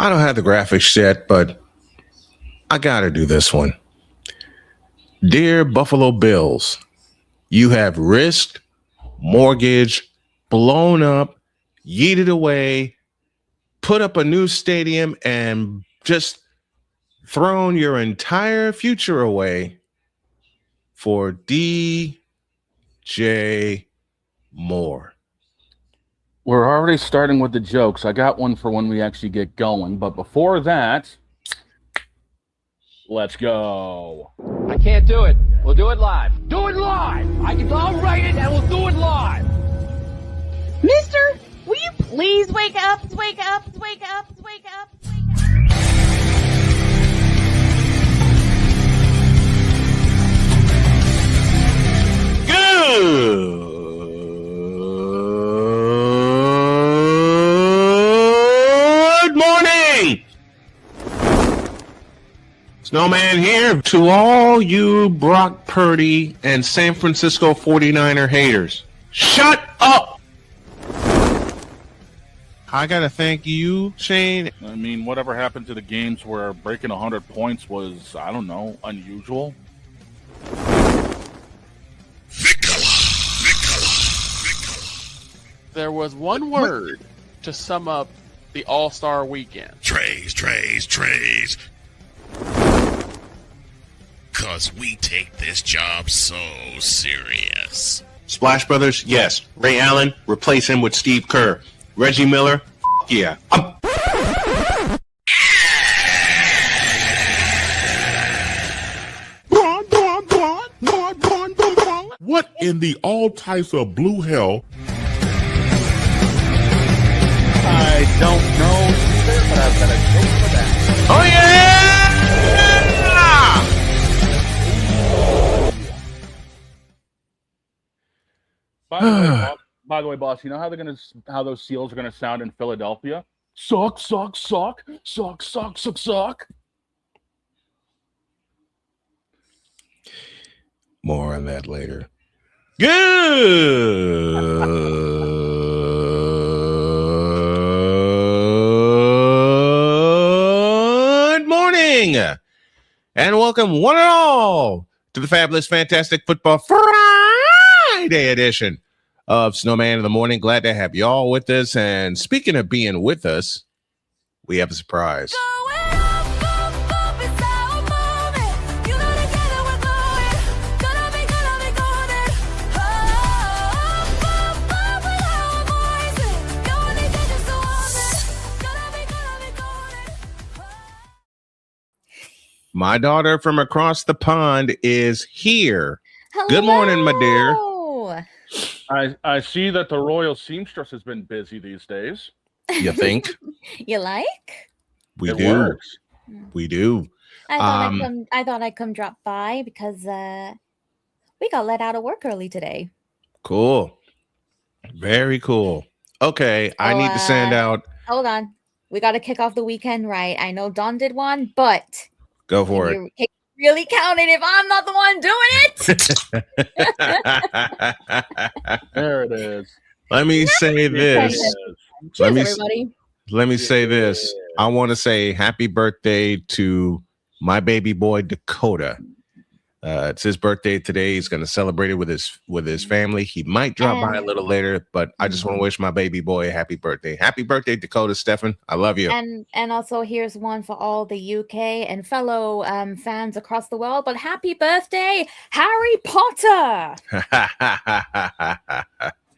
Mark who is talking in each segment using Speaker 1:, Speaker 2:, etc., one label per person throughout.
Speaker 1: I don't have the graphics yet, but I got to do this one. Dear Buffalo Bills, you have risked, mortgaged, blown up, yeeted away, put up a new stadium, and just thrown your entire future away for DJ Moore.
Speaker 2: We're already starting with the jokes. I got one for when we actually get going. But before that, let's go.
Speaker 3: I can't do it. We'll do it live. Do it live. I'll write it and we'll do it live.
Speaker 4: Mister, will you please wake up, wake up, wake up, wake up, wake up?
Speaker 1: Good morning. Snowman here to all you Brock Purdy and San Francisco 49er haters. Shut up! I gotta thank you, Shane.
Speaker 2: I mean, whatever happened to the games where breaking 100 points was, I don't know, unusual?
Speaker 5: There was one word to sum up the All-Star weekend.
Speaker 6: Trays. Cause we take this job so serious.
Speaker 1: Splash Brothers, yes. Ray Allen, replace him with Steve Kerr. Reggie Miller, yeah.
Speaker 6: What in the all types of blue hell?
Speaker 2: I don't know either, but I've got a joke for that.
Speaker 1: Oh, yeah!
Speaker 2: By the way, boss, you know how those Seals are gonna sound in Philadelphia? Suck.
Speaker 1: More on that later. Good morning, and welcome one and all to the fabulous, fantastic football Friday edition of Snowman in the Morning. Glad to have y'all with us. And speaking of being with us, we have a surprise. My daughter from across the pond is here.
Speaker 4: Hello.
Speaker 1: Good morning, my dear.
Speaker 2: I see that the Royal Seamstress has been busy these days.
Speaker 1: You think?
Speaker 4: You like?
Speaker 1: We
Speaker 2: It
Speaker 1: do.
Speaker 2: works.
Speaker 1: We do.
Speaker 4: I thought I'd come drop by because we got let out of work early today.
Speaker 1: Cool. Very cool. Okay, I need to send out.
Speaker 4: Hold on. We got to kick off the weekend right. I know Don did one, but
Speaker 1: Go for it.
Speaker 4: Can you really count it if I'm not the one doing it?
Speaker 2: There it is.
Speaker 1: Let me say this.
Speaker 4: Cheers, everybody.
Speaker 1: Let me say this. I want to say happy birthday to my baby boy Dakota. It's his birthday today. He's going to celebrate it with his family. He might drop by a little later, but I just want to wish my baby boy a happy birthday. Happy birthday, Dakota Stefan. I love you.
Speaker 4: And also here's one for all the UK and fellow fans across the world. But happy birthday, Harry Potter!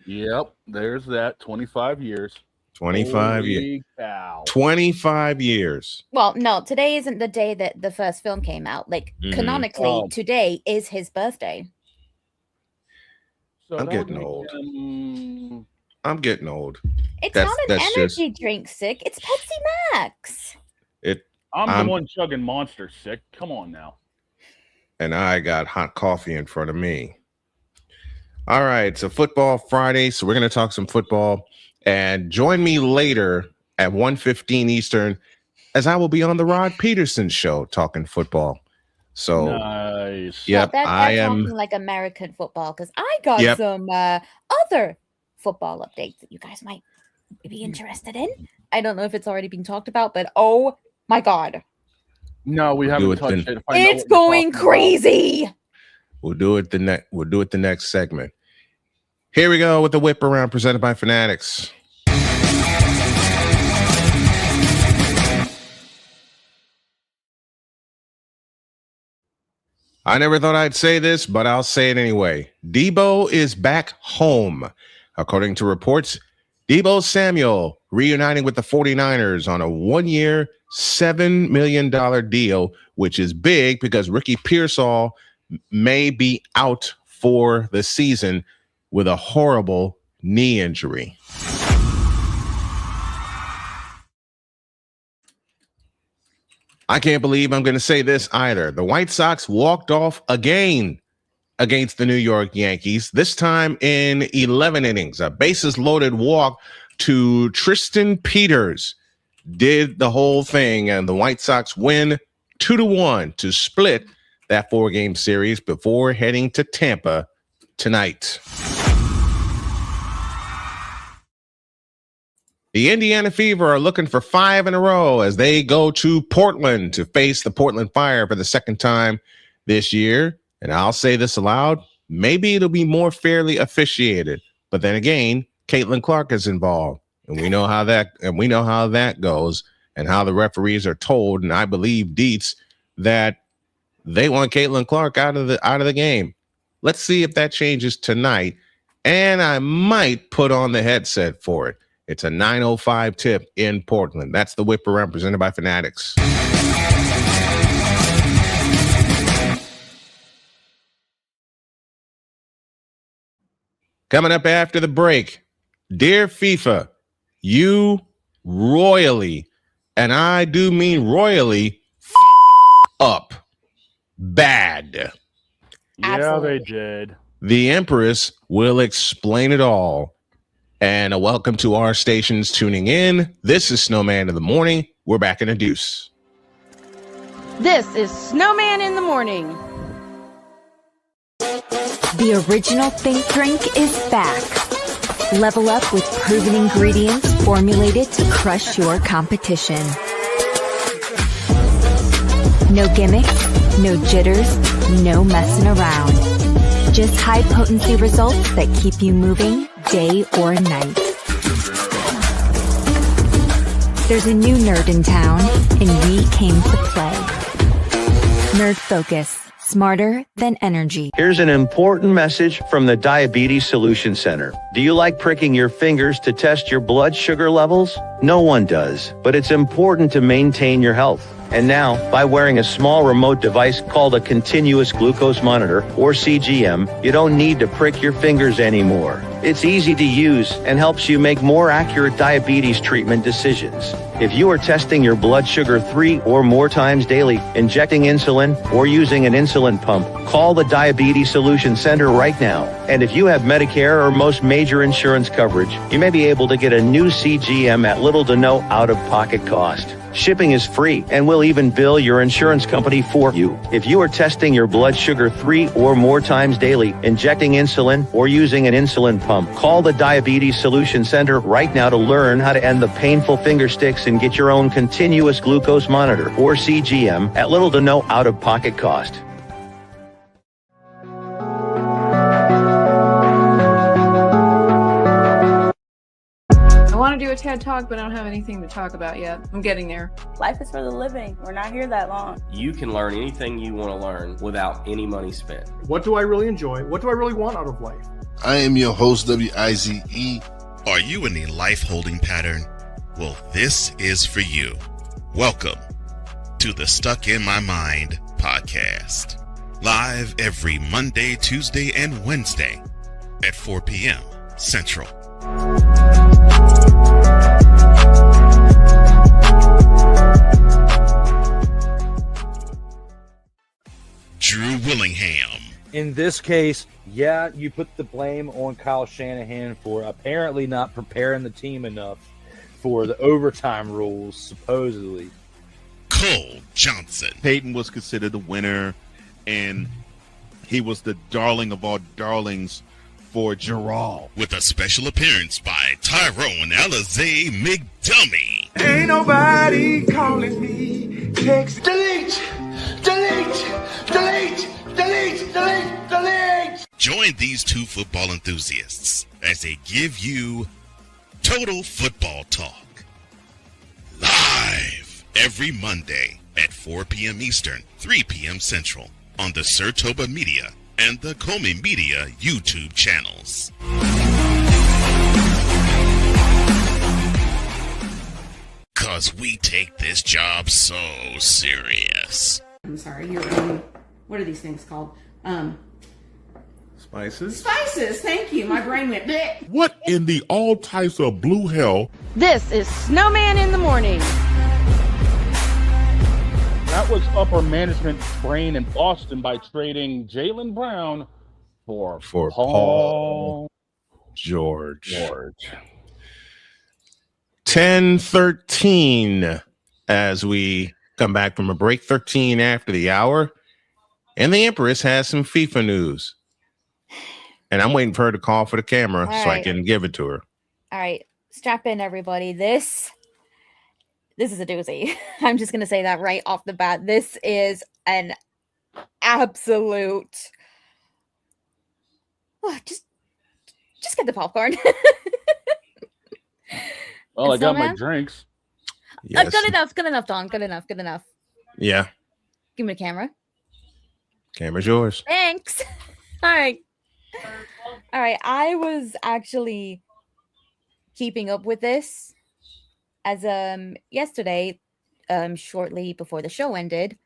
Speaker 2: Yep, there's that. 25 years.
Speaker 1: 25
Speaker 2: Holy
Speaker 1: years.
Speaker 2: cow.
Speaker 1: 25 years.
Speaker 4: Well, no, today isn't the day that the first film came out. Like, canonically, today is his birthday.
Speaker 2: So
Speaker 1: I'm
Speaker 2: that
Speaker 1: getting
Speaker 2: would make
Speaker 1: old.
Speaker 2: him-
Speaker 1: I'm getting old.
Speaker 4: It's
Speaker 1: That's-
Speaker 4: not an
Speaker 1: that's
Speaker 4: energy drink, Sick. It's Pepsi Max.
Speaker 2: I'm the one chugging Monster, Sick. Come on now.
Speaker 1: And I got hot coffee in front of me. All right, so Football Friday. So we're going to talk some football. And join me later at 1:15 Eastern as I will be on the Rod Peterson show talking football. So,
Speaker 2: Nice.
Speaker 1: yep,
Speaker 4: Well,
Speaker 1: I
Speaker 4: that's
Speaker 1: am.
Speaker 4: talking like American football because I got
Speaker 1: Yep.
Speaker 4: some other football updates that you guys might be interested in. I don't know if it's already been talked about, but oh my God.
Speaker 2: No, we haven't touched it. If I know
Speaker 4: It's
Speaker 2: what you're
Speaker 4: going
Speaker 2: talking about.
Speaker 4: crazy.
Speaker 1: We'll do it the next segment. Here we go with the whip around presented by Fanatics. I never thought I'd say this, but I'll say it anyway. Deebo is back home. According to reports, Deebo Samuel reuniting with the 49ers on a 1-year, $7 million deal, which is big because Ricky Pearsall may be out for the season with a horrible knee injury. I can't believe I'm going to say this either. The White Sox walked off again against the New York Yankees, this time in 11 innings. A bases loaded walk to Tristan Peters did the whole thing, and the White Sox win 2-1 to split that 4-game series before heading to Tampa tonight. The Indiana Fever are looking for 5 in a row as they go to Portland to face the Portland Fire for the second time this year. And I'll say this aloud, maybe it'll be more fairly officiated. But then again, Caitlin Clark is involved. And we know how that goes and how the referees are told. And I believe Dietz that they want Caitlin Clark out of the game. Let's see if that changes tonight. And I might put on the headset for it. It's a 9:05 tip in Portland. That's the whip around presented by Fanatics. Coming up after the break, dear FIFA, you royally, and I do mean royally, up bad.
Speaker 2: Yeah,
Speaker 4: Absolutely.
Speaker 2: they did.
Speaker 1: The Empress will explain it all. And a welcome to our stations tuning in. This is Snowman in the Morning. We're back in a deuce.
Speaker 7: This is Snowman in the Morning.
Speaker 8: The original Think Drink is back. Level up with proven ingredients formulated to crush your competition. No gimmicks, no jitters, no messing around. Just high potency results that keep you moving day or night. There's a new nerd in town, and we came to play. Nerd Focus. Smarter than energy.
Speaker 9: Here's an important message from the Diabetes Solution Center. Do you like pricking your fingers to test your blood sugar levels? No one does, but it's important to maintain your health. And now, by wearing a small remote device called a continuous glucose monitor, or CGM, you don't need to prick your fingers anymore. It's easy to use and helps you make more accurate diabetes treatment decisions. If you are testing your blood sugar 3 or more times daily, injecting insulin, or using an insulin pump, call the Diabetes Solution Center right now. And if you have Medicare or most major insurance coverage, you may be able to get a new CGM at little to no out-of-pocket cost. Shipping is free and will even bill your insurance company for you. If you are testing your blood sugar 3 or more times daily, injecting insulin, or using an insulin pump, call the Diabetes Solution Center right now to learn how to end the painful finger sticks and get your own continuous glucose monitor, or CGM, at little to no out-of-pocket cost.
Speaker 7: I want to do a TED Talk, but I don't have anything to talk about yet. I'm getting there.
Speaker 10: Life is for the living. We're not here that long.
Speaker 11: You can learn anything you want to learn without any money spent.
Speaker 12: What do I really enjoy? What do I really want out of life?
Speaker 6: I am your host, WIZE. Are you in a life holding pattern? Well, this is for you. Welcome to the Stuck in My Mind podcast. Live every Monday, Tuesday, and Wednesday at 4 p.m. Central. Drew Willingham.
Speaker 13: In this case, yeah, you put the blame on Kyle Shanahan for apparently not preparing the team enough for the overtime rules, supposedly.
Speaker 6: Cole Johnson.
Speaker 14: Peyton was considered the winner, and he was the darling of all darlings for Gerald.
Speaker 6: With a special appearance by Tyrone Alizé McDummy.
Speaker 15: Ain't nobody calling me. Text delete, delete, delete, delete, delete, delete.
Speaker 6: Join these two football enthusiasts as they give you Total Football Talk. Live every Monday at 4 p.m. Eastern, 3 p.m. Central on the Sertoba Media and the Comey Media YouTube channels. Cause we take this job so serious.
Speaker 16: I'm sorry, what are these things called?
Speaker 14: Spices?
Speaker 16: Spices, thank you. My brain went bleh.
Speaker 14: What in the all types of blue hell?
Speaker 17: This is Snowman in the Morning.
Speaker 2: That was upper management's brain in Boston by trading Jaylen Brown for Paul
Speaker 1: George. 10:13 as we come back from a break, 13 after the hour. And the Empress has some FIFA news. And I'm waiting for her to call for the camera so I can give it to her.
Speaker 4: All right. Strap in, everybody. This is a doozy. I'm just going to say that right off the bat. This is an absolute... Oh, just get the popcorn.
Speaker 2: Well, I got my drinks.
Speaker 1: Yes.
Speaker 4: Good enough, Don. Good enough.
Speaker 1: Yeah.
Speaker 4: Give me the camera.
Speaker 1: Camera's yours.
Speaker 4: Thanks. All right. I was actually keeping up with this as yesterday, shortly before the show ended,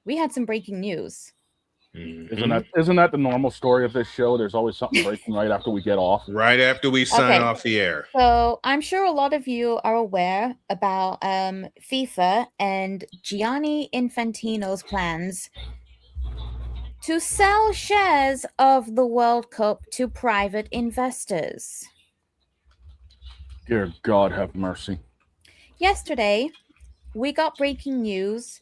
Speaker 4: we had some breaking news.
Speaker 2: Mm-hmm. Isn't that the normal story of this show? There's always something breaking right after we get off.
Speaker 1: Right after we sign off the air.
Speaker 4: So I'm sure a lot of you are aware about FIFA and Gianni Infantino's plans to sell shares of the World Cup to private investors.
Speaker 2: Dear God, have mercy.
Speaker 4: Yesterday, we got breaking news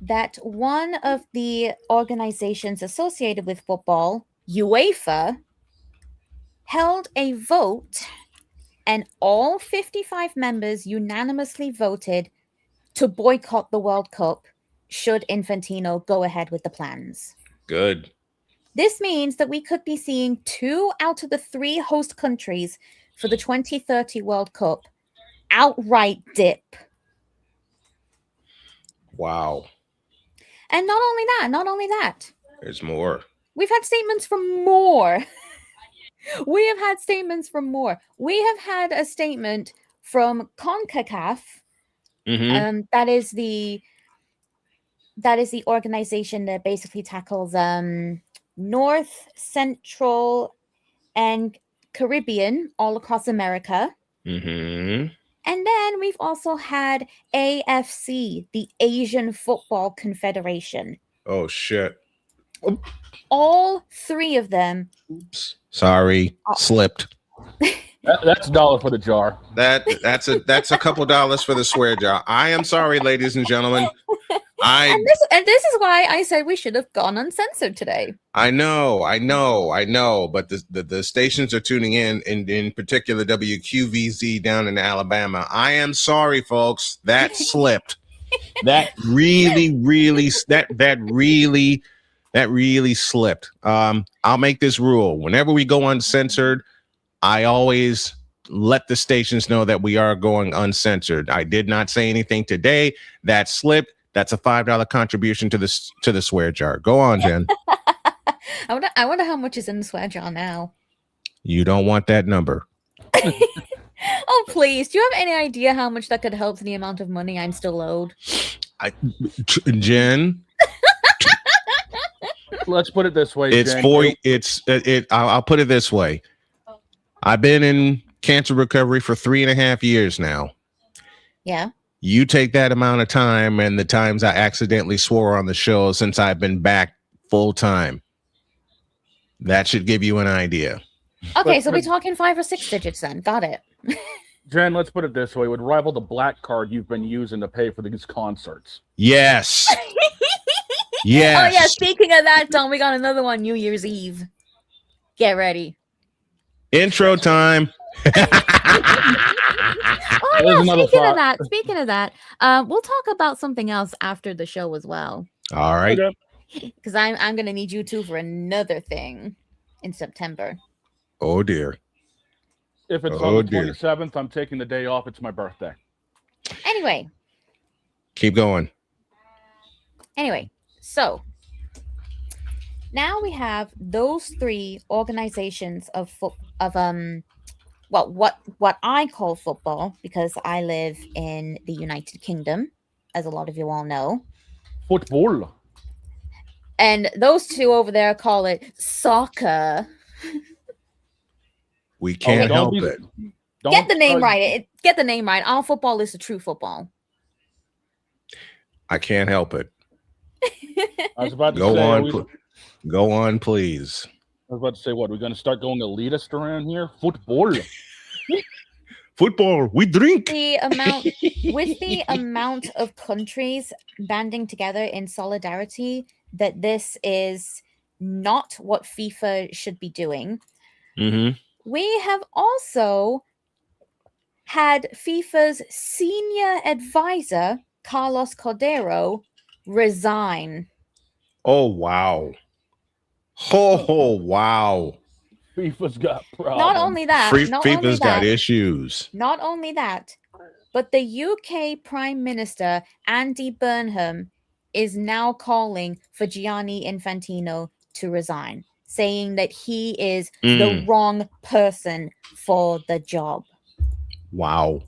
Speaker 4: that one of the organizations associated with football, UEFA, held a vote, and all 55 members unanimously voted to boycott the World Cup should Infantino go ahead with the plans.
Speaker 1: Good.
Speaker 4: This means that we could be seeing 2 out of the 3 host countries for the 2030 World Cup outright dip.
Speaker 1: Wow.
Speaker 4: And not only that.
Speaker 1: There's more.
Speaker 4: We've had statements from more. We have had a statement from CONCACAF.
Speaker 1: Mm-hmm.
Speaker 4: That is the organization that basically tackles North, Central, and Caribbean all across America.
Speaker 1: Mm-hmm.
Speaker 4: And then we've also had AFC, the Asian Football Confederation.
Speaker 1: Oh, shit.
Speaker 4: All 3 of them.
Speaker 1: Oops. Sorry. Slipped.
Speaker 2: That's $1 for the jar.
Speaker 1: That's a couple dollars for the swear jar. I am sorry, ladies and gentlemen.
Speaker 4: And this is why I said we should have gone uncensored today.
Speaker 1: I know, but the stations are tuning in particular WQVZ down in Alabama. I am sorry, folks. That slipped. That really slipped. I'll make this rule. Whenever we go uncensored, I always let the stations know that we are going uncensored. I did not say anything today. That slipped. That's a $5 contribution to the swear jar. Go on, Jen.
Speaker 4: I wonder how much is in the swear jar now.
Speaker 1: You don't want that number.
Speaker 4: Oh, please. Do you have any idea how much that could help the amount of money I'm still owed?
Speaker 1: Jen?
Speaker 2: Let's put it this way.
Speaker 1: Jen. I'll put it this way. I've been in cancer recovery for 3.5 years now.
Speaker 4: Yeah.
Speaker 1: You take that amount of time and the times I accidentally swore on the show since I've been back full time. That should give you an idea.
Speaker 4: Okay, so we're talking 5 or 6 digits then. Got it.
Speaker 2: Jen, let's put it this way. It would rival the black card you've been using to pay for these concerts.
Speaker 1: Yes. Yes.
Speaker 4: Oh, yeah. Speaking of that, Tom, we got another one New Year's Eve. Get ready.
Speaker 1: Intro time.
Speaker 4: Oh yeah, speaking of that, we'll talk about something else after the show as well.
Speaker 1: All right.
Speaker 4: Because I'm gonna need you two for another thing in September.
Speaker 1: Oh dear.
Speaker 2: If it's on the 27th, I'm taking the day off. It's my birthday.
Speaker 4: Anyway.
Speaker 1: Keep going.
Speaker 4: Anyway, so now we have those three organizations of what I call football, because I live in the United Kingdom, as a lot of you all know.
Speaker 2: Football.
Speaker 4: And those two over there call it soccer.
Speaker 1: We can't help it.
Speaker 4: Get the name right. Get the name right. Our football is the true football.
Speaker 1: I can't help it.
Speaker 2: I was about to
Speaker 1: go
Speaker 2: say,
Speaker 1: on. Go on, please.
Speaker 2: I was about to say, what? We're going to start going elitist around here? Football.
Speaker 1: Football. We drink.
Speaker 4: With the amount of countries banding together in solidarity that this is not what FIFA should be doing.
Speaker 1: Mm-hmm.
Speaker 4: We have also had FIFA's senior advisor, Carlos Cordero, resign.
Speaker 1: Oh, wow. Oh, wow.
Speaker 2: FIFA's got problems.
Speaker 4: Not only that.
Speaker 1: FIFA's got issues.
Speaker 4: Not only that, but the UK Prime Minister, Andy Burnham, is now calling for Gianni Infantino to resign, saying that he is the wrong person for the job.
Speaker 1: Wow.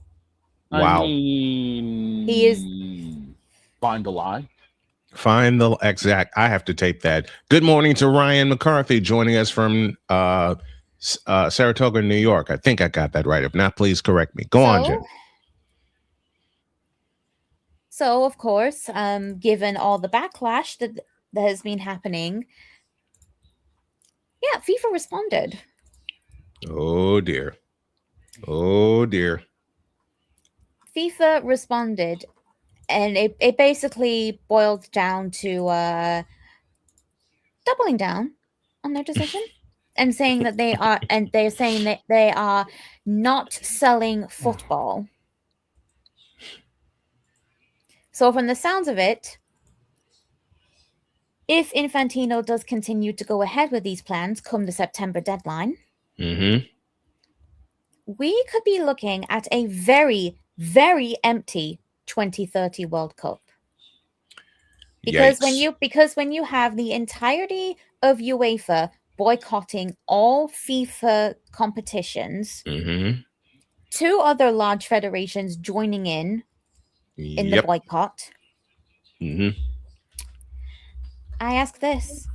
Speaker 2: I mean,
Speaker 4: he is.
Speaker 2: Find the lie.
Speaker 1: Find the exact. I have to tape that. Good morning to Ryan McCarthy joining us from Saratoga, New York. I think I got that right. If not, please correct me. Go on, Jen.
Speaker 4: So, of course, given all the backlash that has been happening, yeah, FIFA responded.
Speaker 1: Oh, dear. Oh, dear.
Speaker 4: FIFA responded, and it basically boiled down to doubling down on their decision and saying that they're saying that they are not selling football. So from the sounds of it, if Infantino does continue to go ahead with these plans come the September deadline, we could be looking at a very, very empty 2030 World Cup. Because when you have the entirety of UEFA boycotting all FIFA competitions, two other large federations joining in the boycott. I ask this: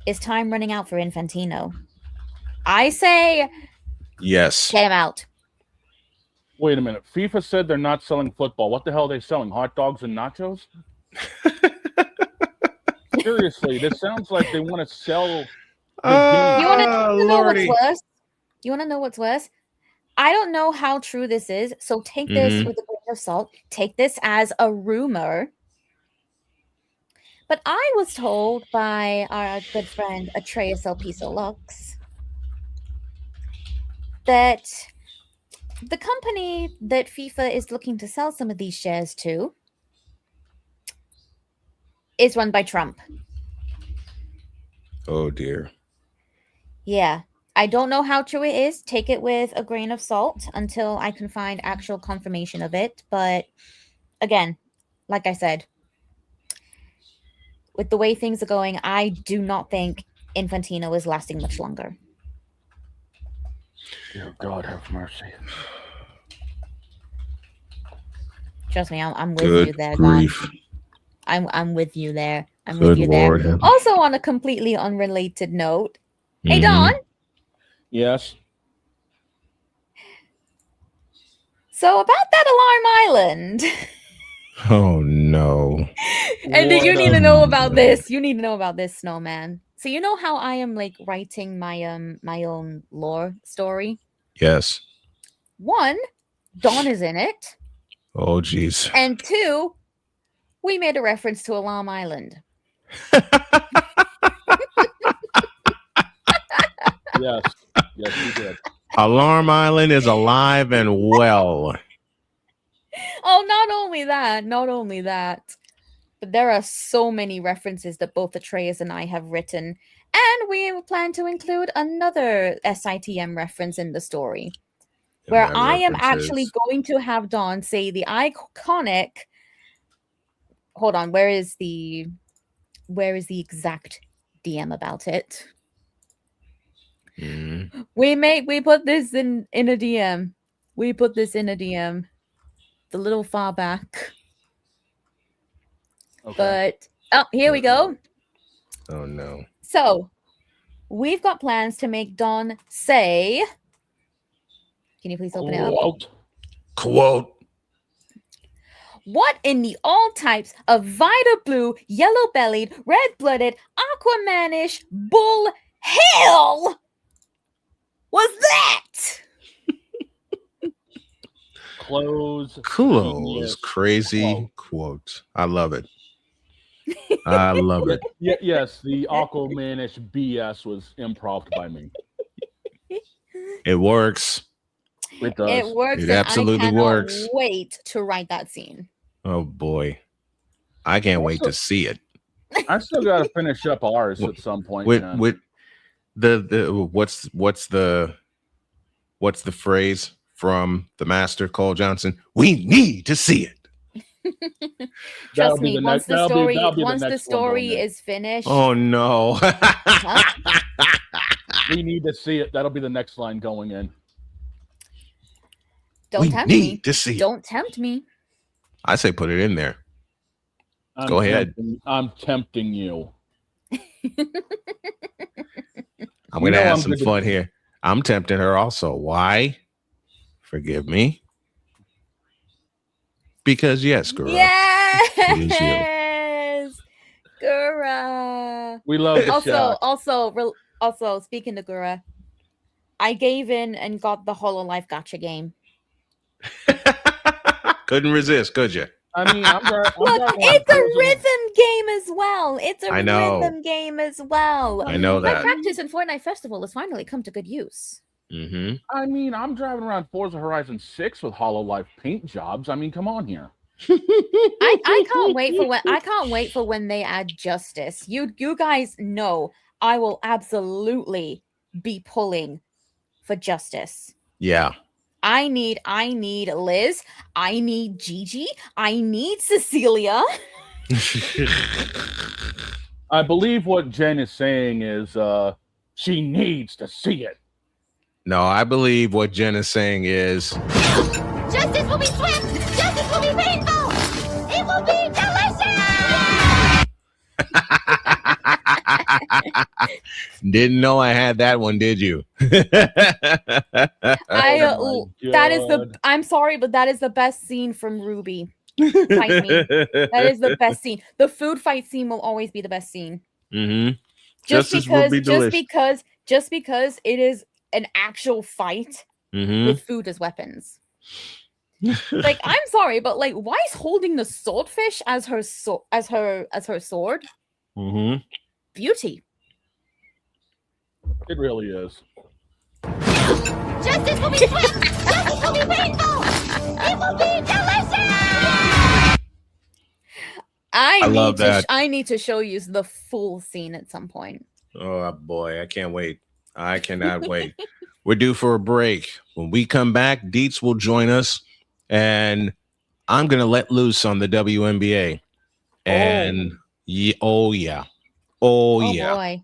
Speaker 4: is time running out for Infantino? I say
Speaker 1: yes.
Speaker 4: Get him out.
Speaker 2: Wait a minute. FIFA said they're not selling football. What the hell are they selling? Hot dogs and nachos? Seriously, this sounds like they want to sell.
Speaker 4: You want to know what's worse? You want to know what's worse? I don't know how true this is, so take this with a grain of salt. Take this as a rumor. But I was told by our good friend Atreus El Piso Lux that the company that FIFA is looking to sell some of these shares to is run by Trump.
Speaker 1: Oh, dear.
Speaker 4: Yeah. I don't know how true it is. Take it with a grain of salt until I can find actual confirmation of it. But again, like I said, with the way things are going, I do not think Infantino is lasting much longer.
Speaker 2: Dear God, have mercy.
Speaker 4: Trust me, I'm with you there, Don. I'm with you there. I'm with you
Speaker 1: Lord.
Speaker 4: there. Also, on a completely unrelated note, hey Don.
Speaker 2: Yes.
Speaker 4: So about that alarm island.
Speaker 1: Oh no.
Speaker 4: And you need to know about this. You need to know about this, Snowman. So you know how I am like writing my my own lore story?
Speaker 1: Yes.
Speaker 4: 1, Dawn is in it.
Speaker 1: Oh jeez.
Speaker 4: And 2, we made a reference to Alarm Island.
Speaker 2: Yes, you did.
Speaker 1: Alarm Island is alive and well.
Speaker 4: Oh, not only that, but there are so many references that both Atreus and I have written, and we plan to include another SITM reference in the story, where I am actually going to have Dawn say the iconic. Hold on, where is the exact DM about it? We put this in a DM. We put this in a DM. The little far back.
Speaker 2: Okay.
Speaker 4: But here we go.
Speaker 1: Oh no.
Speaker 4: So we've got plans to make Dawn say. Can you please open it up?
Speaker 1: Quote.
Speaker 4: What in the all types of Vita Blue, yellow-bellied, red-blooded, Aquamanish bull hell was that?
Speaker 2: Close.
Speaker 1: Crazy quote. I love it. I love it.
Speaker 2: Yes, the Aquamanish BS was improv by me.
Speaker 1: It works.
Speaker 2: It does.
Speaker 4: It works.
Speaker 1: It absolutely works.
Speaker 4: Wait to write that scene.
Speaker 1: Oh boy, I can't wait to see it.
Speaker 2: I still got to finish up ours at some point.
Speaker 1: With the what's the phrase from the master Cole Johnson? We need to see it.
Speaker 4: Trust me, once the story is finished.
Speaker 1: Oh no.
Speaker 2: We need to see it. That'll be the next line going in.
Speaker 4: Don't tempt me. Don't tempt me.
Speaker 1: I say put it in there. Go ahead.
Speaker 2: I'm tempting you.
Speaker 1: I'm going to have some fun here. I'm tempting her also. Why? Forgive me. Because yes, girl.
Speaker 4: Yes. Gura.
Speaker 2: We love the
Speaker 4: Also, speaking of Gura, I gave in and got the HoloLife Gacha game.
Speaker 1: Couldn't resist, could you?
Speaker 2: I mean,
Speaker 4: it's a rhythm game as well. It's a rhythm game as well.
Speaker 1: I know that.
Speaker 4: My practice in Fortnite Festival has finally come to good use.
Speaker 1: Mm-hmm.
Speaker 2: I mean, I'm driving around Forza Horizon 6 with HoloLife paint jobs. I mean, come on here.
Speaker 4: I can't wait for when they add justice. You guys know I will absolutely be pulling for justice.
Speaker 1: Yeah.
Speaker 4: I need Liz. I need Gigi. I need Cecilia.
Speaker 2: I believe what Jen is saying is she needs to see it.
Speaker 1: No, I believe what Jen is saying is
Speaker 15: Justice will be swift. Justice will be painful. It will be delicious.
Speaker 1: Didn't know I had that one, did you?
Speaker 4: I'm sorry, but that is the best scene from Ruby. Fight me. That is the best scene. The food fight scene will always be the best scene.
Speaker 1: Mm-hmm.
Speaker 4: Just because it is an actual fight with food as weapons. Like, I'm sorry, but like, why is holding the swordfish as her sword?
Speaker 1: Mm-hmm.
Speaker 4: Beauty.
Speaker 2: It really is.
Speaker 15: Justice will be swift. Justice will be painful. It will be delicious.
Speaker 4: I need to show you the full scene at some point.
Speaker 1: Oh boy, I can't wait. I cannot wait. We're due for a break. When we come back, Dietz will join us, and I'm gonna let loose on the WNBA. And oh yeah.
Speaker 4: Boy.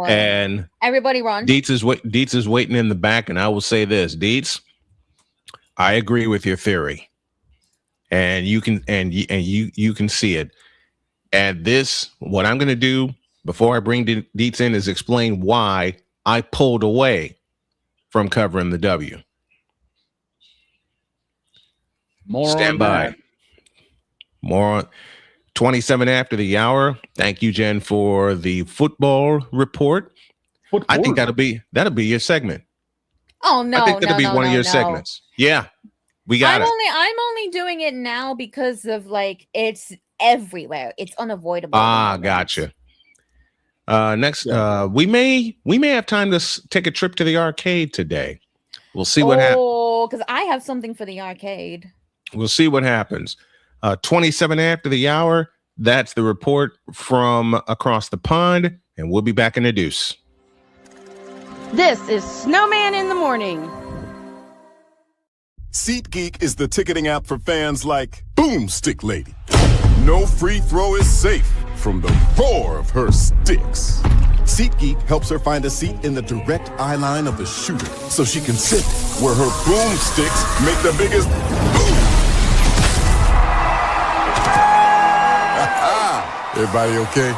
Speaker 1: And
Speaker 4: everybody run.
Speaker 1: Dietz is waiting in the back, and I will say this, Dietz, I agree with your theory. And you can see it. And this, what I'm gonna do before I bring Dietz in is explain why I pulled away from covering the W. Stand by. More on 27 after the hour. Thank you, Jen, for the football report. I think that'll be your segment.
Speaker 4: Oh no!
Speaker 1: I think that'll be one of your segments. Yeah, we got it.
Speaker 4: I'm only doing it now because of like it's everywhere. It's unavoidable.
Speaker 1: Gotcha. Next, we may have time to take a trip to the arcade today. We'll see what happens.
Speaker 4: Oh, because I have something for the arcade.
Speaker 1: We'll see what happens. 27 after the hour. That's the report from across the pond, and we'll be back in the deuce.
Speaker 17: This is Snowman in the morning.
Speaker 18: SeatGeek is the ticketing app for fans like Boomstick Lady. No free throw is safe from the roar of her sticks. SeatGeek helps her find a seat in the direct eye line of the shooter so she can sit where her boomsticks make the biggest boom. Everybody okay?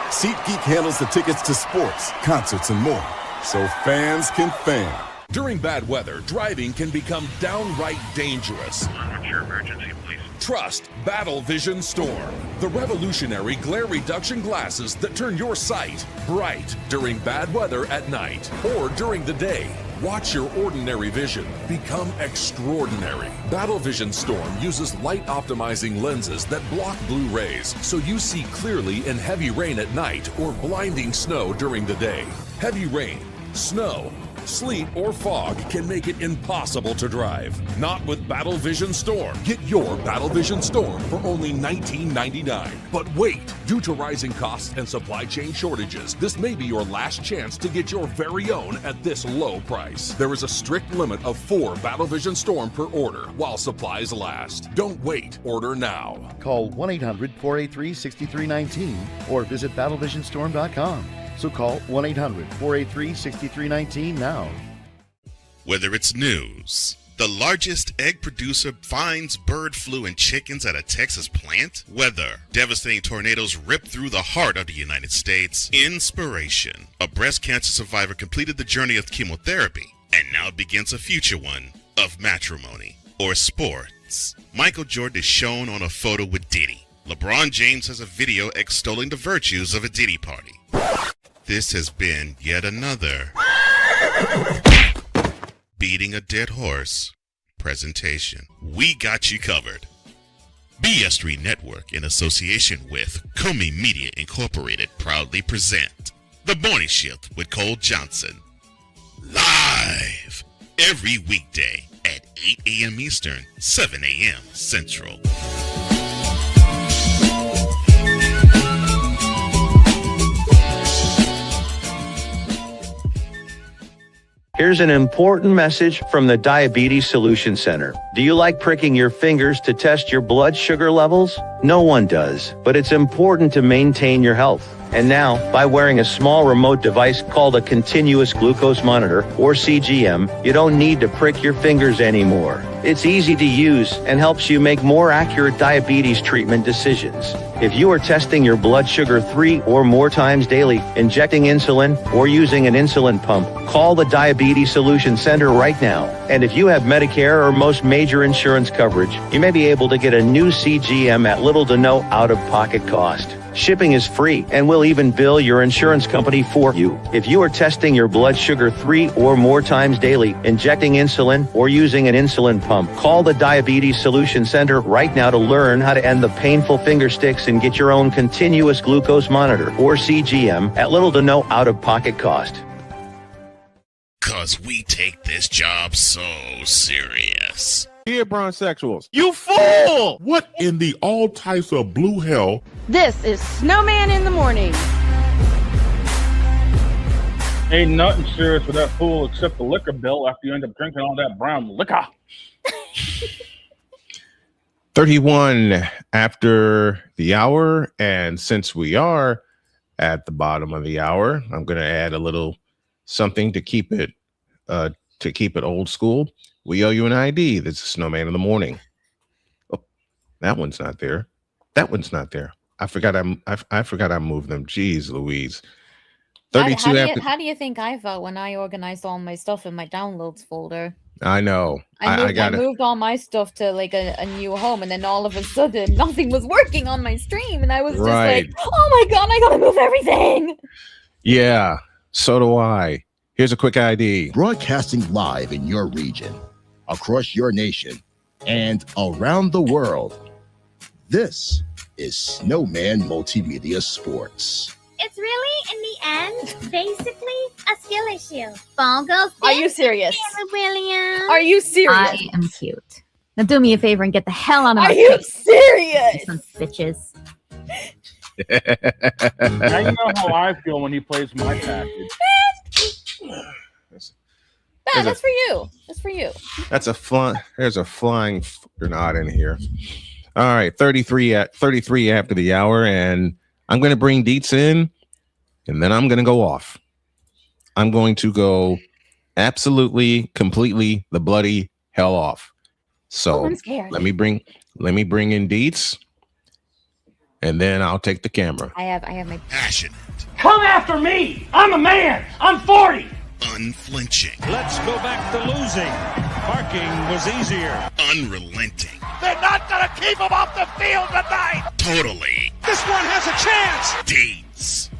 Speaker 18: SeatGeek handles the tickets to sports, concerts, and more, so fans can fan.
Speaker 19: During bad weather, driving can become downright dangerous. What's your emergency, please? Trust Battle Vision Storm, the revolutionary glare reduction glasses that turn your sight bright during bad weather at night or during the day. Watch your ordinary vision become extraordinary. Battle Vision Storm uses light optimizing lenses that block blue rays so you see clearly in heavy rain at night or blinding snow during the day. Heavy rain, snow, sleet, or fog can make it impossible to drive. Not with Battle Vision Storm. Get your Battle Vision Storm for only $19.99. But wait, due to rising costs and supply chain shortages, this may be your last chance to get your very own at this low price. There is a strict limit of 4 Battle Vision Storm per order while supplies last. Don't wait, order now.
Speaker 20: Call 1-800-483-6319 or visit battlevisionstorm.com. So call 1-800-483-6319 now.
Speaker 6: Whether it's news, the largest egg producer finds bird flu in chickens at a Texas plant, weather, devastating tornadoes rip through the heart of the United States, inspiration, a breast cancer survivor completed the journey of chemotherapy, and now begins a future one of matrimony or sports. Michael Jordan is shown on a photo with Diddy. LeBron James has a video extolling the virtues of a Diddy party. This has been yet another beating a dead horse presentation. We got you covered. BS3 Network, in association with Comey Media Incorporated, proudly present The Morning Shift with Cole Johnson. Live every weekday at 8 a.m. Eastern, 7 a.m. Central.
Speaker 9: Here's an important message from the Diabetes Solution Center. Do you like pricking your fingers to test your blood sugar levels? No one does, but it's important to maintain your health. And now, by wearing a small remote device called a continuous glucose monitor, or CGM, you don't need to prick your fingers anymore. It's easy to use and helps you make more accurate diabetes treatment decisions. If you are testing your blood sugar 3 or more times daily, injecting insulin, or using an insulin pump, call the Diabetes Solution Center right now. And if you have Medicare or most major insurance coverage, you may be able to get a new CGM at little to no out-of-pocket cost. Shipping is free, and we'll even bill your insurance company for you. If you are testing your blood sugar 3 or more times daily, injecting insulin, or using an insulin pump, call the Diabetes Solution Center right now to learn how to end the painful finger sticks and get your own continuous glucose monitor, or CGM, at little to no out-of-pocket cost.
Speaker 6: 'Cause we take this job so serious.
Speaker 1: Dear Bronsexuals,
Speaker 14: you fool! What in the all types of blue hell?
Speaker 17: This is Snowman in the morning.
Speaker 2: Ain't nothing serious with that fool except the liquor bill after you end up drinking all that brown liquor.
Speaker 1: 31 after the hour, and since we are at the bottom of the hour, I'm going to add a little something to keep it old school. We owe you an ID. This is Snowman in the morning. Oh, that one's not there. That one's not there. I forgot I moved them. Jeez Louise. 32
Speaker 4: how do you think I felt when I organized all my stuff in my downloads folder?
Speaker 1: I know.
Speaker 4: I moved all my stuff to like a new home, and then all of a sudden nothing was working on my stream, and I was just like, oh my god, I gotta move everything.
Speaker 1: Yeah, so do I. Here's a quick ID.
Speaker 21: Broadcasting live in your region, across your nation, and around the world. This is Snowman Multimedia Sports.
Speaker 15: It's really, in the end, basically a skill issue. Ball goes.
Speaker 4: Are you serious?
Speaker 15: Williams.
Speaker 4: Are you serious?
Speaker 3: I am cute. Now do me a favor and get the hell out of my
Speaker 4: Are you
Speaker 3: face.
Speaker 4: serious?
Speaker 3: Some bitches.
Speaker 2: Now you know how I feel when he plays my package.
Speaker 4: Ben, that's for you. That's for you.
Speaker 1: That's a flying. There's a flying not in here. All right, 33 after the hour, and I'm going to bring Dietz in, and then I'm going to go off. I'm going to go absolutely, completely the bloody hell off. So
Speaker 4: I'm scared.
Speaker 1: let me bring in Dietz, and then I'll take the camera.
Speaker 4: I have my
Speaker 6: Passionate.
Speaker 22: Come after me. I'm a man. I'm 40.
Speaker 6: Unflinching.
Speaker 23: Let's go back to losing. Parking was easier.
Speaker 6: Unrelenting.
Speaker 22: They're not going to keep him off the field tonight.
Speaker 6: Totally.
Speaker 22: This one has a chance.
Speaker 6: Dietz.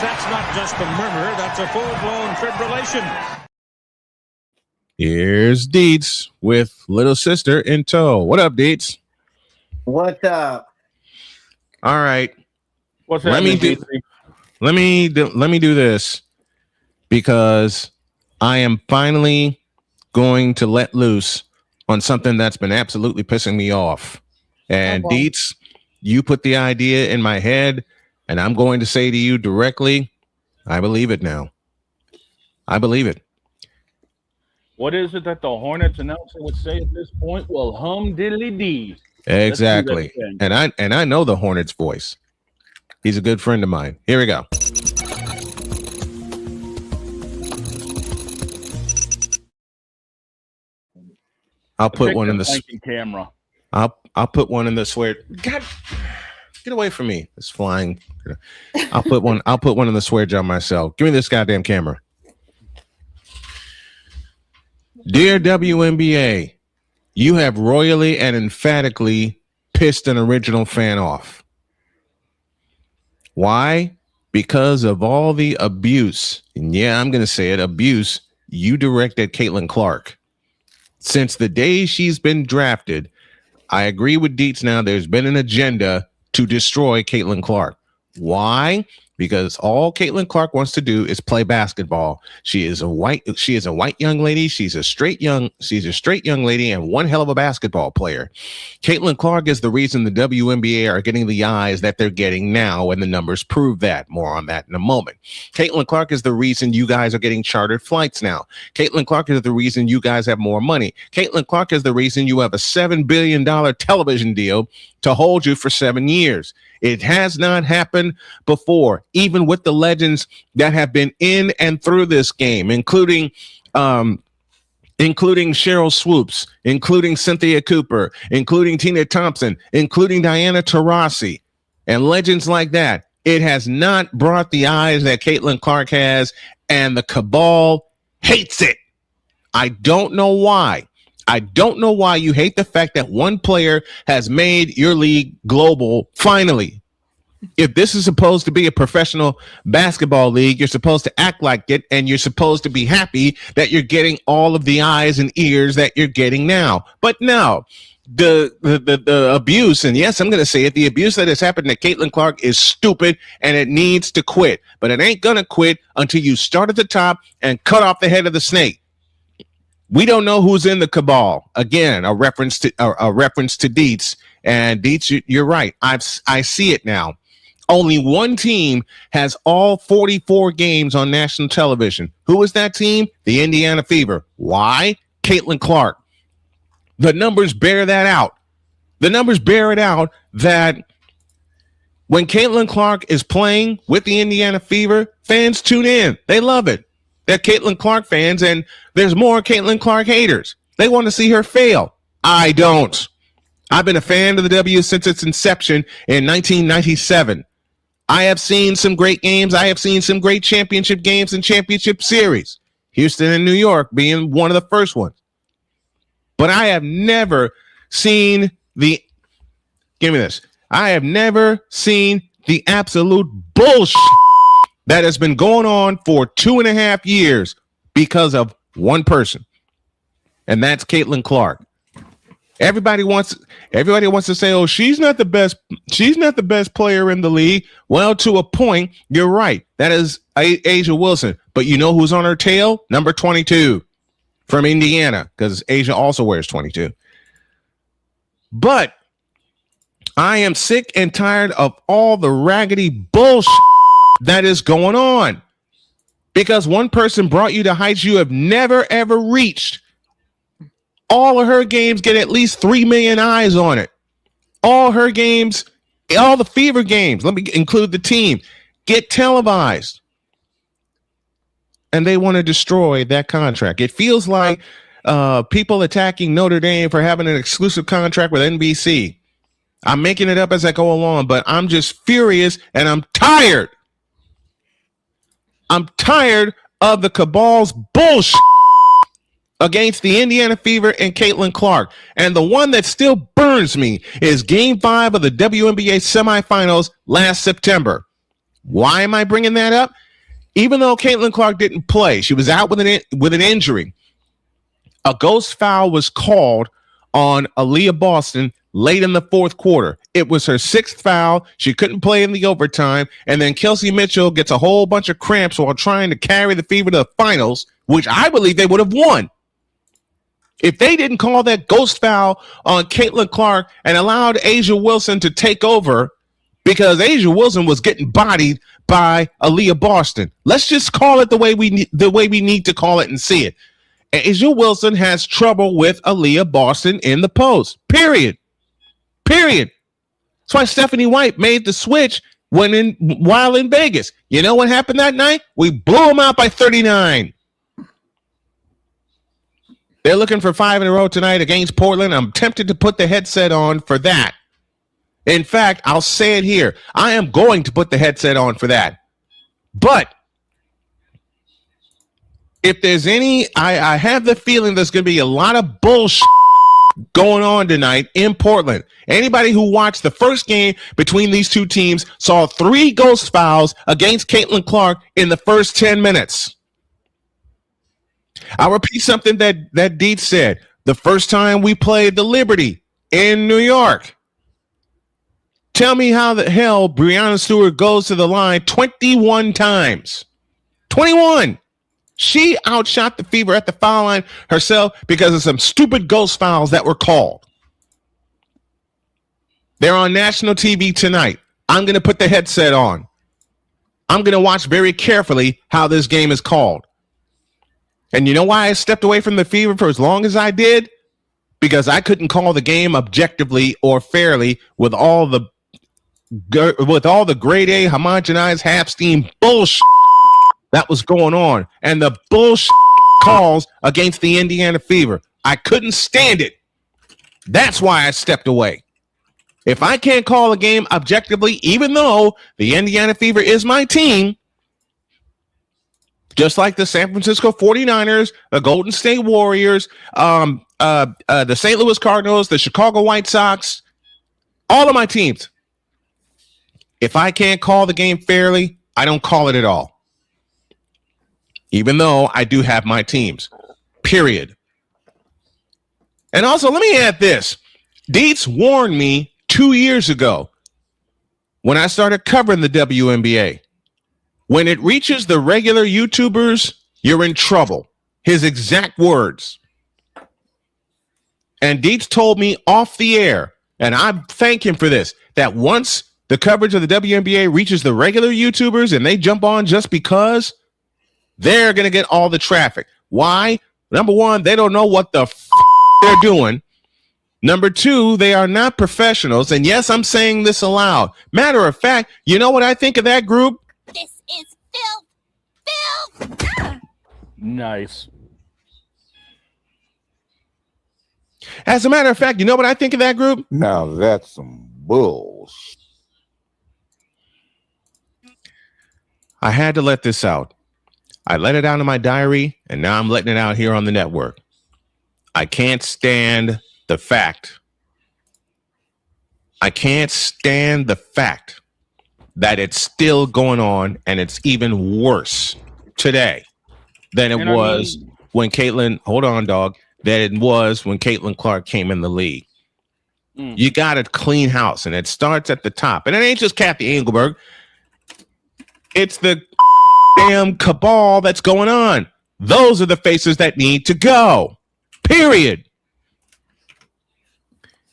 Speaker 23: That's not just a murmur, that's a full-blown fibrillation.
Speaker 1: Here's Dietz with little sister in tow. What up, Dietz?
Speaker 24: What's up?
Speaker 1: All right.
Speaker 2: What's
Speaker 1: Let me do this because I am finally going to let loose on something that's been absolutely pissing me off. And Dietz, you put the idea in my head, and I'm going to say to you directly, I believe it now. I believe it.
Speaker 2: What is it that the Hornets announcer would say at this point? Well, hum diddly dee.
Speaker 1: Exactly. And I know the Hornets voice. He's a good friend of mine. Here we go. I'll put one in the
Speaker 2: camera.
Speaker 1: I'll put one in the swear. God, get away from me. It's flying. I'll put one in the swear jar myself. Give me this goddamn camera. Dear WNBA, you have royally and emphatically pissed an original fan off. Why? Because of all the abuse, and yeah, I'm going to say it, abuse you direct at Caitlin Clark. Since the day she's been drafted, I agree with Dietz now, there's been an agenda to destroy Caitlin Clark. Why? Because all Caitlin Clark wants to do is play basketball. She is a white young lady. She's a straight young lady and one hell of a basketball player. Caitlin Clark is the reason the WNBA are getting the eyes that they're getting now, and the numbers prove that. More on that in a moment. Caitlin Clark is the reason you guys are getting chartered flights now. Caitlin Clark is the reason you guys have more money. Caitlin Clark is the reason you have a $7 billion television deal to hold you for 7 years. It has not happened before, even with the legends that have been in and through this game, including Cheryl Swoops, including Cynthia Cooper, including Tina Thompson, including Diana Taurasi, and legends like that. It has not brought the eyes that Caitlin Clark has, and the cabal hates it. I don't know why. I don't know why you hate the fact that one player has made your league global finally. If this is supposed to be a professional basketball league, you're supposed to act like it, and you're supposed to be happy that you're getting all of the eyes and ears that you're getting now. But no, the abuse, and yes, I'm going to say it, the abuse that has happened to Caitlin Clark is stupid, and it needs to quit. But it ain't going to quit until you start at the top and cut off the head of the snake. We don't know who's in the cabal. Again, a reference to Dietz. And Dietz, you're right. I see it now. Only one team has all 44 games on national television. Who is that team? The Indiana Fever. Why? Caitlin Clark. The numbers bear that out. The numbers bear it out that when Caitlin Clark is playing with the Indiana Fever, fans tune in. They love it. They're Caitlin Clark fans, and there's more Caitlin Clark haters. They want to see her fail. I don't. I've been a fan of the W since its inception in 1997. I have seen some great games. I have seen some great championship games and championship series. Houston and New York being one of the first ones. But I have never seen give me this. I have never seen the absolute bullshit that has been going on for 2.5 years because of one person, and that's Caitlin Clark. Everybody wants to say, "Oh, she's not the best. She's not the best player in the league." Well, to a point, you're right. That is Asia Wilson. But you know who's on her tail? Number 22 from Indiana, because Asia also wears 22. But I am sick and tired of all the raggedy bullshit that is going on, because one person brought you to heights you have never ever reached. All of her games get at least 3 million eyes on it. All her games, all the Fever games, let me include the team, get televised. And they want to destroy that contract. It feels like people attacking Notre Dame for having an exclusive contract with NBC. I'm making it up as I go along, but I'm just furious and I'm tired. I'm tired of the cabal's bullshit against the Indiana Fever and Caitlin Clark. And the one that still burns me is Game 5 of the WNBA semifinals last September. Why am I bringing that up? Even though Caitlin Clark didn't play, she was out with an injury. A ghost foul was called on Aaliyah Boston late in the fourth quarter. It was her 6th foul. She couldn't play in the overtime. And then Kelsey Mitchell gets a whole bunch of cramps while trying to carry the Fever to the finals, which I believe they would have won if they didn't call that ghost foul on Caitlin Clark and allowed Asia Wilson to take over, because Asia Wilson was getting bodied by Aaliyah Boston. Let's just call it the way we need to call it and see it. Asia Wilson has trouble with Aaliyah Boston in the post. Period. That's why Stephanie White made the switch while in Vegas. You know what happened that night? We blew them out by 39. They're looking for 5 in a row tonight against Portland. I'm tempted to put the headset on for that. In fact, I'll say it here. I am going to put the headset on for that. But if there's any, I have the feeling there's going to be a lot of bullshit going on tonight in Portland. Anybody who watched the first game between these two teams saw 3 ghost fouls against Caitlin Clark in the first 10 minutes. I'll repeat something that Dietz said. The first time we played the Liberty in New York, tell me how the hell Breanna Stewart goes to the line 21 times. 21. She outshot the Fever at the foul line herself because of some stupid ghost fouls that were called. They're on national TV tonight. I'm going to put the headset on. I'm going to watch very carefully how this game is called. And you know why I stepped away from the Fever for as long as I did? Because I couldn't call the game objectively or fairly with all the grade A homogenized half steam bullshit that was going on and the bullshit calls against the Indiana Fever. I couldn't stand it. That's why I stepped away. If I can't call a game objectively, even though the Indiana Fever is my team, just like the San Francisco 49ers, the Golden State Warriors, the St. Louis Cardinals, the Chicago White Sox, all of my teams. If I can't call the game fairly, I don't call it at all. Even though I do have my teams. Period. And also, let me add this. Dietz warned me 2 years ago when I started covering the WNBA. When it reaches the regular YouTubers, you're in trouble. His exact words. And Dietz told me off the air, and I thank him for this, that once the coverage of the WNBA reaches the regular YouTubers and they jump on just because, they're going to get all the traffic. Why? Number one, they don't know what the they're doing. Number two, they are not professionals. And yes, I'm saying this aloud. Matter of fact, you know what I think of that group?
Speaker 15: This is filth. Filth.
Speaker 2: Nice.
Speaker 1: As a matter of fact, you know what I think of that group?
Speaker 5: Now that's some bulls.
Speaker 1: I had to let this out. I let it out in my diary, and now I'm letting it out here on the network. I can't stand the fact I can't stand the fact that it's still going on, and it's even worse today than it was when Caitlin. Hold on, dog. Than it was when Caitlin Clark came in the league. You got to clean house, and it starts at the top. And it ain't just Kathy Engelberg. It's the damn cabal that's going on. Those are the faces that need to go. Period.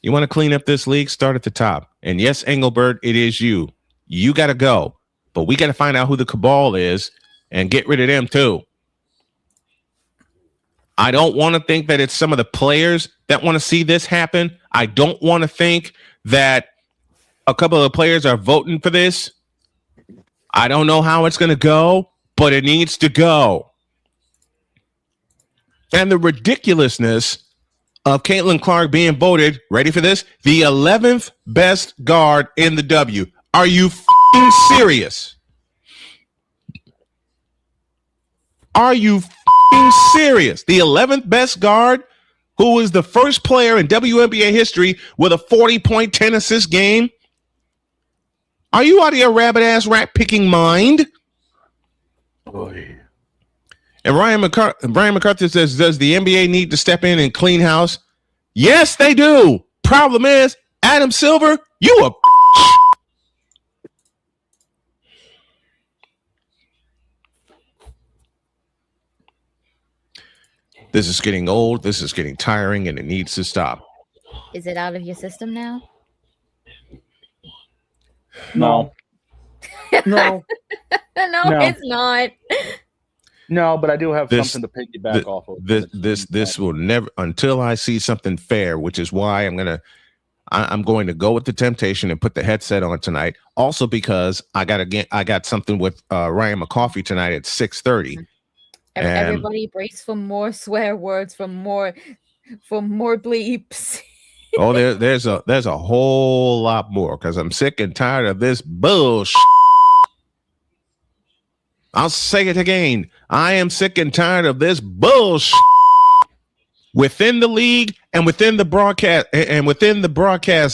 Speaker 1: You want to clean up this league? Start at the top. And yes, Engelbert, it is you. You got to go. But we got to find out who the cabal is and get rid of them too. I don't want to think that it's some of the players that want to see this happen. I don't want to think that a couple of the players are voting for this. I don't know how it's going to go, but it needs to go. And the ridiculousness of Caitlin Clark being voted, ready for this, the 11th best guard in the W. Are you f***ing serious? Are you f***ing serious? The 11th best guard, who was the first player in WNBA history with a 40-point, 10-assist game? Are you out of your rabbit-ass rat-picking mind?
Speaker 2: Boy.
Speaker 1: And Brian McCarthy says, does the NBA need to step in and clean house? Yes, they do. Problem is, Adam Silver, you a This is getting old, this is getting tiring, and it needs to stop.
Speaker 4: Is it out of your system now?
Speaker 2: No.
Speaker 4: No, it's not.
Speaker 2: No, but I do have something to piggyback off of.
Speaker 1: This will never, until I see something fair, which is why I'm going to go with the temptation and put the headset on tonight. Also because I got something with Ryan McCoffey tonight at 6:30.
Speaker 4: Everybody brace for more swear words, for more bleeps.
Speaker 1: Oh, there's a whole lot more because I'm sick and tired of this bullshit. I'll say it again. I am sick and tired of this bullshit within the league and within the broadcast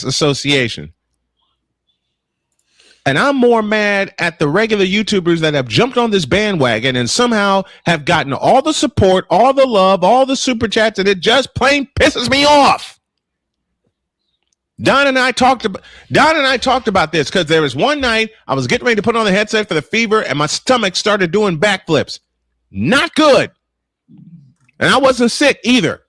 Speaker 1: association. And I'm more mad at the regular YouTubers that have jumped on this bandwagon and somehow have gotten all the support, all the love, all the super chats, and it just plain pisses me off. Don and I talked about this because there was one night I was getting ready to put on the headset for the fever and my stomach started doing backflips. Not good. And I wasn't sick either.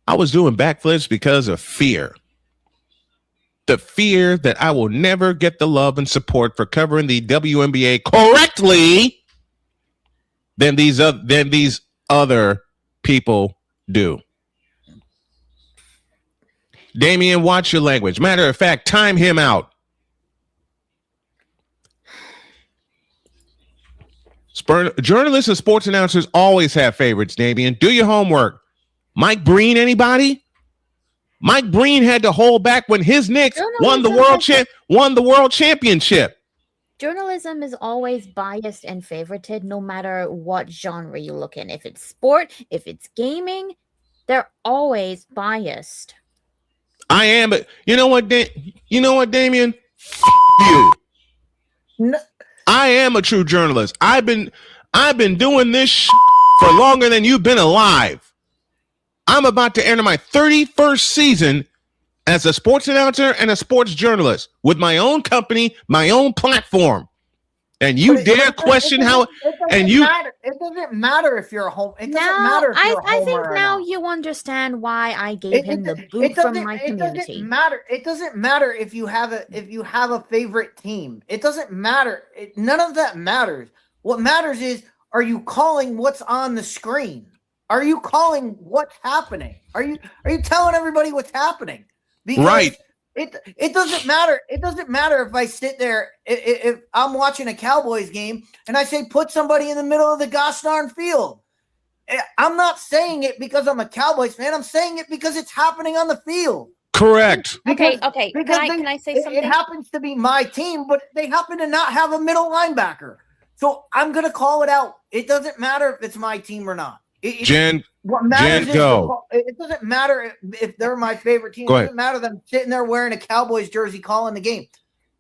Speaker 1: I was doing backflips because of fear. The fear that I will never get the love and support for covering the WNBA correctly than these other people do. Damian, watch your language. Matter of fact, time him out. Journalists and sports announcers always have favorites, Damian. Do your homework. Mike Breen, anybody? Mike Breen had to hold back when his Knicks won the world championship.
Speaker 4: Journalism is always biased and favorited no matter what genre you look in. If it's sport, if it's gaming, they're always biased.
Speaker 1: I am, but you know what, Damian? You.
Speaker 24: No.
Speaker 1: I am a true journalist. I've been doing this for longer than you've been alive. I'm about to enter my 31st season as a sports announcer and a sports journalist with my own company, my own platform. And you dare question how? And you.
Speaker 24: It doesn't matter if you're a home. It doesn't matter if you're a homer.
Speaker 4: I think now you understand why I gave him the boot from my community.
Speaker 24: It doesn't matter. It doesn't matter if you have a favorite team. It doesn't matter. None of that matters. What matters is, are you calling what's on the screen? Are you calling what's happening? Are you telling everybody what's happening? Because
Speaker 1: right.
Speaker 24: It doesn't matter. It doesn't matter if I sit there, if I'm watching a Cowboys game and I say, put somebody in the middle of the gosh darn field. I'm not saying it because I'm a Cowboys fan. I'm saying it because it's happening on the field.
Speaker 1: Correct.
Speaker 4: Okay.
Speaker 24: Because
Speaker 4: Can I say something?
Speaker 24: It happens to be my team, but they happen to not have a middle linebacker. So I'm going to call it out. It doesn't matter if it's my team or not.
Speaker 1: Jen,
Speaker 24: What matters
Speaker 1: Jen,
Speaker 24: is
Speaker 1: go.
Speaker 24: it doesn't matter if they're my favorite team.
Speaker 1: Go
Speaker 24: It
Speaker 1: ahead.
Speaker 24: doesn't matter them sitting there wearing a Cowboys jersey calling the game.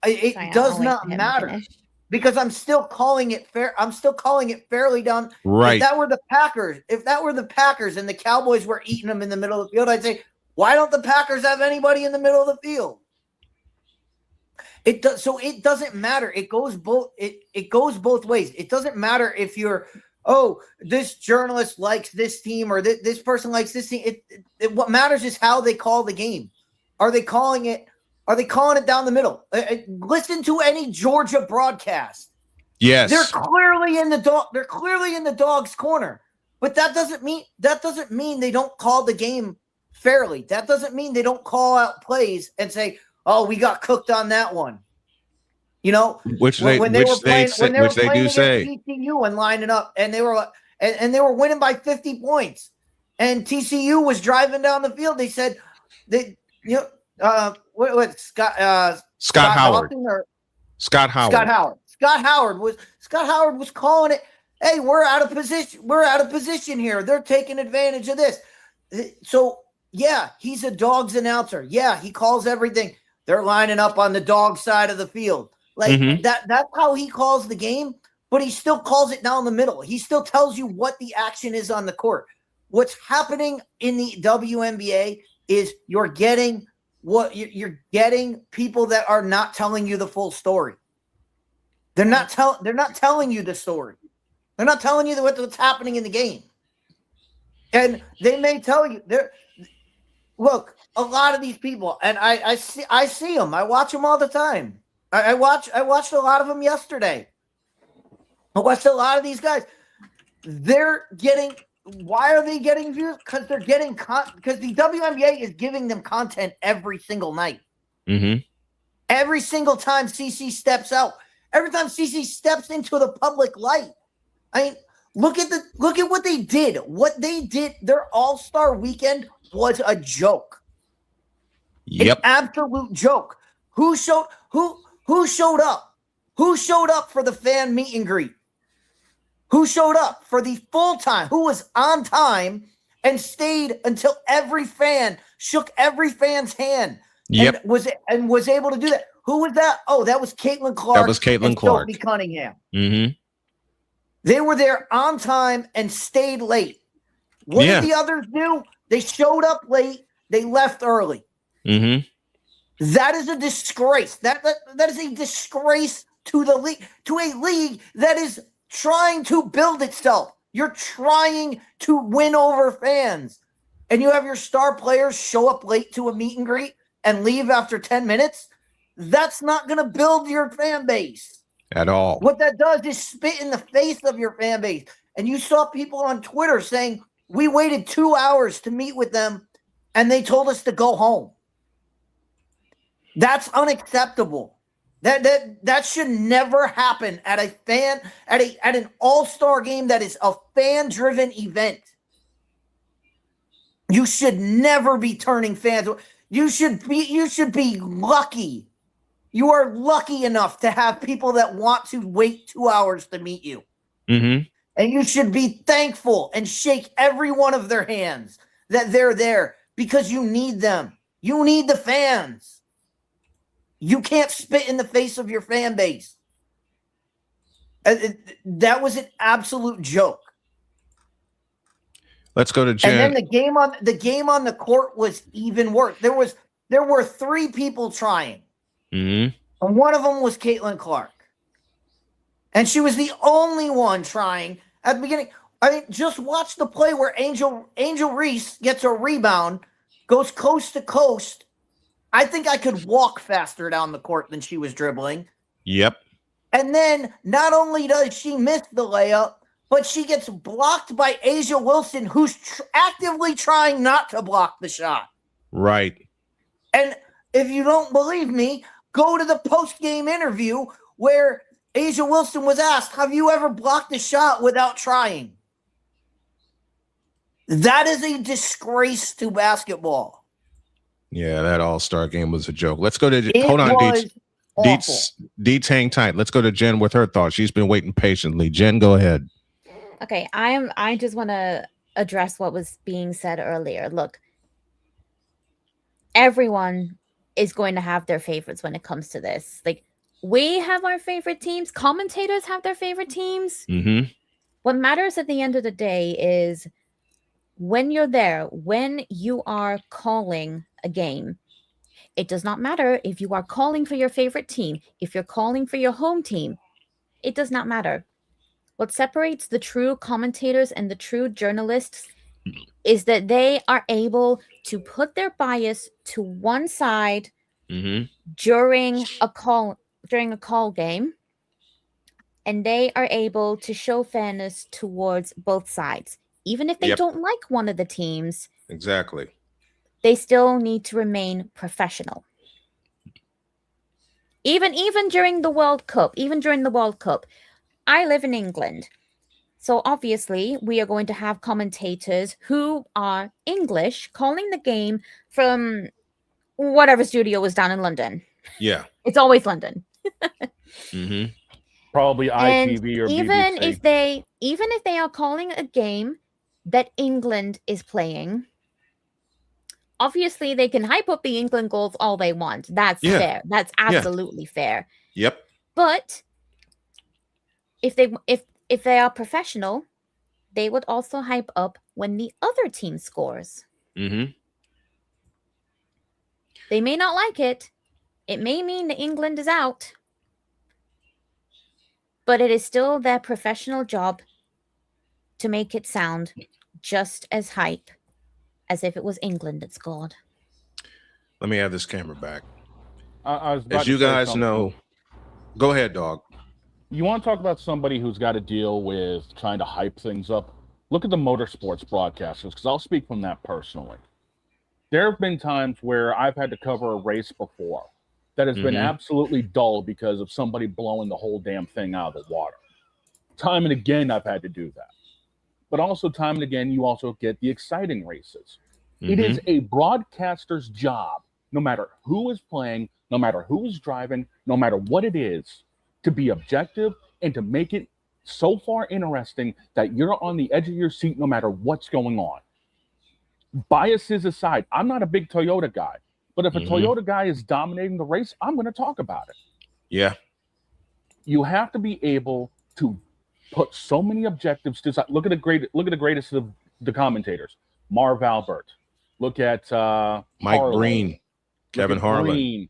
Speaker 24: It
Speaker 4: Sorry,
Speaker 24: does
Speaker 4: I'll wait
Speaker 24: not
Speaker 4: for him to
Speaker 24: matter
Speaker 4: finish.
Speaker 24: because I'm still calling it fair. I'm still calling it fairly done.
Speaker 1: Right.
Speaker 24: If that were the Packers and the Cowboys were eating them in the middle of the field, I'd say, why don't the Packers have anybody in the middle of the field? It does. So it doesn't matter. It goes both. It goes both ways. It doesn't matter if you're, oh, this journalist likes this team or this person likes this team. What matters is how they call the game. Are they calling it? Are they calling it down the middle? Listen to any Georgia broadcast.
Speaker 1: Yes.
Speaker 24: They're clearly in the dog's corner. But that doesn't mean they don't call the game fairly. That doesn't mean they don't call out plays and say, "Oh, we got cooked on that one." You know,
Speaker 1: Which they do say.
Speaker 24: TCU and lining up, and they were winning by 50 points, and TCU was driving down the field. They said, Scott
Speaker 1: Howard.
Speaker 24: Scott Howard was calling it. Hey, we're out of position. We're out of position here. They're taking advantage of this. So yeah, he's a Dogs announcer. Yeah, he calls everything. They're lining up on the dog side of the field. Like that's how he calls the game, but he still calls it down the middle. He still tells you what the action is on the court. What's happening in the WNBA is you're getting people that are not telling you the full story. They're not telling you the story. They're not telling you what's happening in the game. And they may tell you look, a lot of these people, and I see them. I watch them all the time. I watched a lot of them yesterday. I watched a lot of these guys. Why are they getting views? Because they're getting because the WNBA is giving them content every single night.
Speaker 1: Mm-hmm.
Speaker 24: Every single time CC steps out, every time CC steps into the public light. I mean, look at what they did. What they did, their All-Star weekend was a joke.
Speaker 1: Yep.
Speaker 24: An absolute joke. Who showed up? Who showed up for the fan meet and greet? Who showed up for the full time? Who was on time and stayed until every fan shook every fan's hand?
Speaker 1: Yep.
Speaker 24: And was able to do that. Who was that? Oh, that was Caitlin Clark.
Speaker 1: That was Caitlin Clark.
Speaker 24: Sophie Cunningham.
Speaker 1: Mm-hmm.
Speaker 24: They were there on time and stayed late. What did the others do? They showed up late. They left early.
Speaker 1: Mm-hmm.
Speaker 24: That is a disgrace. That is a disgrace to the league, to a league that is trying to build itself. You're trying to win over fans. And you have your star players show up late to a meet and greet and leave after 10 minutes. That's not going to build your fan base.
Speaker 1: At all.
Speaker 24: What that does is spit in the face of your fan base. And you saw people on Twitter saying, we waited 2 hours to meet with them and they told us to go home. That's unacceptable. That should never happen at an all-star game that is a fan-driven event. You should never be turning fans. You should be lucky. You are lucky enough to have people that want to wait 2 hours to meet you.
Speaker 1: Mm-hmm.
Speaker 24: And you should be thankful and shake every one of their hands that they're there because you need them. You need the fans. You can't spit in the face of your fan base. That was an absolute joke.
Speaker 1: Let's go to Jen.
Speaker 24: And then the game on the court was even worse. There were 3 people trying.
Speaker 1: Mm-hmm.
Speaker 24: And one of them was Caitlin Clark. And she was the only one trying at the beginning. I mean, just watch the play where Angel Reese gets a rebound, goes coast to coast. I think I could walk faster down the court than she was dribbling.
Speaker 1: Yep.
Speaker 24: And then not only does she miss the layup, but she gets blocked by Asia Wilson, who's actively trying not to block the shot.
Speaker 1: Right.
Speaker 24: And if you don't believe me, go to the post-game interview where Asia Wilson was asked, have you ever blocked a shot without trying? That is a disgrace to basketball.
Speaker 1: Yeah, that all-star game was a joke. Let's go to hold on, Deets, hang tight. Let's go to Jen with her thoughts. She's been waiting patiently. Jen, go ahead.
Speaker 4: Okay, I just want to address what was being said earlier. Look, everyone is going to have their favorites when it comes to this. Like, we have our favorite teams. Commentators have their favorite teams.
Speaker 1: Mm-hmm.
Speaker 4: What matters at the end of the day is when you're there, when you are calling a game. It does not matter if you are calling for your favorite team, if you're calling for your home team. It does not matter. What separates the true commentators and the true journalists is that they are able to put their bias to one side during a call game, and they are able to show fairness towards both sides. Even if they don't like one of the teams,
Speaker 1: Exactly.
Speaker 4: they still need to remain professional. Even during the World Cup, I live in England. So obviously, we are going to have commentators who are English calling the game from whatever studio is down in London.
Speaker 1: Yeah.
Speaker 4: It's always London.
Speaker 1: Mm-hmm.
Speaker 2: Probably
Speaker 4: And
Speaker 2: ITV or
Speaker 4: even
Speaker 2: BBC.
Speaker 4: if they are calling a game that England is playing, obviously they can hype up the England goals all they want. That's fair. That's absolutely fair.
Speaker 1: Yep.
Speaker 4: But if they are professional, they would also hype up when the other team scores.
Speaker 1: Mm-hmm.
Speaker 4: They may not like it. It may mean that England is out. But it is still their professional job to make it sound just as hype as if it was England that scored.
Speaker 1: Let me have this camera back.
Speaker 2: I was about
Speaker 1: As
Speaker 2: to
Speaker 1: you
Speaker 2: say
Speaker 1: guys
Speaker 2: something.
Speaker 1: know, go ahead, Dawg.
Speaker 2: You want to talk about somebody who's got to deal with trying to hype things up? Look at the motorsports broadcasters, because I'll speak from that personally. There have been times where I've had to cover a race before that has been absolutely dull because of somebody blowing the whole damn thing out of the water. Time and again, I've had to do that. But also, time and again, you also get the exciting races. It is a broadcaster's job, no matter who is playing, no matter who is driving, no matter what it is, to be objective and to make it so far interesting that you're on the edge of your seat no matter what's going on. Biases aside, I'm not a big Toyota guy, but if a Toyota guy is dominating the race, I'm going to talk about it.
Speaker 1: Yeah.
Speaker 2: You have to be able to put so many objectives to side. Look at the greatest of the commentators. Marv Albert. Look at
Speaker 1: Mike
Speaker 2: Harlan.
Speaker 1: Breen, Kevin Harlan,
Speaker 2: Breen,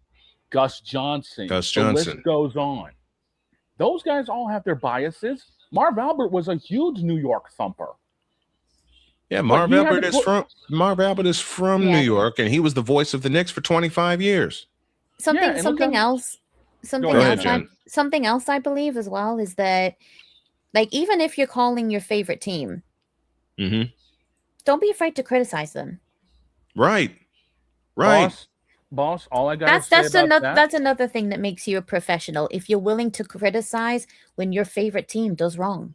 Speaker 2: Gus Johnson.
Speaker 1: Gus
Speaker 2: The
Speaker 1: Johnson.
Speaker 2: list goes on. Those guys all have their biases. Marv Albert was a huge New York thumper.
Speaker 1: Yeah,
Speaker 2: But
Speaker 1: Marv
Speaker 2: he had
Speaker 1: Albert
Speaker 2: to
Speaker 1: is
Speaker 2: put-
Speaker 1: from New York, and he was the voice of the Knicks for 25 years.
Speaker 4: Something else I believe as well is that, like, even if you're calling your favorite team, don't be afraid to criticize them.
Speaker 1: Right. Right.
Speaker 2: Boss, all I got to say
Speaker 4: That's
Speaker 2: about
Speaker 4: another
Speaker 2: that,
Speaker 4: that's another thing that makes you a professional. If you're willing to criticize when your favorite team does wrong.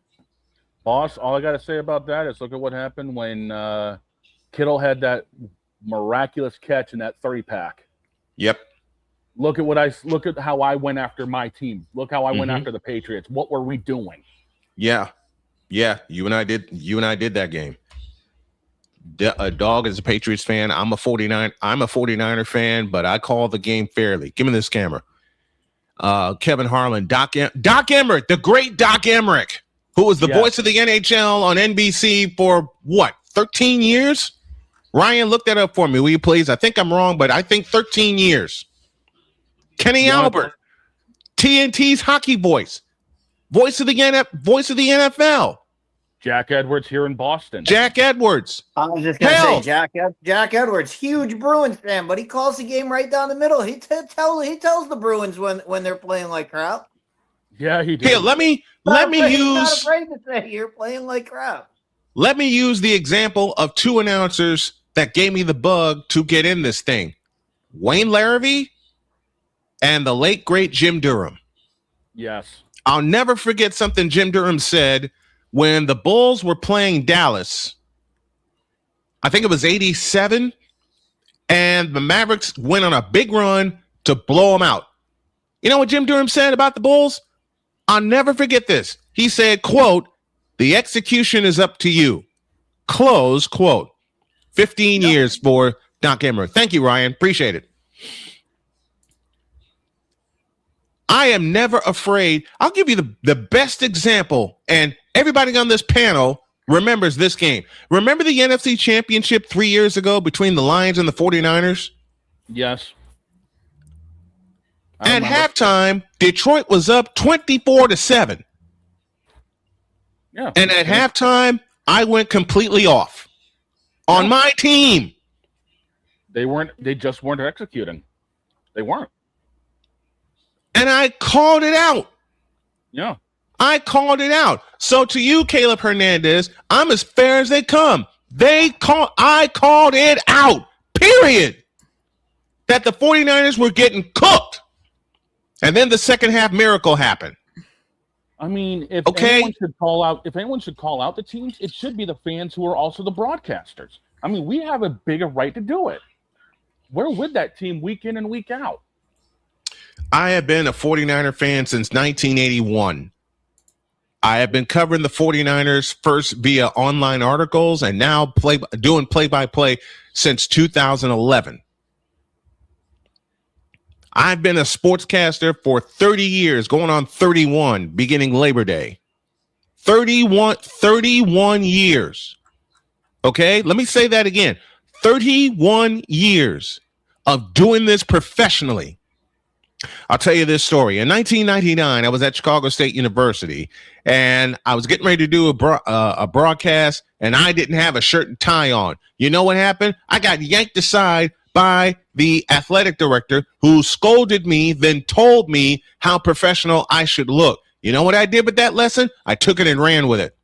Speaker 2: Boss, all I got to say about that is look at what happened when Kittle had that miraculous catch in that 30-pack.
Speaker 1: Yep.
Speaker 2: Look at how I went after my team. Look how I went after the Patriots. What were we doing?
Speaker 1: Yeah. Yeah. You and I did that game. Dawg is a Patriots fan. I'm a 49er fan, but I call the game fairly. Give me this camera. Kevin Harlan, Doc Emmerich, the great Doc Emmerich, who was the voice of the NHL on NBC for what, 13 years? Ryan, look that up for me, will you please? I think I'm wrong, but I think 13 years. Kenny Albert, TNT's hockey voice of the NFL.
Speaker 2: Jack Edwards here in Boston.
Speaker 1: Jack Edwards.
Speaker 24: I was just gonna say Jack Edwards, huge Bruins fan, but he calls the game right down the middle. He tells the Bruins when they're playing like crap.
Speaker 2: Yeah, he did.
Speaker 1: Here, let me
Speaker 24: He's not
Speaker 1: use
Speaker 24: afraid to say you're playing like crap.
Speaker 1: Let me use the example of two announcers that gave me the bug to get in this thing. Wayne Larrivee and the late, great Jim Durham.
Speaker 2: Yes.
Speaker 1: I'll never forget something Jim Durham said when the Bulls were playing Dallas. I think it was 87, and the Mavericks went on a big run to blow them out. You know what Jim Durham said about the Bulls? I'll never forget this. He said, quote, "The execution is up to you." Close quote. 15 years for Doc Emmer. Thank you, Ryan. Appreciate it. I am never afraid. I'll give you the best example, and everybody on this panel remembers this game. Remember the NFC Championship 3 years ago between the Lions and the 49ers?
Speaker 2: Yes.
Speaker 1: At halftime, Detroit was up 24-7.
Speaker 2: Yeah.
Speaker 1: And at halftime, I went completely off on my team.
Speaker 2: They just weren't executing. They weren't.
Speaker 1: And I called it out.
Speaker 2: Yeah.
Speaker 1: I called it out. So to you, Caleb Hernandez, I'm as fair as they come. I called it out, period. That the 49ers were getting cooked. And then the second half miracle happened.
Speaker 2: I mean, if anyone should call out the teams, it should be the fans who are also the broadcasters. I mean, we have a bigger right to do it. We're with that team week in and week out.
Speaker 1: I have been a 49er fan since 1981. I have been covering the 49ers first via online articles and now doing play-by-play since 2011. I've been a sportscaster for 30 years, going on 31, beginning Labor Day. 31 years. Okay, let me say that again. 31 years of doing this professionally. I'll tell you this story. In 1999, I was at Chicago State University, and I was getting ready to do a broadcast, and I didn't have a shirt and tie on. You know what happened? I got yanked aside by the athletic director, who scolded me, then told me how professional I should look. You know what I did with that lesson? I took it and ran with it.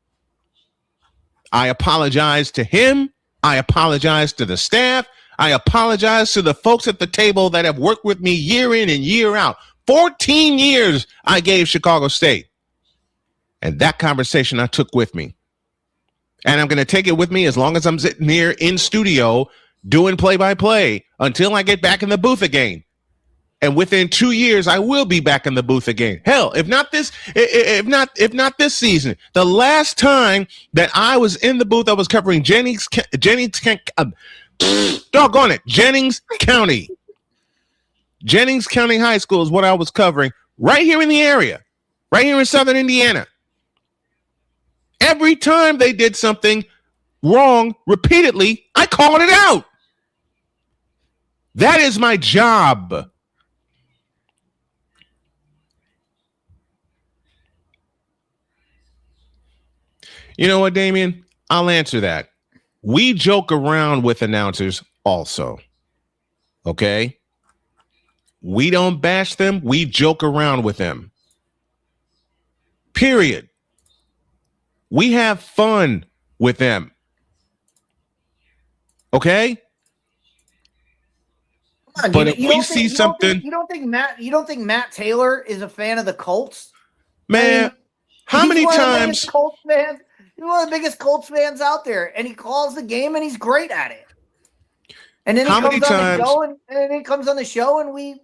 Speaker 1: I apologized to him. I apologized to the staff. I apologize to the folks at the table that have worked with me year in and year out. 14 years I gave Chicago State. And that conversation I took with me. And I'm going to take it with me as long as I'm sitting here in studio doing play-by-play until I get back in the booth again. And within 2 years, I will be back in the booth again. Hell, if not this season, the last time that I was in the booth, I was covering Jennings County. Jennings County High School is what I was covering right here in the area, right here in Southern Indiana. Every time they did something wrong repeatedly, I called it out. That is my job. You know what, Damien? I'll answer that. We joke around with announcers also. Okay? We don't bash them. We joke around with them. Period. We have fun with them. Okay? But if we see something,
Speaker 24: you don't think Matt Taylor is a fan of the Colts?
Speaker 1: Man,
Speaker 24: I mean,
Speaker 1: how many times?
Speaker 24: He's one of the biggest Colts fans out there, and he calls the game, and he's great at it. And then he comes on the show, and we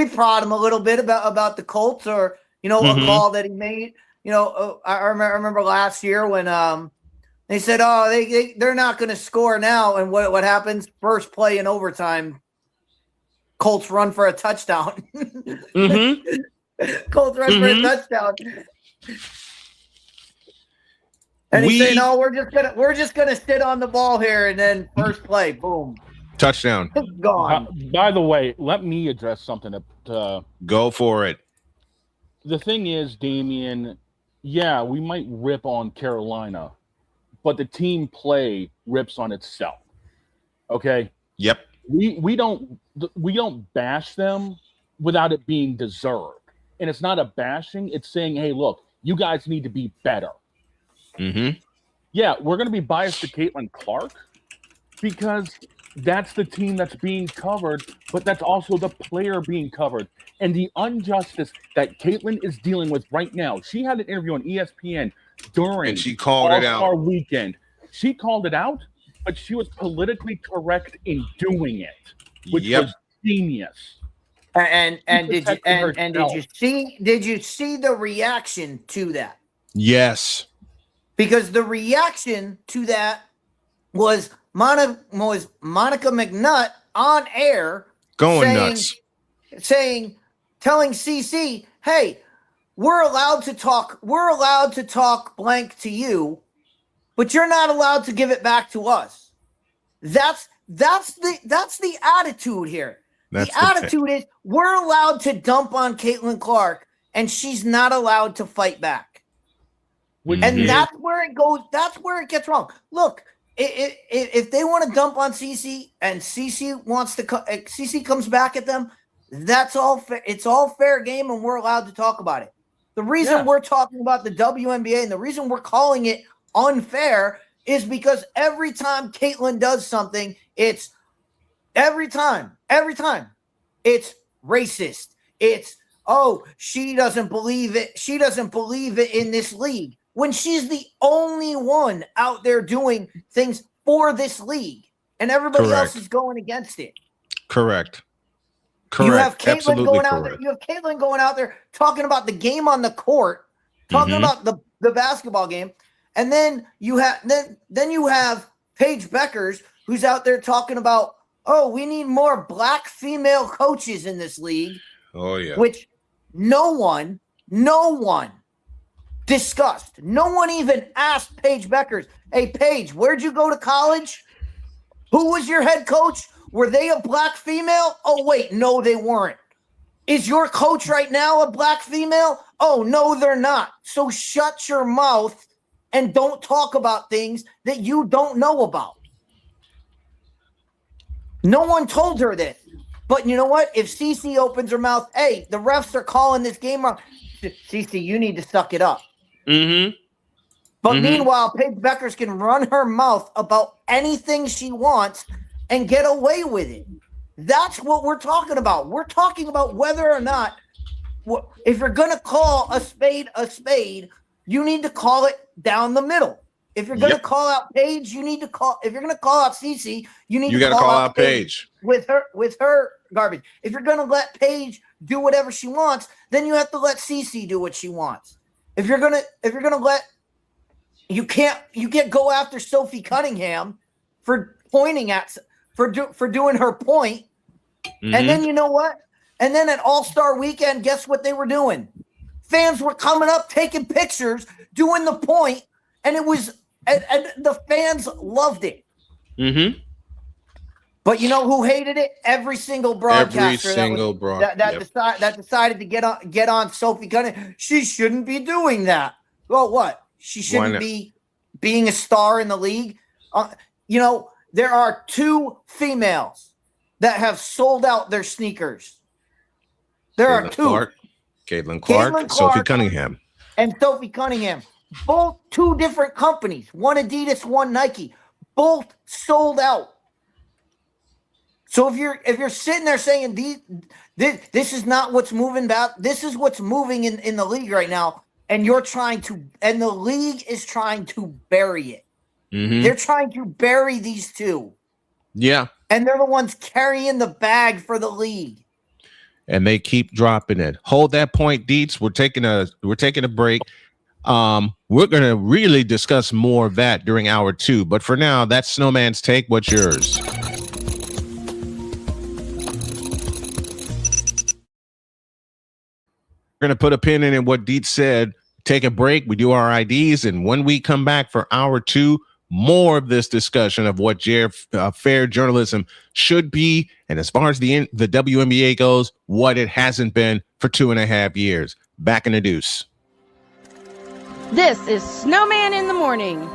Speaker 24: prod him a little bit about the Colts, or a call that he made. I remember last year when they said, they're not going to score now, and what happens? First play in overtime, Colts run for a touchdown. Colts run for a touchdown. And he's saying, "No, we're just gonna sit on the ball here," and then first play, boom,
Speaker 1: touchdown,
Speaker 24: gone.
Speaker 2: By the way, let me address something.
Speaker 1: Go for it.
Speaker 2: The thing is, Damien, yeah, we might rip on Carolina, but the team play rips on itself. Okay.
Speaker 1: Yep.
Speaker 2: We don't bash them without it being deserved, and it's not a bashing. It's saying, "Hey, look, you guys need to be better."
Speaker 1: Mm-hmm.
Speaker 2: Yeah, we're going to be biased to Caitlin Clark because that's the team that's being covered, but that's also the player being covered. And the injustice that Caitlin is dealing with right now. She had an interview on ESPN during
Speaker 1: and she called it out.
Speaker 2: All-Star Weekend. She called it out, but she was politically correct in doing it, which was genius.
Speaker 24: And did you see the reaction to that?
Speaker 1: Yes.
Speaker 24: because the reaction to that was Monica McNutt on air
Speaker 1: going nuts,
Speaker 24: telling CC, "Hey, we're allowed to talk blank to you, but you're not allowed to give it back to us." That's the attitude here. The attitude is we're allowed to dump on Caitlin Clark, and she's not allowed to fight back. And that's where it goes. That's where it gets wrong. Look, if they want to dump on CC and CC comes back at them, that's all. It's all fair game, and we're allowed to talk about it. The reason we're talking about the WNBA and the reason we're calling it unfair is because every time Caitlin does something, it's every time it's racist. It's, oh, she doesn't believe it. She doesn't believe it in this league when she's the only one out there doing things for this league and everybody else is going against it.
Speaker 1: Correct.
Speaker 24: You have Caitlin
Speaker 1: Absolutely
Speaker 24: going out
Speaker 1: correct.
Speaker 24: there. You have Caitlin going out there talking about the game on the court, talking about the basketball game, and then you have Paige Beckers who's out there talking about, oh, we need more black female coaches in this league.
Speaker 1: Oh yeah.
Speaker 24: Which no one discussed. No one even asked Paige Beckers, "Hey Paige, where'd you go to college? Who was your head coach? Were they a black female? Oh, wait, no, they weren't. Is your coach right now a black female? Oh, no, they're not. So shut your mouth and don't talk about things that you don't know about." No one told her this. But you know what? If CC opens her mouth, hey, the refs are calling this game wrong. CC, you need to suck it up. But meanwhile, Paige Beckers can run her mouth about anything she wants and get away with it. That's what we're talking about. We're talking about whether or not, if you're going to call a spade, you need to call it down the middle. If you're going to call out Paige, you need to call. If you're going to call out Cece, you need to call out Paige with her garbage. If you're going to let Paige do whatever she wants, then you have to let Cece do what she wants. If you're gonna let, you can't go after Sophie Cunningham for pointing at for doing her point. And then you know what? And then at All-Star Weekend, guess what they were doing? Fans were coming up, taking pictures, doing the point, and it was. And the fans loved it. But you know who hated it? Every single broadcaster that decided to get on Sophie Cunningham. She shouldn't be doing that. Well, what? She shouldn't be being a star in the league. You know, there are 2 females that have sold out their sneakers. There are 2.
Speaker 1: Caitlin Clark, Sophie Cunningham.
Speaker 24: And Sophie Cunningham. Both 2 different companies, one Adidas, one Nike, both sold out. So if you're sitting there saying this is not what's moving back, this is what's moving in the league right now, and the league is trying to bury it. They're trying to bury these 2.
Speaker 1: Yeah.
Speaker 24: And they're the ones carrying the bag for the league.
Speaker 1: And they keep dropping it. Hold that point, Deets. We're taking a break. We're going to really discuss more of that during hour 2. But for now, that's Snowman's Take. What's yours? We're going to put a pin in what Deets said. Take a break. We do our IDs. And when we come back for hour 2, more of this discussion of what fair journalism should be. And as far as the WNBA goes, what it hasn't been for 2.5 years. Back in the deuce.
Speaker 17: This is Snowman in the Morning.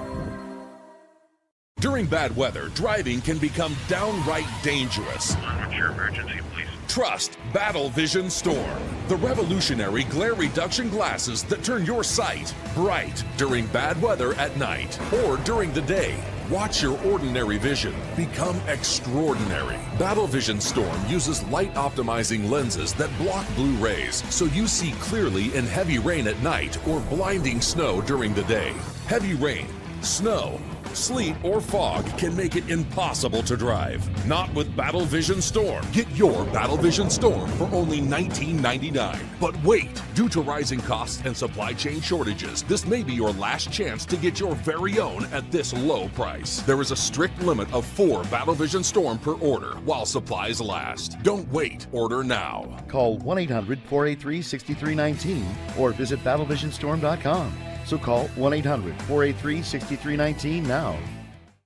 Speaker 19: During bad weather, driving can become downright dangerous.
Speaker 7: What's your emergency, please?
Speaker 19: Trust Battle Vision Storm, the revolutionary glare reduction glasses that turn your sight bright during bad weather at night or during the day. Watch your ordinary vision become extraordinary. Battle Vision Storm uses light optimizing lenses that block blue rays so you see clearly in heavy rain at night or blinding snow during the day. Heavy rain, snow, Sleet or fog can make it impossible to drive. Not with Battle Vision Storm. Get your Battle Vision Storm for only $19.99. But wait, due to rising costs and supply chain shortages, this may be your last chance to get your very own at this low price. There is a strict limit of 4 Battle Vision Storm per order while supplies last. Don't wait, order now.
Speaker 20: Call 1-800-483-6319 or visit battlevisionstorm.com. So call 1-800-483-6319 now.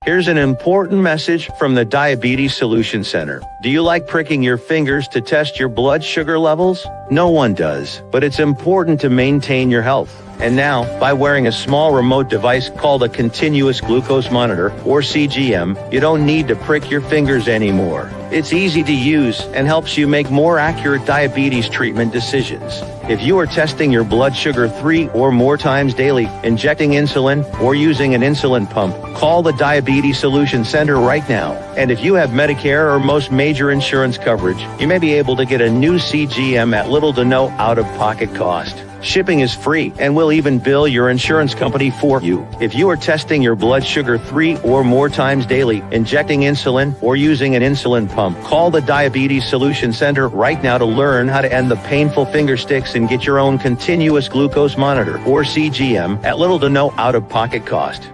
Speaker 9: Here's an important message from the Diabetes Solution Center. Do you like pricking your fingers to test your blood sugar levels? No one does, but it's important to maintain your health. And now, by wearing a small remote device called a continuous glucose monitor, or CGM, you don't need to prick your fingers anymore. It's easy to use and helps you make more accurate diabetes treatment decisions. If you are testing your blood sugar 3 or more times daily, injecting insulin, or using an insulin pump, call the Diabetes Solution Center right now. And if you have Medicare or most major insurance coverage, you may be able to get a new CGM at little to no out-of-pocket cost. Shipping is free, and we'll even bill your insurance company for you. If you are testing your blood sugar 3 or more times daily, injecting insulin, or using an insulin pump, call the Diabetes Solution Center right now to learn how to end the painful finger sticks and get your own continuous glucose monitor, or CGM, at little to no out-of-pocket cost.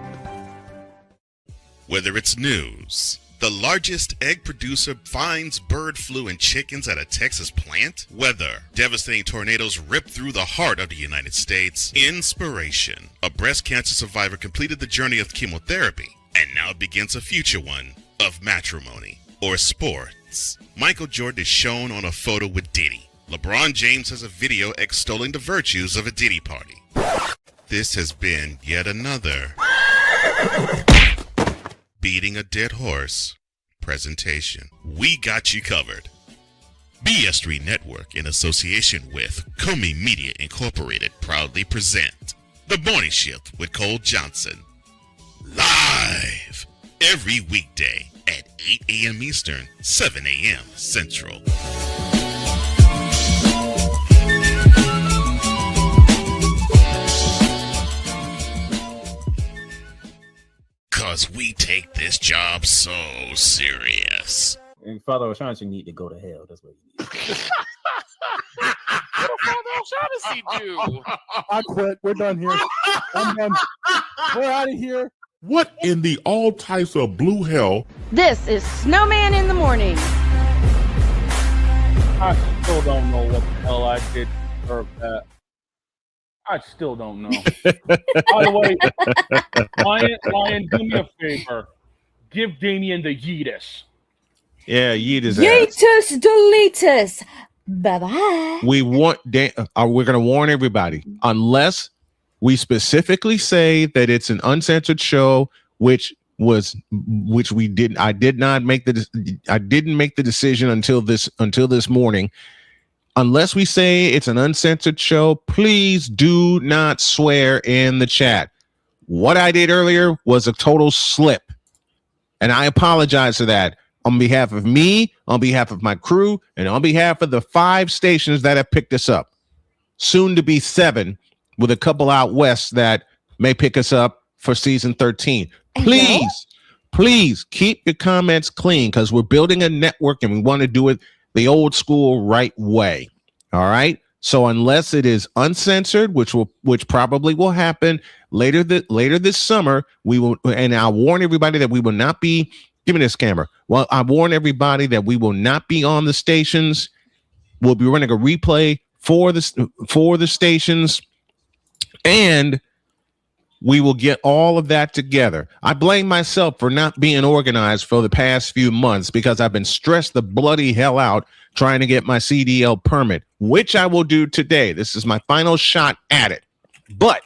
Speaker 6: Whether it's news, the largest egg producer finds bird flu in chickens at a Texas plant, weather, devastating tornadoes rip through the heart of the United States, inspiration, a breast cancer survivor completed the journey of chemotherapy, and now begins a future one of matrimony, or sports. Michael Jordan is shown on a photo with Diddy. LeBron James has a video extolling the virtues of a Diddy party. This has been yet another beating a dead horse presentation. We got you covered. BS3 Network, in association with Comey Media Incorporated, proudly present The Morning Shift with Cole Johnson. Live every weekday at 8 a.m. Eastern, 7 a.m. Central. Because we take this job so serious.
Speaker 7: And Father O'Shaughnessy need to go to hell. That's what he needs.
Speaker 8: What did Father O'Shaughnessy do?
Speaker 10: I quit. We're done here. I'm done. We're out of here.
Speaker 14: What in the all types of blue hell?
Speaker 17: This is Snowman in the Morning.
Speaker 2: I still don't know what the hell I did to deserve that. I still don't know. By the way, Lion, do me a favor. Give Damien the yeetus.
Speaker 1: Yeah, yeetus.
Speaker 4: Yeetus deletus. Bye-bye.
Speaker 1: We want we're going to warn everybody, unless we specifically say that it's an uncensored show, which we didn't. I didn't make the decision until this morning. Unless we say it's an uncensored show, please do not swear in the chat. What I did earlier was a total slip, and I apologize for that on behalf of me, on behalf of my crew, and on behalf of the 5 stations that have picked us up. Soon to be 7, with a couple out west that may pick us up for season 13. Please keep your comments clean, because we're building a network and we want to do it the old school right way. All right. So unless it is uncensored, which probably will happen later this summer, we will. And I'll warn everybody that we will not be. Give me this camera. Well, I warn everybody that we will not be on the stations. We'll be running a replay for the stations, and we will get all of that together. I blame myself for not being organized for the past few months, because I've been stressed the bloody hell out trying to get my CDL permit, which I will do today. This is my final shot at it. But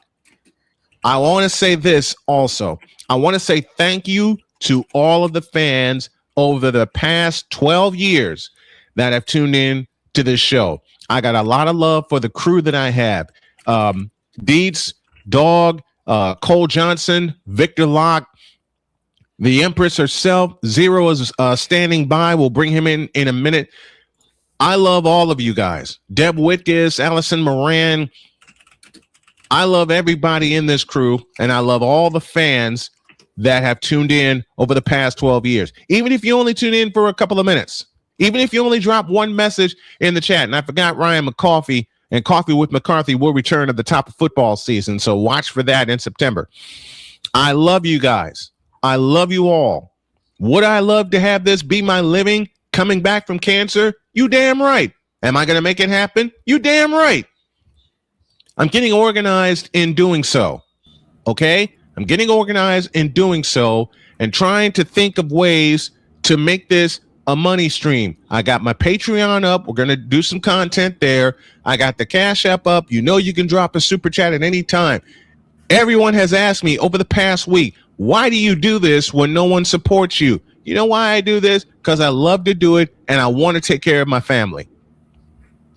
Speaker 1: I want to say this also. I want to say thank you to all of the fans over the past 12 years that have tuned in to this show. I got a lot of love for the crew that I have. Deeds, Dawg, Cole Johnson, Victor Locke, the Empress herself. Zero is standing by. We'll bring him in a minute. I love all of you guys. Deb Whitcas, Alison Moran. I love everybody in this crew, and I love all the fans that have tuned in over the past 12 years. Even if you only tune in for a couple of minutes, even if you only drop one message in the chat. And I forgot Ryan McCarthy and Coffee with McCarthy will return at the top of football season. So watch for that in September. I love you guys. I love you all. Would I love to have this be my living coming back from cancer? You damn right. Am I going to make it happen? You damn right. I'm getting organized in doing so. Okay? I'm getting organized in doing so and trying to think of ways to make this a money stream. I got my Patreon up. We're going to do some content there. I got the Cash App up. You know you can drop a super chat at any time. Everyone has asked me over the past week, why do you do this when no one supports you? You know why I do this? Because I love to do it and I want to take care of my family.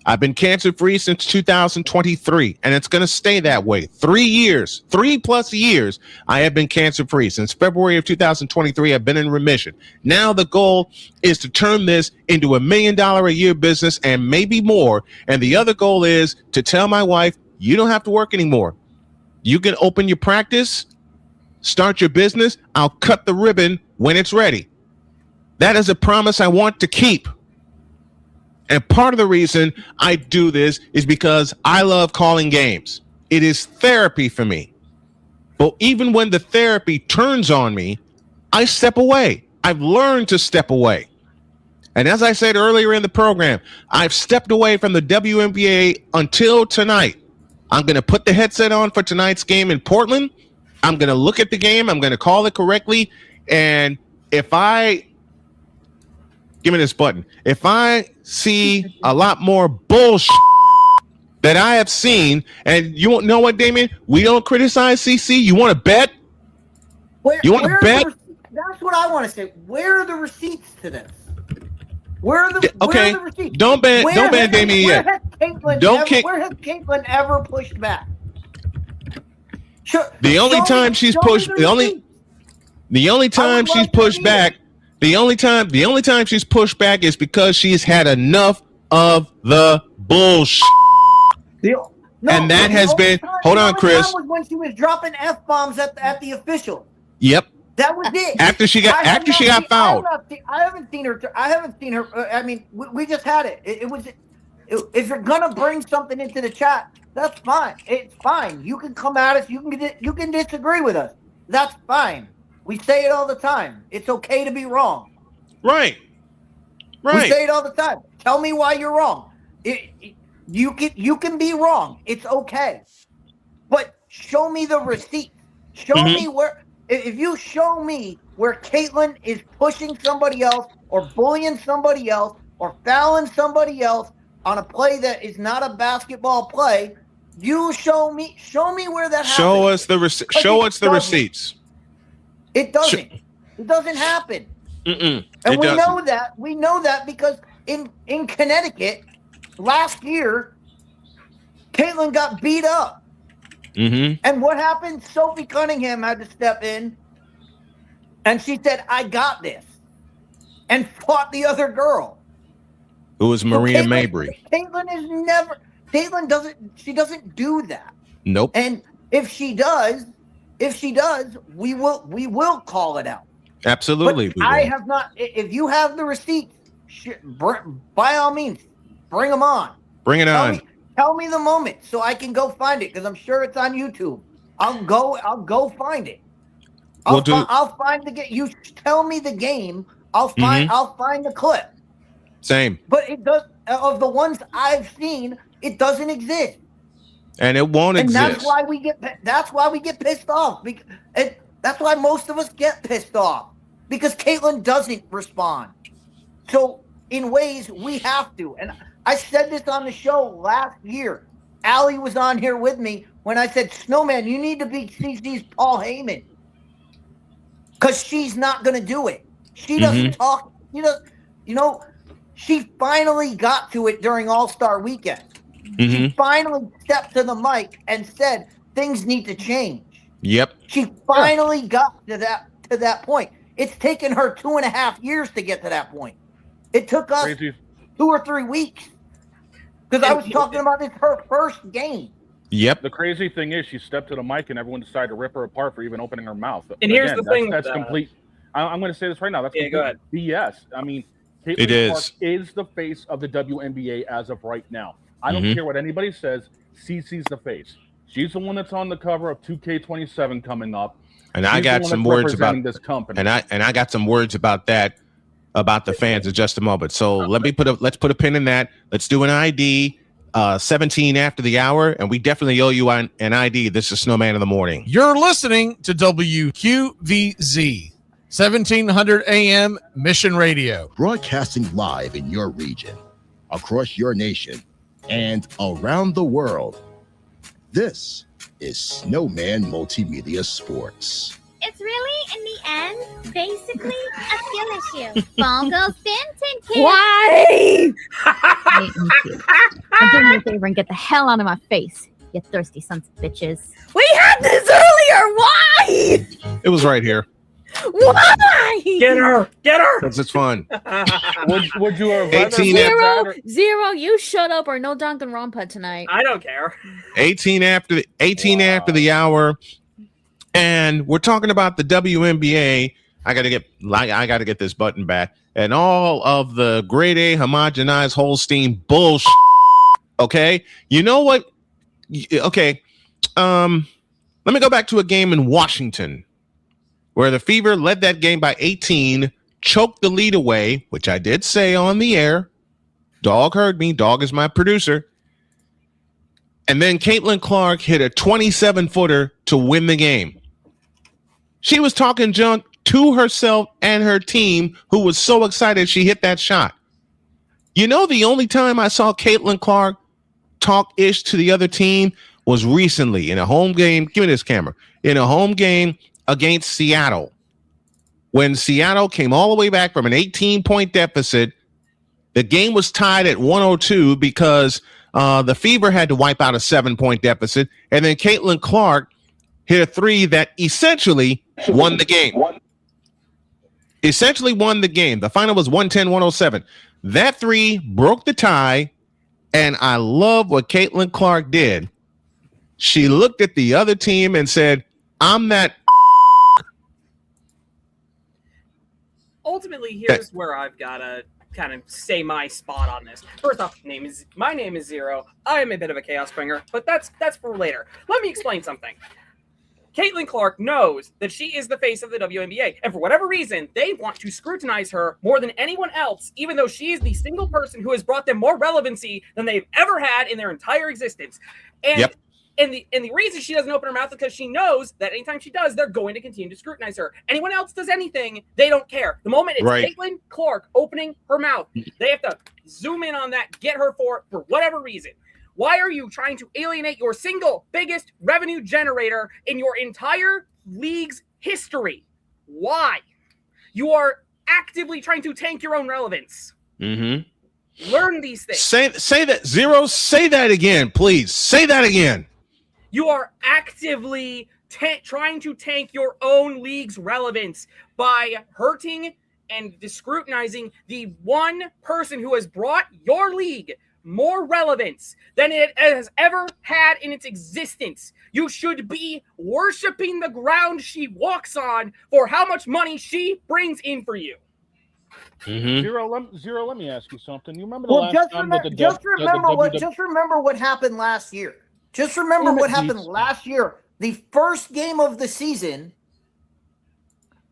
Speaker 1: I've been cancer-free since 2023, and it's going to stay that way. 3 years, 3+ years, I have been cancer-free. Since February of 2023, I've been in remission. Now the goal is to turn this into $1 million a year business and maybe more. And the other goal is to tell my wife, you don't have to work anymore. You can open your practice, start your business. I'll cut the ribbon when it's ready. That is a promise I want to keep. And part of the reason I do this is because I love calling games. It is therapy for me. But even when the therapy turns on me, I step away. I've learned to step away. And as I said earlier in the program, I've stepped away from the WNBA until tonight. I'm going to put the headset on for tonight's game in Portland. I'm going to look at the game. I'm going to call it correctly. And if I... Give me this button. If I see a lot more bullshit that I have seen, and you won't know what, Damien? We don't criticize CC. You want to bet? You want to bet?
Speaker 24: That's what I want to say. Where are the receipts to this? Where are the receipts?
Speaker 1: Don't ban Damien yet.
Speaker 24: Where has Caitlyn ever pushed back?
Speaker 1: The only time she's pushed back is because she's had enough of the bullshit. And that has been. Hold on, Chris.
Speaker 24: Was when she was dropping F-bombs at the official.
Speaker 1: Yep.
Speaker 24: That was it.
Speaker 1: After she got fouled.
Speaker 24: I haven't seen her. I mean, we just had it. If you're gonna bring something into the chat, that's fine. It's fine. You can come at us. You can disagree with us. That's fine. We say it all the time. It's okay to be wrong.
Speaker 1: Right.
Speaker 24: We say it all the time. Tell me why you're wrong. You can be wrong. It's okay. But show me the receipt. Show me where. If you show me where Caitlyn is pushing somebody else or bullying somebody else or fouling somebody else on a play that is not a basketball play, you show me where that happens.
Speaker 1: Show us the receipts.
Speaker 24: It doesn't. It doesn't happen.
Speaker 1: And
Speaker 24: we know that because in Connecticut last year, Caitlyn got beat up. And what happened? Sophie Cunningham had to step in, and she said, "I got this," and fought the other girl,
Speaker 1: who was Maria Mabry.
Speaker 24: Caitlyn doesn't do that.
Speaker 1: Nope.
Speaker 24: And if she does, we will call it out.
Speaker 1: Absolutely.
Speaker 24: But I have not. If you have the receipts, by all means, bring them on.
Speaker 1: Bring it on.
Speaker 24: Tell me the moment so I can go find it because I'm sure it's on YouTube. I'll go find it. I'll find the game. You tell me the game. I'll find the clip.
Speaker 1: Same.
Speaker 24: But it does. Of the ones I've seen, it doesn't exist.
Speaker 1: And it won't exist.
Speaker 24: And that's why we get pissed off. That's why most of us get pissed off because Caitlyn doesn't respond. So in ways we have to. And I said this on the show last year. Allie was on here with me when I said, Snowman, you need to be CC's Paul Heyman. Because she's not going to do it. She doesn't talk. She finally got to it during All-Star Weekend. She finally stepped to the mic and said, things need to change.
Speaker 1: Yep.
Speaker 24: She finally got to that point. It's taken her 2.5 years to get to that point. It took us 2 or 3 weeks. Because I was talking about this her first game.
Speaker 1: Yep.
Speaker 2: The crazy thing is, she stepped to the mic and everyone decided to rip her apart for even opening her mouth.
Speaker 11: And here's the thing:
Speaker 2: that's complete. I'm going to say this right now. That's complete
Speaker 11: go ahead.
Speaker 2: BS. I mean,
Speaker 1: It
Speaker 2: Caitlin
Speaker 1: is.
Speaker 2: Clark is the face of the WNBA as of right now. I don't care what anybody says. CeCe's the face. She's the one that's on the cover of 2K27 coming up.
Speaker 1: And
Speaker 2: She's
Speaker 1: I
Speaker 2: the
Speaker 1: got
Speaker 2: one
Speaker 1: some
Speaker 2: that's
Speaker 1: words about
Speaker 2: representing this company.
Speaker 1: and I got some words about that, about the fans in just a moment. So let's put a pin in that. Let's do an ID 17 after the hour, and we definitely owe you an ID. This is Snowman in the Morning.
Speaker 12: You're listening to WQVZ 1700 AM Mission Radio,
Speaker 21: broadcasting live in your region, across your nation, and around the world. This is Snowman Multimedia Sports.
Speaker 15: It's really, in the end, basically a skill issue. Ball goes Benton, kids.
Speaker 3: Why? And do me a favor and get the hell out of my face, you thirsty sons of bitches.
Speaker 4: We had this earlier. Why?
Speaker 1: It was right here.
Speaker 4: Why?
Speaker 11: Get her! Get her!
Speaker 1: Because it's fun.
Speaker 2: Would you have
Speaker 1: 18
Speaker 4: Zero, you shut up or no Danganronpa tonight.
Speaker 11: I don't care.
Speaker 1: 18 after the hour, and we're talking about the WNBA. I gotta get this button back, and all of the grade A homogenized Holstein bullshit. Okay, you know what? Okay, let me go back to a game in Washington where the Fever led that game by 18, choked the lead away, which I did say on the air. Dawg heard me. Dawg is my producer. And then Caitlin Clark hit a 27-footer to win the game. She was talking junk to herself and her team, who was so excited she hit that shot. You know, the only time I saw Caitlin Clark talk ish to the other team was recently in a home game. Give me this camera. In a home game against Seattle, when Seattle came all the way back from an 18-point deficit. The game was tied at 102 because the Fever had to wipe out a 7-point deficit, and then Caitlin Clark hit a three that essentially won the game. The final was 110-107. That three broke the tie, and I love what Caitlin Clark did. She looked at the other team and said, I'm that.
Speaker 11: Ultimately, here's where I've got to kind of say my spot on this. First off, my name is Zero. I am a bit of a chaos bringer, but that's for later. Let me explain something. Caitlin Clark knows that she is the face of the WNBA, and for whatever reason, they want to scrutinize her more than anyone else, even though she is the single person who has brought them more relevancy than they've ever had in their entire existence. And the reason she doesn't open her mouth is because she knows that anytime she does, they're going to continue to scrutinize her. Anyone else does anything, they don't care. The moment it's Caitlin Clark opening her mouth, they have to zoom in on that, get her for whatever reason. Why are you trying to alienate your single biggest revenue generator in your entire league's history? Why? You are actively trying to tank your own relevance.
Speaker 1: Mm-hmm.
Speaker 11: Learn these things.
Speaker 1: Say that, Zero. Say that again, please. Say that again.
Speaker 11: You are actively trying to tank your own league's relevance by hurting and scrutinizing the one person who has brought your league more relevance than it has ever had in its existence. You should be worshiping the ground she walks on for how much money she brings in for you.
Speaker 2: Mm-hmm. Zero, let me ask you something. You remember
Speaker 24: Just remember what happened last year. Just remember what happened last year. The first game of the season,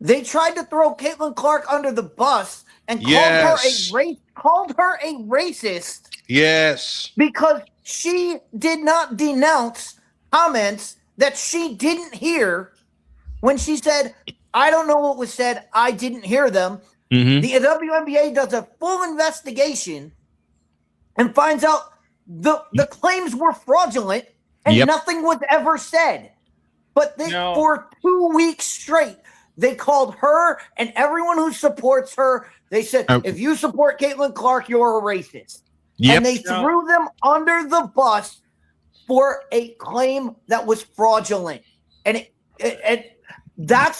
Speaker 24: they tried to throw Caitlin Clark under the bus and called her a racist.
Speaker 1: Yes.
Speaker 24: Because she did not denounce comments that she didn't hear when she said, I don't know what was said. I didn't hear them. Mm-hmm. The WNBA does a full investigation and finds out the claims were fraudulent and nothing was ever said. But for 2 weeks straight, they called her and everyone who supports her. They said, if you support Caitlin Clark, you're a racist. Yep. And they threw them under the bus for a claim that was fraudulent. And these are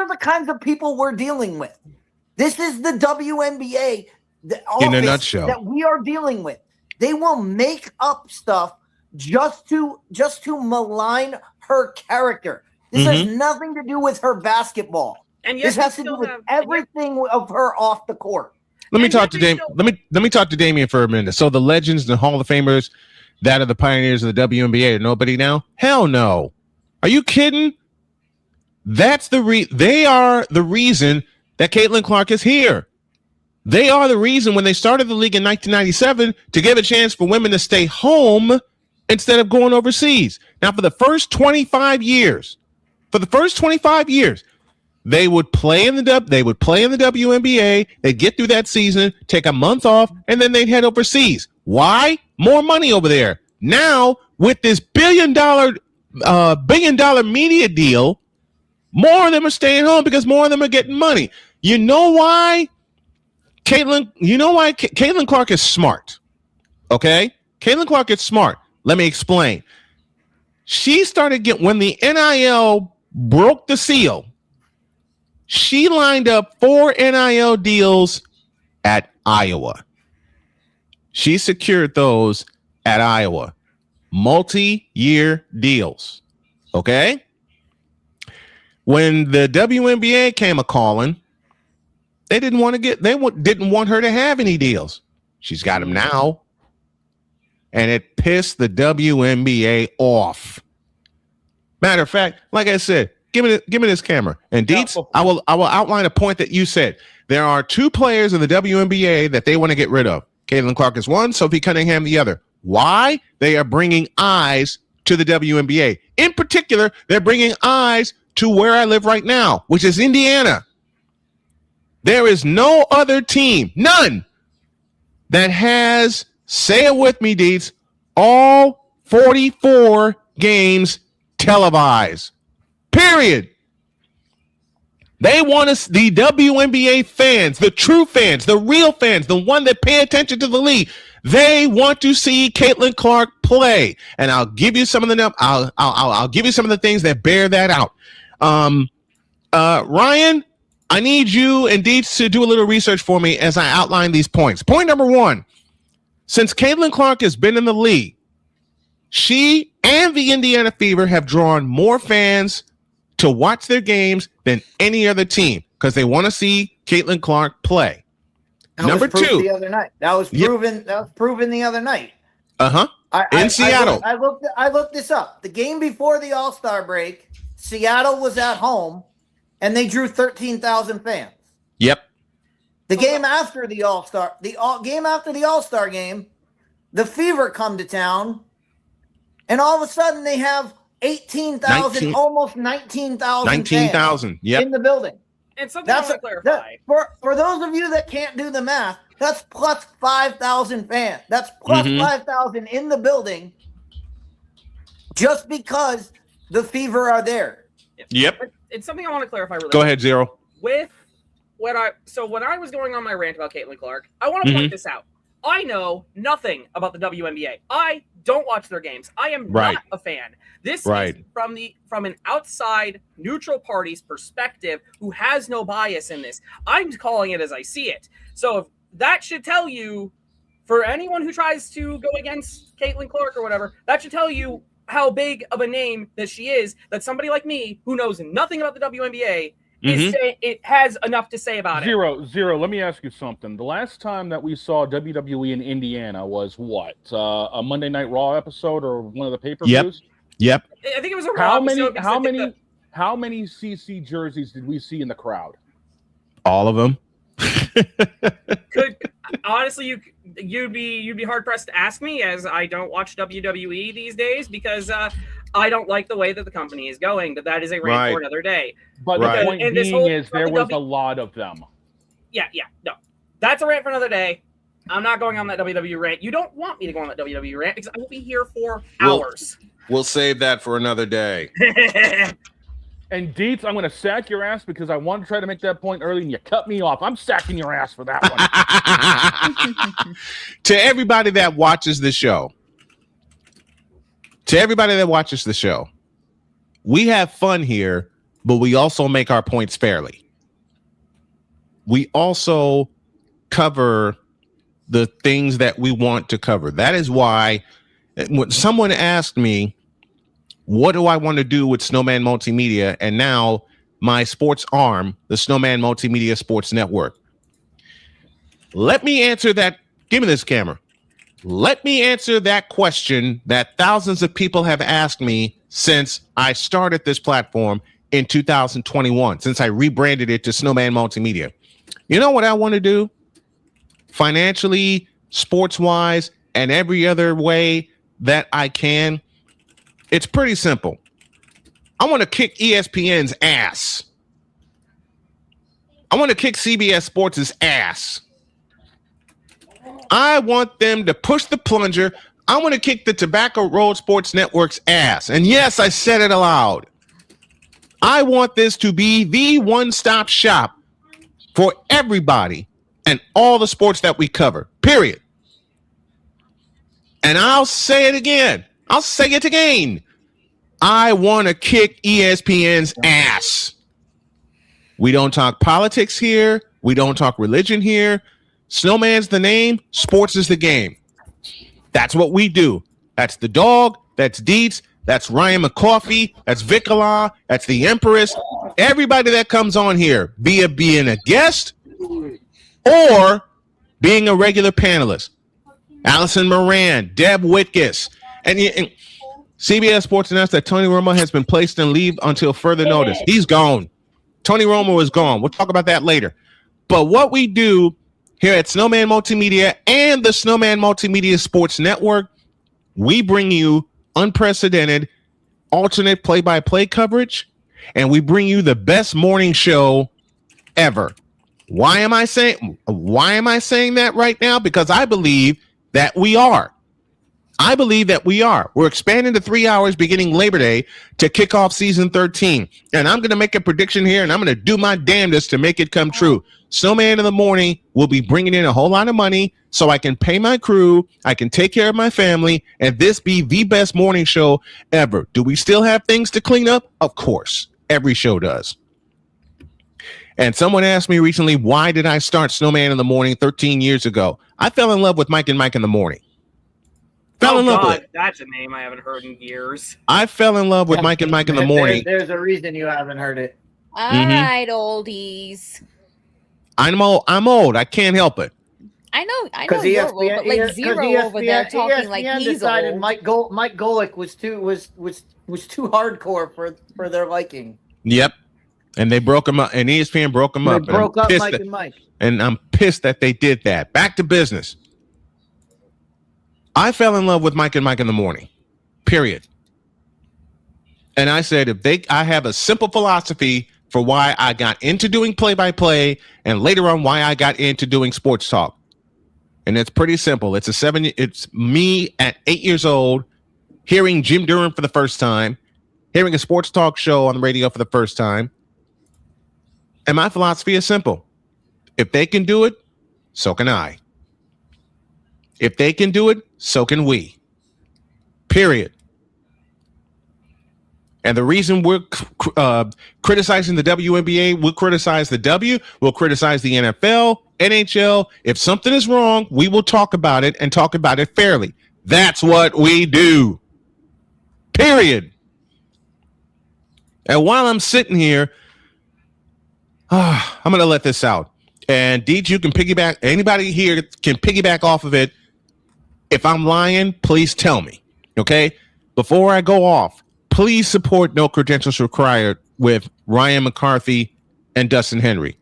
Speaker 24: the kinds of people we're dealing with. This is the WNBA
Speaker 1: in a nutshell
Speaker 24: that we are dealing with. They will make up stuff just to malign her character. This has nothing to do with her basketball.
Speaker 11: And
Speaker 24: this has to do with everything of her off the court.
Speaker 1: Let me talk to Let me talk to Damien for a minute. So the legends, the Hall of Famers, that are the pioneers of the WNBA, are nobody now? Hell no. Are you kidding? That's they are the reason that Caitlin Clark is here. They are the reason when they started the league in 1997 to give a chance for women to stay home instead of going overseas. Now, for the first 25 years, they would play in the WNBA. They'd get through that season, take a month off, and then they'd head overseas. Why? More money over there. Now, with this billion dollar media deal, more of them are staying home because more of them are getting money. You know why? Caitlin Clark is smart. Okay? Caitlin Clark is smart. Let me explain. She started when the NIL broke the seal, she lined up 4 NIL deals at Iowa. She secured those at Iowa. Multi-year deals. Okay? When the WNBA came a-calling, they didn't want her to have any deals. She's got them now. And it pissed the WNBA off. Matter of fact, like I said, give me this camera. And Deets, I will outline a point that you said. There are 2 players in the WNBA that they want to get rid of. Caitlin Clark is one, Sophie Cunningham the other. Why? They are bringing eyes to the WNBA. In particular, they're bringing eyes to where I live right now, which is Indiana. There is no other team, none, that has, say it with me, Deets, all 44 games televised. Period. They want us, the WNBA fans, the true fans, the real fans, the one that pay attention to the league. They want to see Caitlin Clark play, and I'll give you some of the I'll give you some of the things that bear that out. Ryan, I need you and Deets to do a little research for me as I outline these points. Point number 1: since Caitlin Clark has been in the league, she and the Indiana Fever have drawn more fans to watch their games than any other team because they want to see Caitlin Clark play. Number 2,
Speaker 24: the other night. That was proven. That was proven the other night.
Speaker 1: In Seattle.
Speaker 24: I looked this up. The game before the All-Star break, Seattle was at home, and they drew 13,000 fans.
Speaker 1: Yep.
Speaker 24: The game after the All-Star, game after the All-Star game, the Fever come to town, and all of a sudden they have 18,000, almost 19,000
Speaker 1: 19,000. Yep.
Speaker 24: In the building.
Speaker 11: And something I want to clarify.
Speaker 24: For those of you that can't do the math, that's plus 5,000 fans. That's plus 5,000 in the building just because the Fever are there.
Speaker 1: Yep.
Speaker 11: It's something I want to clarify. Really
Speaker 1: Go ahead, Zero.
Speaker 11: When I was going on my rant about Caitlin Clark, I want to point this out. I know nothing about the WNBA. I don't watch their games. I am not a fan. This is from an outside neutral party's perspective who has no bias in this. I'm calling it as I see it. So if that should tell you, for anyone who tries to go against Caitlin Clark or whatever, that should tell you how big of a name that she is, that somebody like me who knows nothing about the WNBA it has enough to say about it.
Speaker 2: Zero. Let me ask you something. The last time that we saw WWE in Indiana was what? A Monday Night Raw episode or one of the pay-per-views?
Speaker 1: Yep.
Speaker 11: I think it was a Raw episode.
Speaker 2: How many CC jerseys did we see in the crowd?
Speaker 1: All of them.
Speaker 11: Honestly, you'd be hard pressed to ask me, as I don't watch WWE these days because I don't like the way that the company is going. But that is a rant for another day.
Speaker 2: But the point being is there was a lot of them.
Speaker 11: Yeah, no, that's a rant for another day. I'm not going on that WWE rant. You don't want me to go on that WWE rant because I will be here for hours.
Speaker 1: We'll save that for another day.
Speaker 2: And Deets, I'm going to sack your ass because I want to try to make that point early and you cut me off. I'm sacking your ass for that one.
Speaker 1: To everybody that watches the show, we have fun here, but we also make our points fairly. We also cover the things that we want to cover. That is why when someone asked me, what do I want to do with Snowman Multimedia and now my sports arm, the Snowman Multimedia Sports Network? Let me answer that. Give me this camera. Let me answer that question that thousands of people have asked me since I started this platform in 2021, since I rebranded it to Snowman Multimedia. You know what I want to do? Financially, sports-wise, and every other way that I can. It's pretty simple. I want to kick ESPN's ass. I want to kick CBS Sports' ass. I want them to push the plunger. I want to kick the Tobacco Road Sports Network's ass. And yes, I said it aloud. I want this to be the one-stop shop for everybody and all the sports that we cover, period. And I'll say it again. I'll say it again. I want to kick ESPN's ass. We don't talk politics here. We don't talk religion here. Snowman's the name. Sports is the game. That's what we do. That's the Dawg. That's Dietz. That's Ryan McCoffey. That's Vicala. That's the Empress. Everybody that comes on here, be it being a guest or being a regular panelist. Alison Moran, Deb Whitcas, and CBS Sports announced that Tony Romo has been placed on leave until further notice. He's gone. Tony Romo is gone. We'll talk about that later. But what we do here at Snowman Multimedia and the Snowman Multimedia Sports Network, we bring you unprecedented alternate play-by-play coverage, and we bring you the best morning show ever. Why am I saying that right now? Because I believe that we are. I believe that we are. We're expanding to 3 hours beginning Labor Day to kick off season 13. And I'm going to make a prediction here, and I'm going to do my damnedest to make it come true. Snowman in the Morning will be bringing in a whole lot of money so I can pay my crew, I can take care of my family, and this be the best morning show ever. Do we still have things to clean up? Of course. Every show does. And someone asked me recently, why did I start Snowman in the Morning 13 years ago? I fell in love with Mike and Mike in the Morning. Fell in love with it.
Speaker 11: That's a name I haven't heard in years.
Speaker 1: I fell in love with Mike and Mike in the Morning.
Speaker 24: There's a reason you haven't heard it.
Speaker 4: All right, oldies.
Speaker 1: I'm old. I can't help it.
Speaker 4: I know you're old, but like Zero over there talking like he's
Speaker 24: decided
Speaker 4: old.
Speaker 24: Mike Golick was too hardcore for their Viking.
Speaker 1: Yep. And they broke him up, and ESPN broke him up.
Speaker 24: They broke up Mike and Mike.
Speaker 1: And I'm pissed that they did that. Back to business. I fell in love with Mike and Mike in the Morning, period. And I said, I have a simple philosophy for why I got into doing play-by-play and later on why I got into doing sports talk. And it's pretty simple. It's me at 8 years old, hearing Jim Durham for the first time, hearing a sports talk show on the radio for the first time. And my philosophy is simple. If they can do it, so can I. If they can do it, so can we. Period. And the reason we're criticizing the WNBA, we'll criticize the W, we'll criticize the NFL, NHL. If something is wrong, we will talk about it and talk about it fairly. That's what we do. Period. And while I'm sitting here, I'm going to let this out. And Deej, you can piggyback. Anybody here can piggyback off of it. If I'm lying, please tell me. Okay? Before I go off, please support No Credentials Required with Ryan McCarthy and Dustin Henry.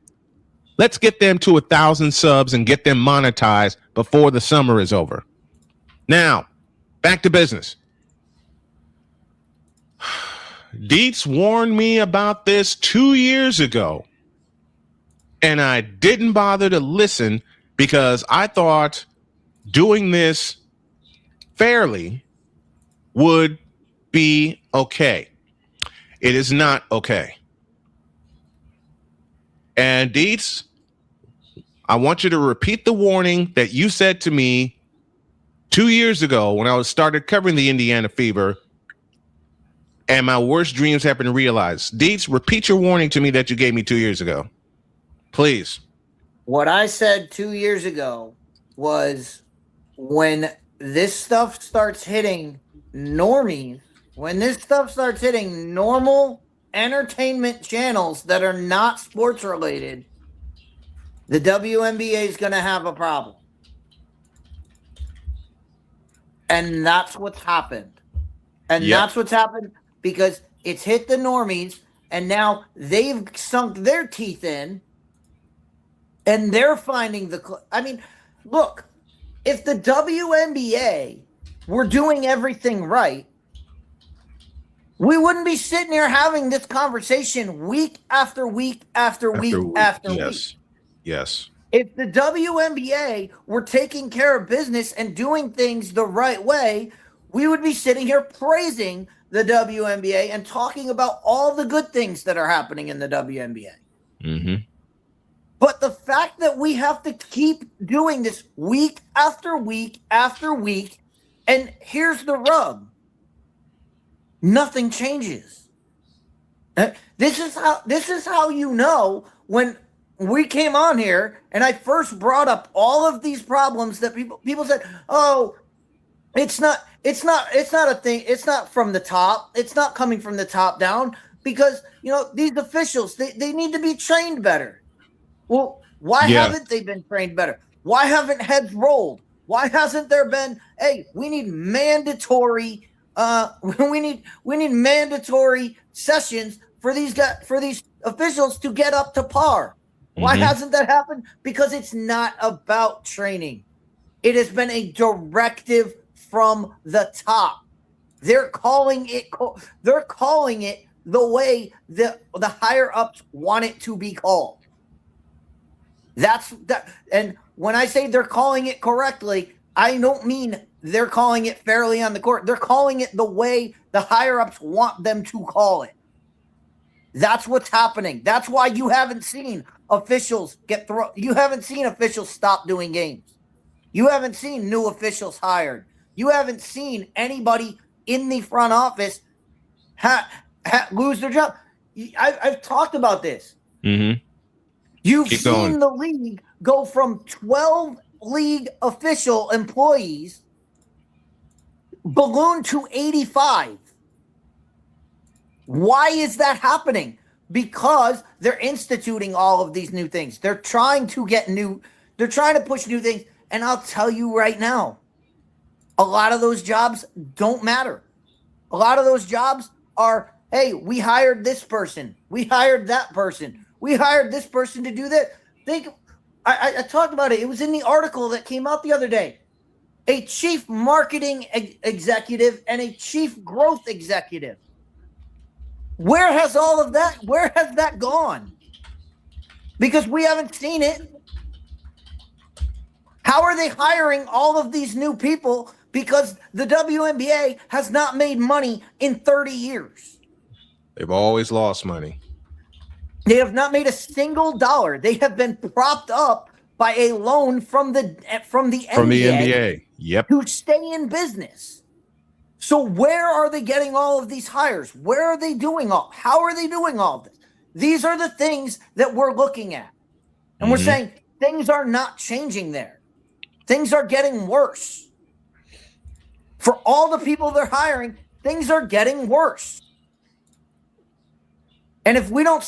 Speaker 1: Let's get them to 1,000 subs and get them monetized before the summer is over. Now, back to business. Dietz warned me about this 2 years ago, and I didn't bother to listen because I thought doing this fairly would be okay. It is not okay. And Dietz, I want you to repeat the warning that you said to me 2 years ago when I started covering the Indiana Fever and my worst dreams have been realized. Dietz, repeat your warning to me that you gave me 2 years ago. Please.
Speaker 24: What I said 2 years ago was when this stuff starts hitting normies, when this stuff starts hitting normal entertainment channels that are not sports related, the WNBA is going to have a problem. And that's what's happened. And that's what's happened because it's hit the normies, and now they've sunk their teeth in, and they're finding look, if the WNBA were doing everything right, we wouldn't be sitting here having this conversation week after week after week after week.
Speaker 1: Yes.
Speaker 24: If the WNBA were taking care of business and doing things the right way, we would be sitting here praising the WNBA and talking about all the good things that are happening in the WNBA.
Speaker 1: Mm-hmm.
Speaker 24: But the fact that we have to keep doing this week after week after week, and here's the rub, nothing changes. This is how you know when we came on here and I first brought up all of these problems that people said, oh, it's not a thing. It's not from the top. It's not coming from the top down because, these officials, they need to be trained better. Well, why haven't they been trained better? Why haven't heads rolled? Why hasn't there been, hey, we need mandatory mandatory sessions for these officials to get up to par. Why hasn't that happened? Because it's not about training. It has been a directive from the top. They're calling it the way the higher ups want it to be called. That's that. And when I say they're calling it correctly, I don't mean they're calling it fairly on the court. They're calling it the way the higher ups want them to call it. That's what's happening. That's why you haven't seen officials you haven't seen officials stop doing games. You haven't seen new officials hired. You haven't seen anybody in the front office lose their job. I've talked about this.
Speaker 1: Mm-hmm.
Speaker 24: You've seen the league go from 12 league official employees balloon to 85. Why is that happening? Because they're instituting all of these new things. They're trying to push new things. And I'll tell you right now, a lot of those jobs don't matter. A lot of those jobs are, hey, we hired this person. We hired that person. We hired this person to do that. I talked about it. It was in the article that came out the other day. A chief marketing executive and a chief growth executive. Where has that gone? Because we haven't seen it. How are they hiring all of these new people? Because the WNBA has not made money in 30 years.
Speaker 1: They've always lost money.
Speaker 24: They have not made a single dollar. They have been propped up by a loan from the NBA.
Speaker 1: Yep.
Speaker 24: To stay in business. So where are they getting all of these hires? Where are they doing how are they doing all this? These are the things that we're looking at. And we're saying things are not changing there. Things are getting worse. For all the people they're hiring, things are getting worse. And if we don't,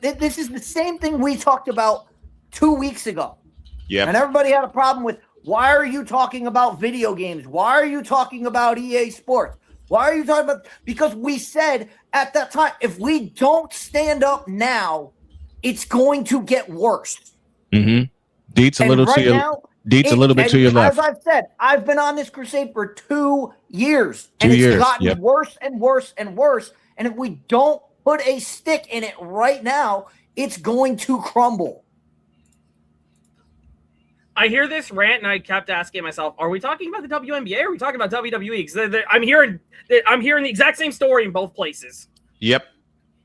Speaker 24: this is the same thing we talked about 2 weeks ago.
Speaker 1: Yeah.
Speaker 24: And everybody had a problem with, why are you talking about video games? Why are you talking about EA Sports? Why are you talking about? Because we said at that time, if we don't stand up now, it's going to get worse.
Speaker 1: Mm-hmm. Deets a little to your left.
Speaker 24: As I've said, I've been on this crusade for 2 years. And
Speaker 1: 2 years.
Speaker 24: It's gotten worse and worse and worse. And if we don't put a stick in it right now, it's going to crumble.
Speaker 11: I hear this rant, and I kept asking myself, "Are we talking about the WNBA? Or are we talking about WWE?" Because I'm hearing the exact same story in both places.
Speaker 1: Yep,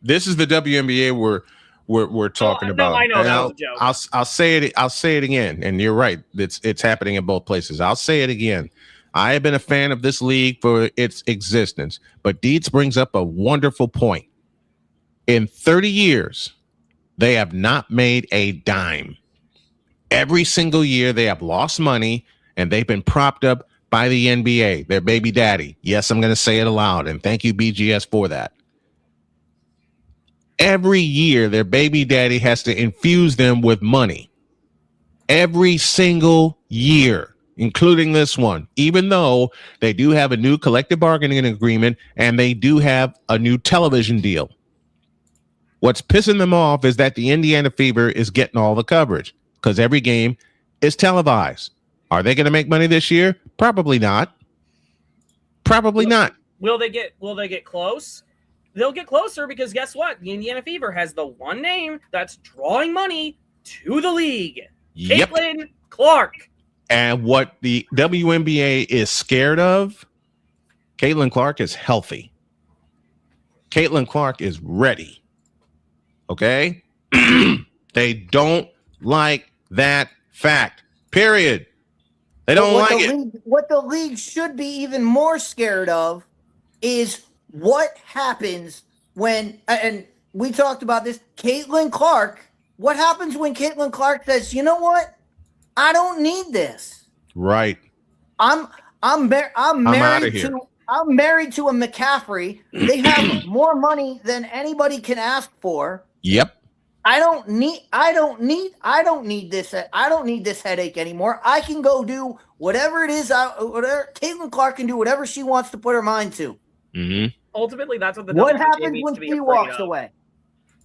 Speaker 1: this is the WNBA we're talking about.
Speaker 11: No, I know that was a joke.
Speaker 1: I'll say it. I'll say it again. And you're right. It's happening in both places. I'll say it again. I have been a fan of this league for its existence, but Deeds brings up a wonderful point. In 30 years, they have not made a dime. Every single year, they have lost money, and they've been propped up by the NBA, their baby daddy. Yes, I'm going to say it aloud, and thank you, BGS, for that. Every year, their baby daddy has to infuse them with money. Every single year, including this one, even though they do have a new collective bargaining agreement and they do have a new television deal. What's pissing them off is that the Indiana Fever is getting all the coverage because every game is televised. Are they going to make money this year? Probably not. Probably not.
Speaker 11: Will they get close? They'll get closer because guess what? The Indiana Fever has the one name that's drawing money to the league.
Speaker 1: Yep.
Speaker 11: Caitlin Clark.
Speaker 1: And what the WNBA is scared of, Caitlin Clark is healthy. Caitlin Clark is ready. Okay? They don't like that fact. Period. They don't like it.
Speaker 24: What the league should be even more scared of is what happens when, and we talked about this, Caitlin Clark. What happens when Caitlin Clark says, you know what? I don't need this.
Speaker 1: Right.
Speaker 24: I'm married to a McCaffrey. They have more money than anybody can ask for.
Speaker 1: Yep.
Speaker 24: I don't need this. I don't need this headache anymore. I can go do whatever it is. Whatever Caitlin Clark can do, whatever she wants to put her mind to.
Speaker 1: Mm-hmm.
Speaker 11: Ultimately, that's what the
Speaker 24: What
Speaker 11: WNBA
Speaker 24: happens
Speaker 11: needs
Speaker 24: when
Speaker 11: to be
Speaker 24: she
Speaker 11: afraid
Speaker 24: walks
Speaker 11: of.
Speaker 24: away?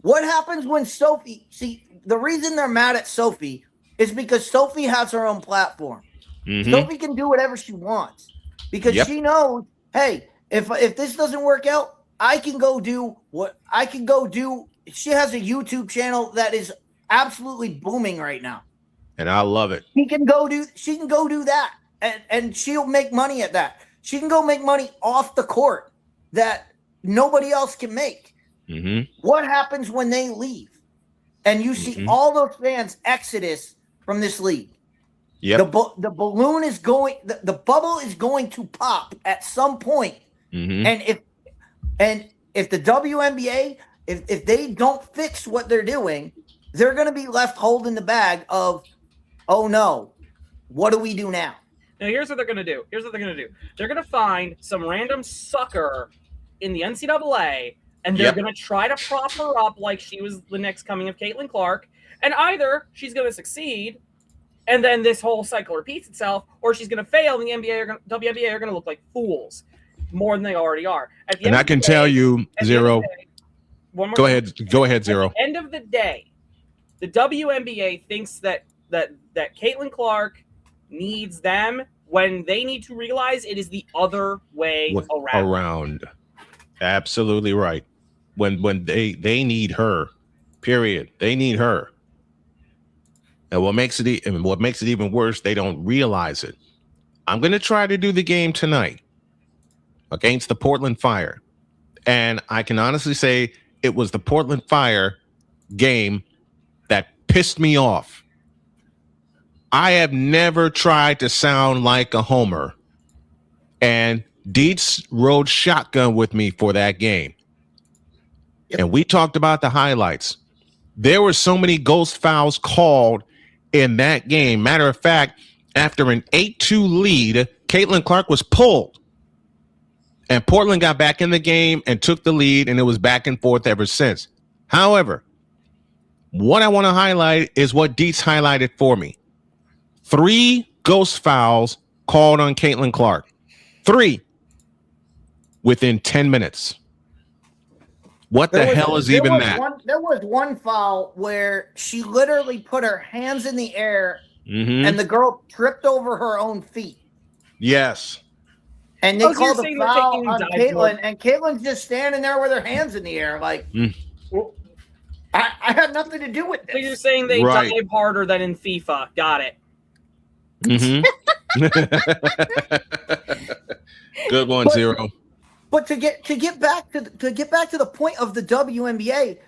Speaker 24: What happens when Sophie? See, the reason they're mad at Sophie is because Sophie has her own platform.
Speaker 1: Mm-hmm.
Speaker 24: Sophie can do whatever she wants because she knows, hey, if this doesn't work out, I can go do what I can go do. She has a YouTube channel that is absolutely booming right now.
Speaker 1: And I love it.
Speaker 24: She can go do that and she'll make money at that. She can go make money off the court that nobody else can make.
Speaker 1: Mm-hmm.
Speaker 24: What happens when they leave? And you see all those fans exodus from this league.
Speaker 1: Yep.
Speaker 24: The balloon is going, the bubble is going to pop at some point.
Speaker 1: Mm-hmm.
Speaker 24: And if the WNBA, if they don't fix what they're doing, they're going to be left holding the bag of, oh no, what do we do now?
Speaker 11: Now, here's what they're going to do. They're going to find some random sucker in the NCAA, and they're going to try to prop her up like she was the next coming of Caitlin Clark. And either she's going to succeed, and then this whole cycle repeats itself, or she's going to fail, and the WNBA are going to look like fools more than they already are.
Speaker 1: And I can tell you, Zero. Go ahead, Zero.
Speaker 11: At the end of the day, the WNBA thinks that Caitlin Clark needs them when they need to realize it is the other way around.
Speaker 1: Absolutely right. When they need her, period. They need her. And what makes it even worse, they don't realize it. I'm going to try to do the game tonight against the Portland Fire. And I can honestly say it was the Portland Fire game that pissed me off. I have never tried to sound like a homer. And Dietz rode shotgun with me for that game. Yep. And we talked about the highlights. There were so many ghost fouls called in that game. Matter of fact, after an 8-2 lead, Caitlin Clark was pulled. And Portland got back in the game and took the lead, and it was back and forth ever since. However, what I want to highlight is what Dietz highlighted for me. 3 ghost fouls called on Caitlin Clark. 3 within 10 minutes. What the hell is even that?
Speaker 24: There was one foul where she literally put her hands in the air and the girl tripped over her own feet.
Speaker 1: Yes.
Speaker 24: And they called a foul on Caitlin, and Caitlin's just standing there with her hands in the air like, well, I had nothing to do with this.
Speaker 11: So you're saying they dive harder than in FIFA. Got it.
Speaker 1: Mm-hmm. Good one, Zero.
Speaker 24: But to get back to the point of the WNBA,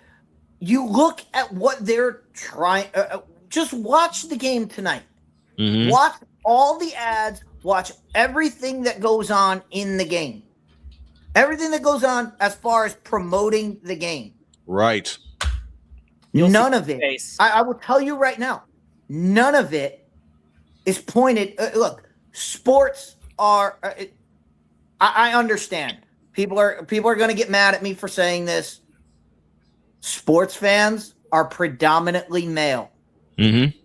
Speaker 24: you look at what they're trying. Just watch the game tonight. Mm-hmm. Watch all the ads. Watch everything that goes on in the game. Everything that goes on as far as promoting the game.
Speaker 1: Right.
Speaker 24: None of it. I will tell you right now. None of it is pointed. Look, sports are. I understand. People are going to get mad at me for saying this. Sports fans are predominantly male.
Speaker 1: Mm-hmm.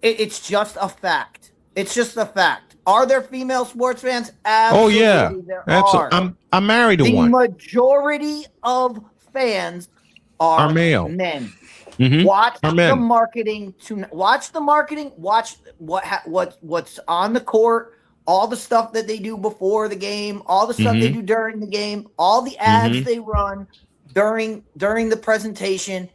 Speaker 24: It's just a fact. It's just a fact. Are there female sports fans?
Speaker 1: Oh
Speaker 24: Absolutely,
Speaker 1: yeah,
Speaker 24: there
Speaker 1: absolutely.
Speaker 24: are.
Speaker 1: I'm married to
Speaker 24: The
Speaker 1: one.
Speaker 24: majority of fans are
Speaker 1: male.
Speaker 24: men.
Speaker 1: Mm-hmm.
Speaker 24: Watch
Speaker 1: Are
Speaker 24: the
Speaker 1: men.
Speaker 24: marketing. Watch what's on the court. All the stuff that they do before the game. All the stuff they do during the game. All the ads they run during the presentation.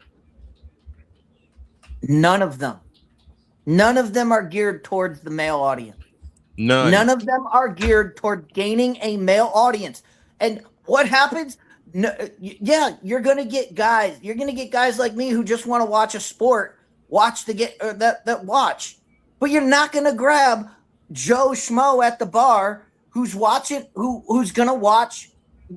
Speaker 24: None of them are geared towards the male audience. None of them are geared toward gaining a male audience. And what happens? No, yeah, you're gonna get guys. You're gonna get guys like me who just want to watch a sport, watch that watch. But you're not gonna grab Joe Schmo at the bar who's watching, who's gonna watch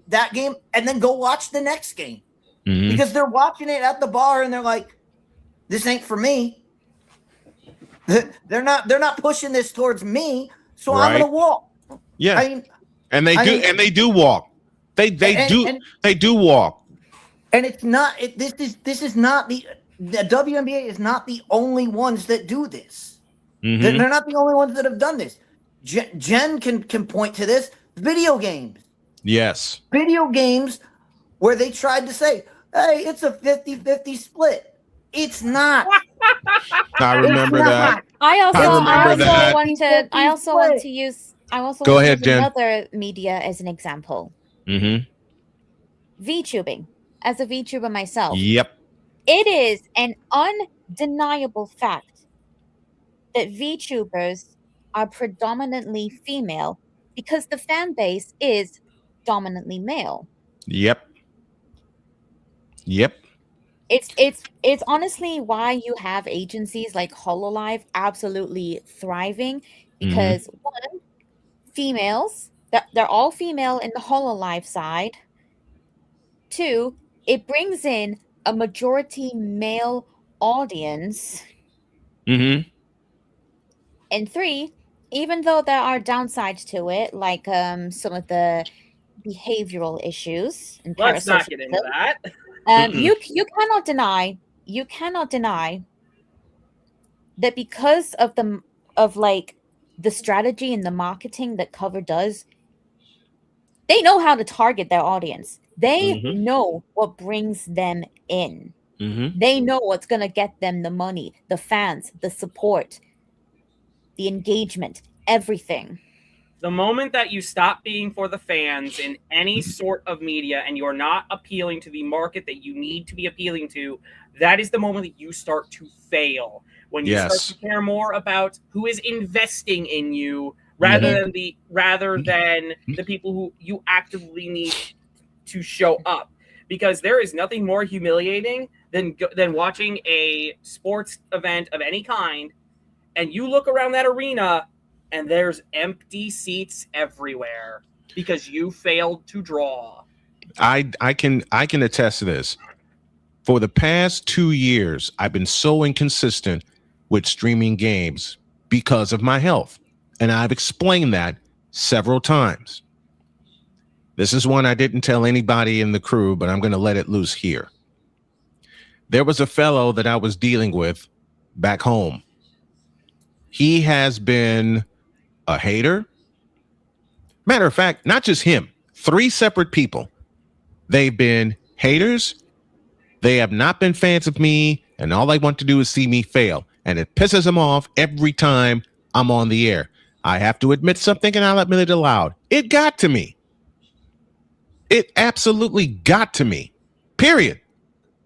Speaker 24: that game and then go watch the next game because they're watching it at the bar and they're like, "This ain't for me." They're not pushing this towards me, so I'm gonna walk.
Speaker 1: Yeah,
Speaker 24: I mean,
Speaker 1: and they do walk. They do walk.
Speaker 24: And it's not. This is not the WNBA is not the only ones that do this. They're not the only ones that have done this. Jen can point to this. Video games.
Speaker 1: Yes.
Speaker 24: Video games where they tried to say, "Hey, it's a 50-50 split." It's not.
Speaker 1: I remember that.
Speaker 4: I also
Speaker 1: that.
Speaker 4: want to use
Speaker 1: Go ahead, Jen.
Speaker 4: another media as an example. VTubing. As a VTuber myself.
Speaker 1: Yep.
Speaker 4: It is an undeniable fact that VTubers are predominantly female because the fan base is dominantly male.
Speaker 1: Yep.
Speaker 4: It's honestly why you have agencies like HoloLive absolutely thriving because one, females, they're all female in the HoloLive side. Two, it brings in a majority male audience. And three, even though there are downsides to it, like some of the behavioral issues and
Speaker 11: let's not get into that.
Speaker 4: You cannot deny that because of the strategy and the marketing that Cover does, they know how to target their audience. They know what brings them in. They know what's going to get them the money, the fans, the support, the engagement, everything.
Speaker 11: The moment that you stop being for the fans in any sort of media and you're not appealing to the market that you need to be appealing to, that is the moment that you start to fail. When you start to care more about who is investing in you rather than the people who you actively need to show up. Because there is nothing more humiliating than watching a sports event of any kind and you look around that arena and there's empty seats everywhere because you failed to draw.
Speaker 1: I can attest to this. For the past 2 years, I've been so inconsistent with streaming games because of my health. And I've explained that several times. This is one I didn't tell anybody in the crew, but I'm going to let it loose here. There was a fellow that I was dealing with back home. He has been a hater. Matter of fact, not just him, 3 separate people. They've been haters. They have not been fans of me, and all they want to do is see me fail. And it pisses them off every time I'm on the air. I have to admit something, and I'll admit it aloud. It got to me. It absolutely got to me. Period.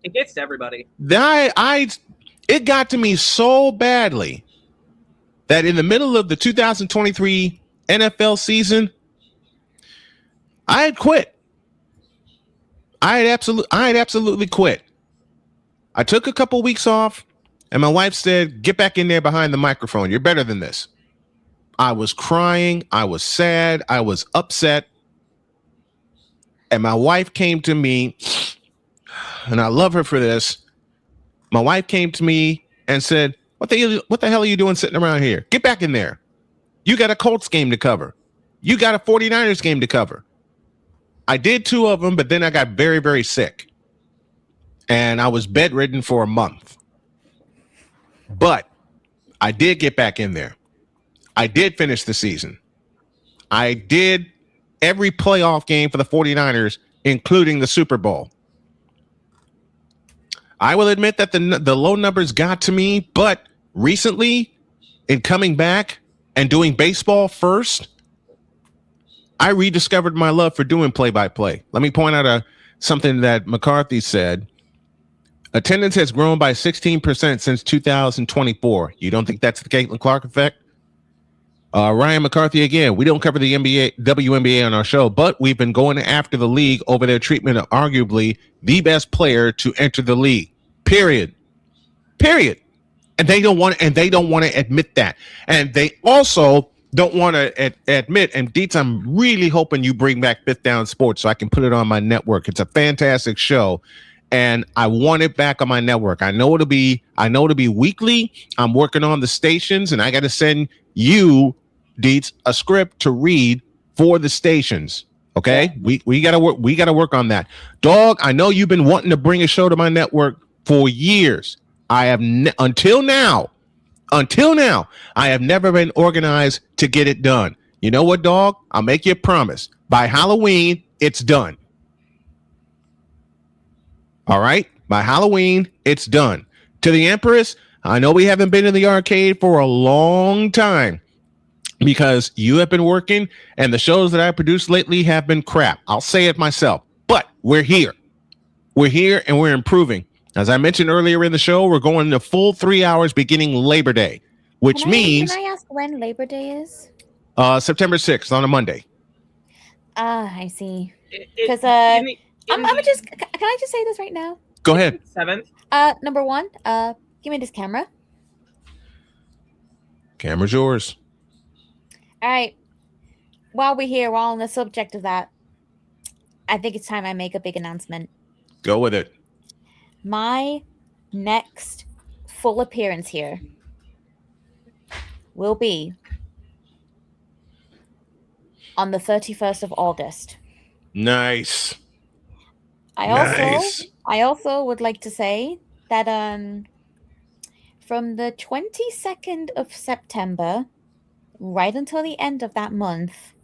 Speaker 11: It gets to everybody.
Speaker 1: It got to me so badly that in the middle of the 2023 NFL season, I had quit. I had absolutely quit. I took a couple weeks off, and my wife said, "Get back in there behind the microphone. You're better than this." I was crying. I was sad. I was upset. And my wife came to me, and I love her for this. My wife came to me and said, what the hell are you doing sitting around here? Get back in there. You got a Colts game to cover. You got a 49ers game to cover. I did 2 of them, but then I got very, very sick. And I was bedridden for a month. But I did get back in there. I did finish the season. I did every playoff game for the 49ers, including the Super Bowl. I will admit that the low numbers got to me, but recently, in coming back and doing baseball first, I rediscovered my love for doing play-by-play. Let me point out something that McCarthy said. Attendance has grown by 16% since 2024. You don't think that's the Caitlin Clark effect? Ryan McCarthy again. We don't cover the WNBA on our show, but we've been going after the league over their treatment of arguably the best player to enter the league. Period. And they don't want to admit that. And they also don't want to admit. And Dietz, I'm really hoping you bring back Fifth Down Sports so I can put it on my network. It's a fantastic show, and I want it back on my network. I know it'll be weekly. I'm working on the stations, and I got to send you, Dietz, a script to read for the stations. Okay, we gotta work on that. Dawg, I know you've been wanting to bring a show to my network for years. I have until now, I have never been organized to get it done. You know what, Dawg? I'll make you a promise. By Halloween, it's done. All right? By Halloween, it's done. To the Empress, I know we haven't been in the arcade for a long time because you have been working and the shows that I produced lately have been crap. I'll say it myself, but we're here. We're here and we're improving. As I mentioned earlier in the show, we're going to full 3 hours beginning Labor Day, which means...
Speaker 4: Can I ask when Labor Day is?
Speaker 1: September 6th on a Monday.
Speaker 4: I see. Because I'm just... Can I just say this right now?
Speaker 1: Go ahead.
Speaker 11: 7th.
Speaker 4: Number 1, give me this camera.
Speaker 1: Camera's yours.
Speaker 4: All right. While we're here, while on the subject of that, I think it's time I make a big announcement.
Speaker 1: Go with it.
Speaker 4: My next full appearance here will be on the 31st of August.
Speaker 1: Nice.
Speaker 4: I also would like to say that from the 22nd of September right until the end of that month,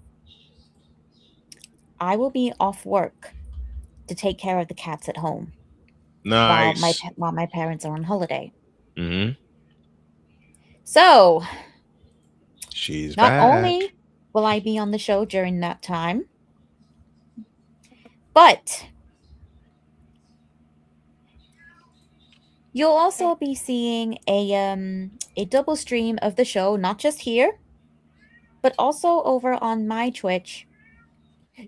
Speaker 4: I will be off work to take care of the cats at home.
Speaker 1: Nice.
Speaker 4: While my parents are on holiday.
Speaker 1: Mm-hmm.
Speaker 4: So,
Speaker 1: she's
Speaker 4: not
Speaker 1: back.
Speaker 4: only will I be on the show during that time, but you'll also be seeing a double stream of the show, not just here, but also over on my Twitch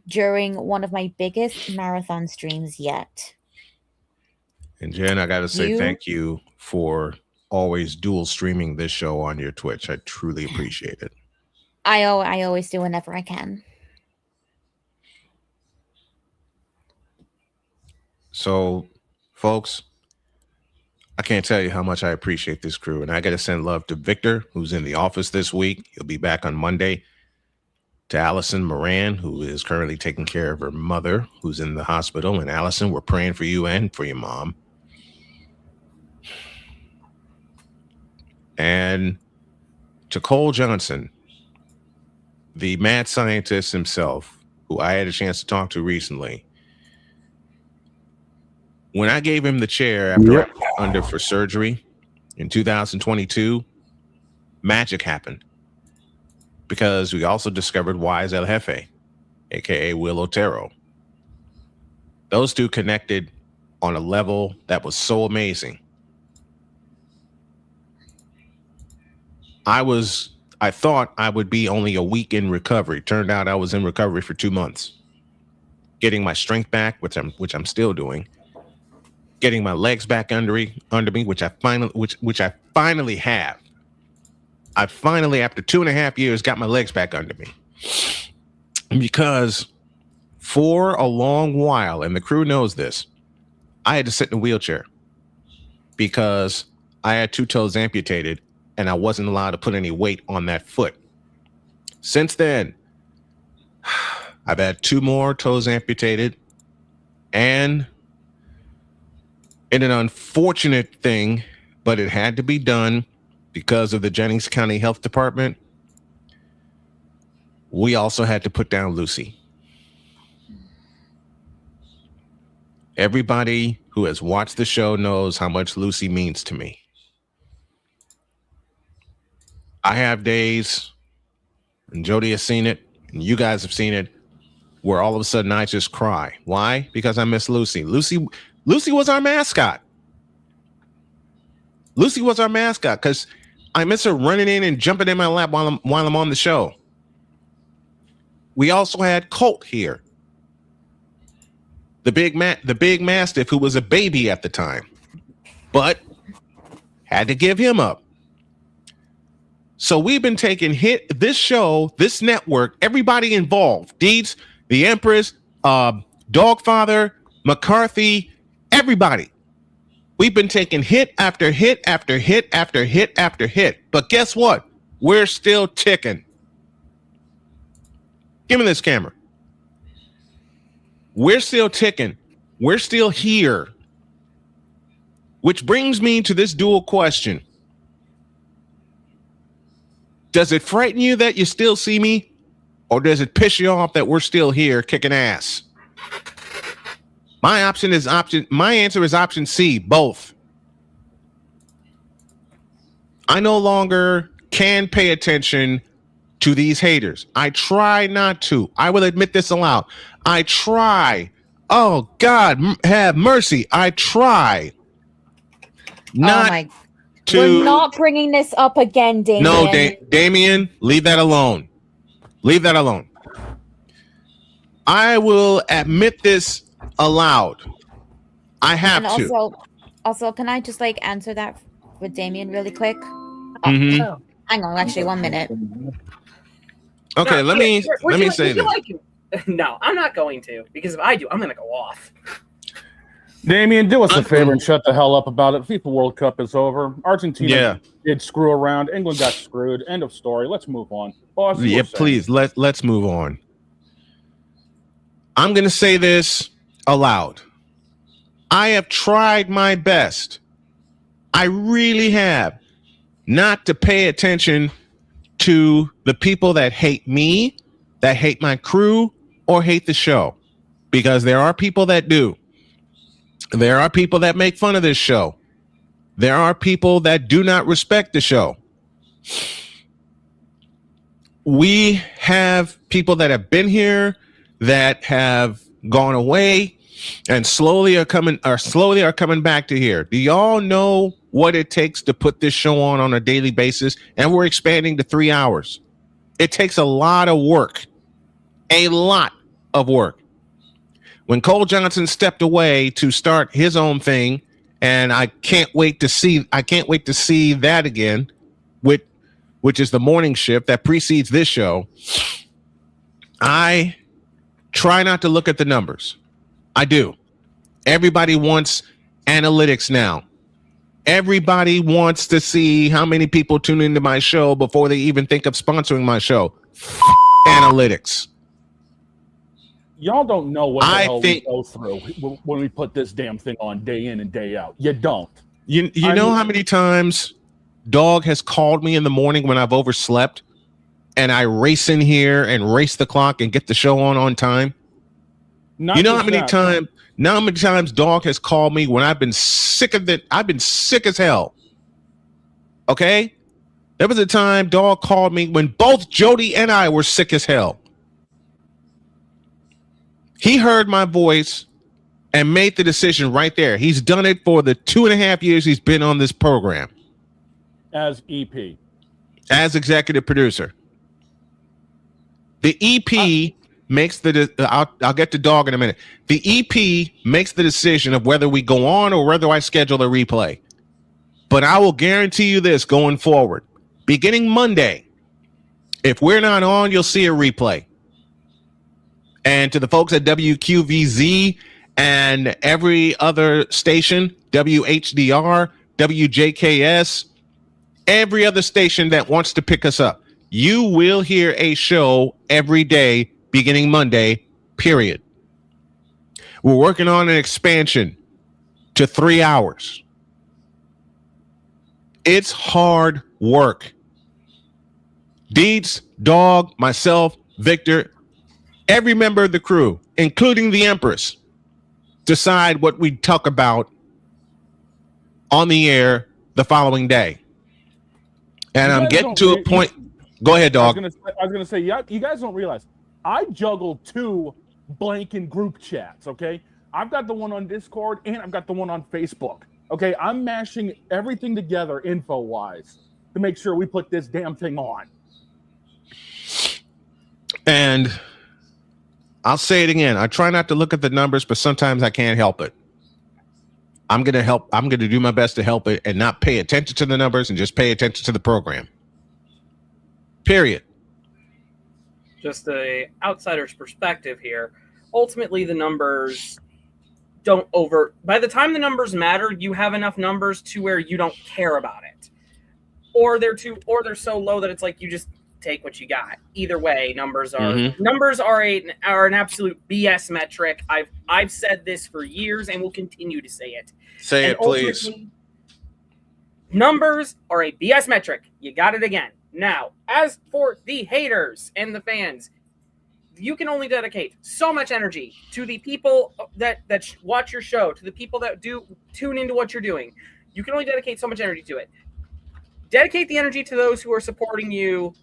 Speaker 4: during one of my biggest marathon streams yet.
Speaker 1: And Jen, I got to say thank you for always dual streaming this show on your Twitch. I truly appreciate it.
Speaker 4: I always do whenever I can.
Speaker 1: So, folks, I can't tell you how much I appreciate this crew. And I got to send love to Victor, who's in the office this week. He'll be back on Monday. To Alison Moran, who is currently taking care of her mother, who's in the hospital. And Alison, we're praying for you and for your mom. And to Cole Johnson, the mad scientist himself, who I had a chance to talk to recently. When I gave him the chair after I was under for surgery in 2022, magic happened. Because we also discovered Wise El Jefe, aka Will Otero. Those two connected on a level that was so amazing. I thought I would be only a week in recovery. Turned out I was in recovery for 2 months. Getting my strength back, which I'm still doing. Getting my legs back under me, which I finally have. I finally, after 2.5 years, got my legs back under me. Because for a long while, and the crew knows this, I had to sit in a wheelchair because I had 2 toes amputated and I wasn't allowed to put any weight on that foot. Since then, I've had 2 more toes amputated. And in an unfortunate thing, but it had to be done because of the Jennings County Health Department, we also had to put down Lucy. Everybody who has watched the show knows how much Lucy means to me. I have days, and Jody has seen it, and you guys have seen it, where all of a sudden I just cry. Why? Because I miss Lucy. Lucy was our mascot. Lucy was our mascot because I miss her running in and jumping in my lap while I'm on the show. We also had Colt here, the big mastiff who was a baby at the time, but had to give him up. So we've been taking this show, this network, everybody involved, Deeds, the Empress, Dogfather, McCarthy, everybody. We've been taking hit after hit after hit after hit after hit. But guess what? We're still ticking. Give me this camera. We're still ticking. We're still here. Which brings me to this dual question. Does it frighten you that you still see me? Or does it piss you off that we're still here kicking ass? My answer is option C, both. I no longer can pay attention to these haters. I try not to. I will admit this aloud. I try. Oh, God, have mercy. I try not to.
Speaker 4: We're not bringing this up again, Damien.
Speaker 1: No, Damien, leave that alone. Leave that alone. I will admit this aloud. I have to.
Speaker 4: Also, can I just answer that with Damien really quick?
Speaker 1: Mm-hmm.
Speaker 4: Oh, hang on, actually, 1 minute.
Speaker 1: Okay, let me say this.
Speaker 11: No, I'm not going to, because if I do, I'm going to go off.
Speaker 2: Damien, do us a favor and shut the hell up about it. FIFA World Cup is over. Argentina did screw around. England got screwed. End of story. Let's move on. Boss,
Speaker 1: yeah, please, let's move on. I'm going to say this aloud. I have tried my best. I really have not to pay attention to the people that hate me, that hate my crew, or hate the show. Because there are people that do. There are people that make fun of this show. There are people that do not respect the show. We have people that have been here that have gone away and slowly are coming back to here. Do y'all know what it takes to put this show on a daily basis? And we're expanding to 3 hours. It takes a lot of work. A lot of work. When Cole Johnson stepped away to start his own thing, and I can't wait to see that again, which is the morning shift that precedes this show. I try not to look at the numbers. I do. Everybody wants analytics now. Everybody wants to see how many people tune into my show before they even think of sponsoring my show. Analytics.
Speaker 2: Y'all don't know what the hell we go through when we put this damn thing on day in and day out. You don't.
Speaker 1: You know how many times Dawg has called me in the morning when I've overslept and I race in here and race the clock and get the show on time? You know how many times Dawg has called me when I've been sick of it? I've been sick as hell. Okay? There was a time Dawg called me when both Jody and I were sick as hell. He heard my voice and made the decision right there. He's done it for the 2.5 years he's been on this program.
Speaker 2: As EP.
Speaker 1: As executive producer. The EP makes I'll get to Dawg in a minute. The EP makes the decision of whether we go on or whether I schedule a replay. But I will guarantee you this going forward. Beginning Monday, if we're not on, you'll see a replay. And to the folks at WQVZ and every other station, WHDR, WJKS, every other station that wants to pick us up, you will hear a show every day beginning Monday, period. We're working on an expansion to 3 hours. It's hard work. Deeds, Dawg, myself, Victor, every member of the crew, including the Empress, decide what we talk about on the air the following day. And I'm getting to a point. Go ahead, Dawg.
Speaker 2: I was gonna say, yeah, you guys don't realize I juggle 2 blanking group chats. Okay, I've got the one on Discord and I've got the one on Facebook. Okay, I'm mashing everything together info-wise to make sure we put this damn thing on.
Speaker 1: And I'll say it again. I try not to look at the numbers, but sometimes I can't help it. I'm going to do my best to help it and not pay attention to the numbers and just pay attention to the program. Period.
Speaker 11: Just a outsider's perspective here. Ultimately, the numbers don't by the time the numbers matter, you have enough numbers to where you don't care about it. Or they're so low that it's like you just take what you got. Either way, numbers are an absolute BS metric. I've said this for years and will continue to say it.
Speaker 1: Say it, please.
Speaker 11: Numbers are a BS metric. You got it again. Now, as for the haters and the fans, you can only dedicate so much energy to the people that watch your show, to the people that do tune into what you're doing. You can only dedicate so much energy to it. Dedicate the energy to those who are supporting you.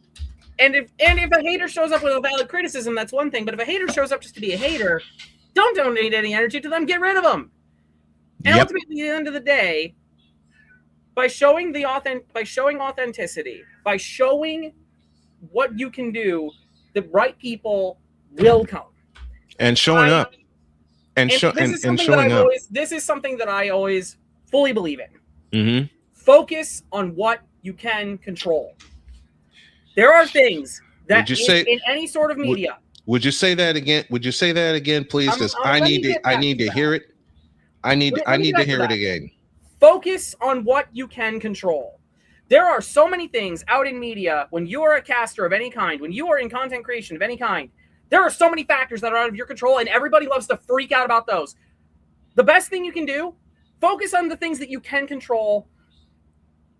Speaker 11: And if a hater shows up with a valid criticism, that's one thing. But if a hater shows up just to be a hater, don't donate any energy to them. Get rid of them. And ultimately, at the end of the day, by showing authenticity, by showing what you can do, the right people will come.
Speaker 1: And showing up. And showing up.
Speaker 11: This is something that I always fully believe in.
Speaker 1: Mm-hmm.
Speaker 11: Focus on what you can control. There are things that in any sort of media.
Speaker 1: Would you say that again? Would you say that again, please? Because I need to hear it. I need to hear it again.
Speaker 11: Focus on what you can control. There are so many things out in media when you are a caster of any kind, when you are in content creation of any kind, there are so many factors that are out of your control, and everybody loves to freak out about those. The best thing you can do, focus on the things that you can control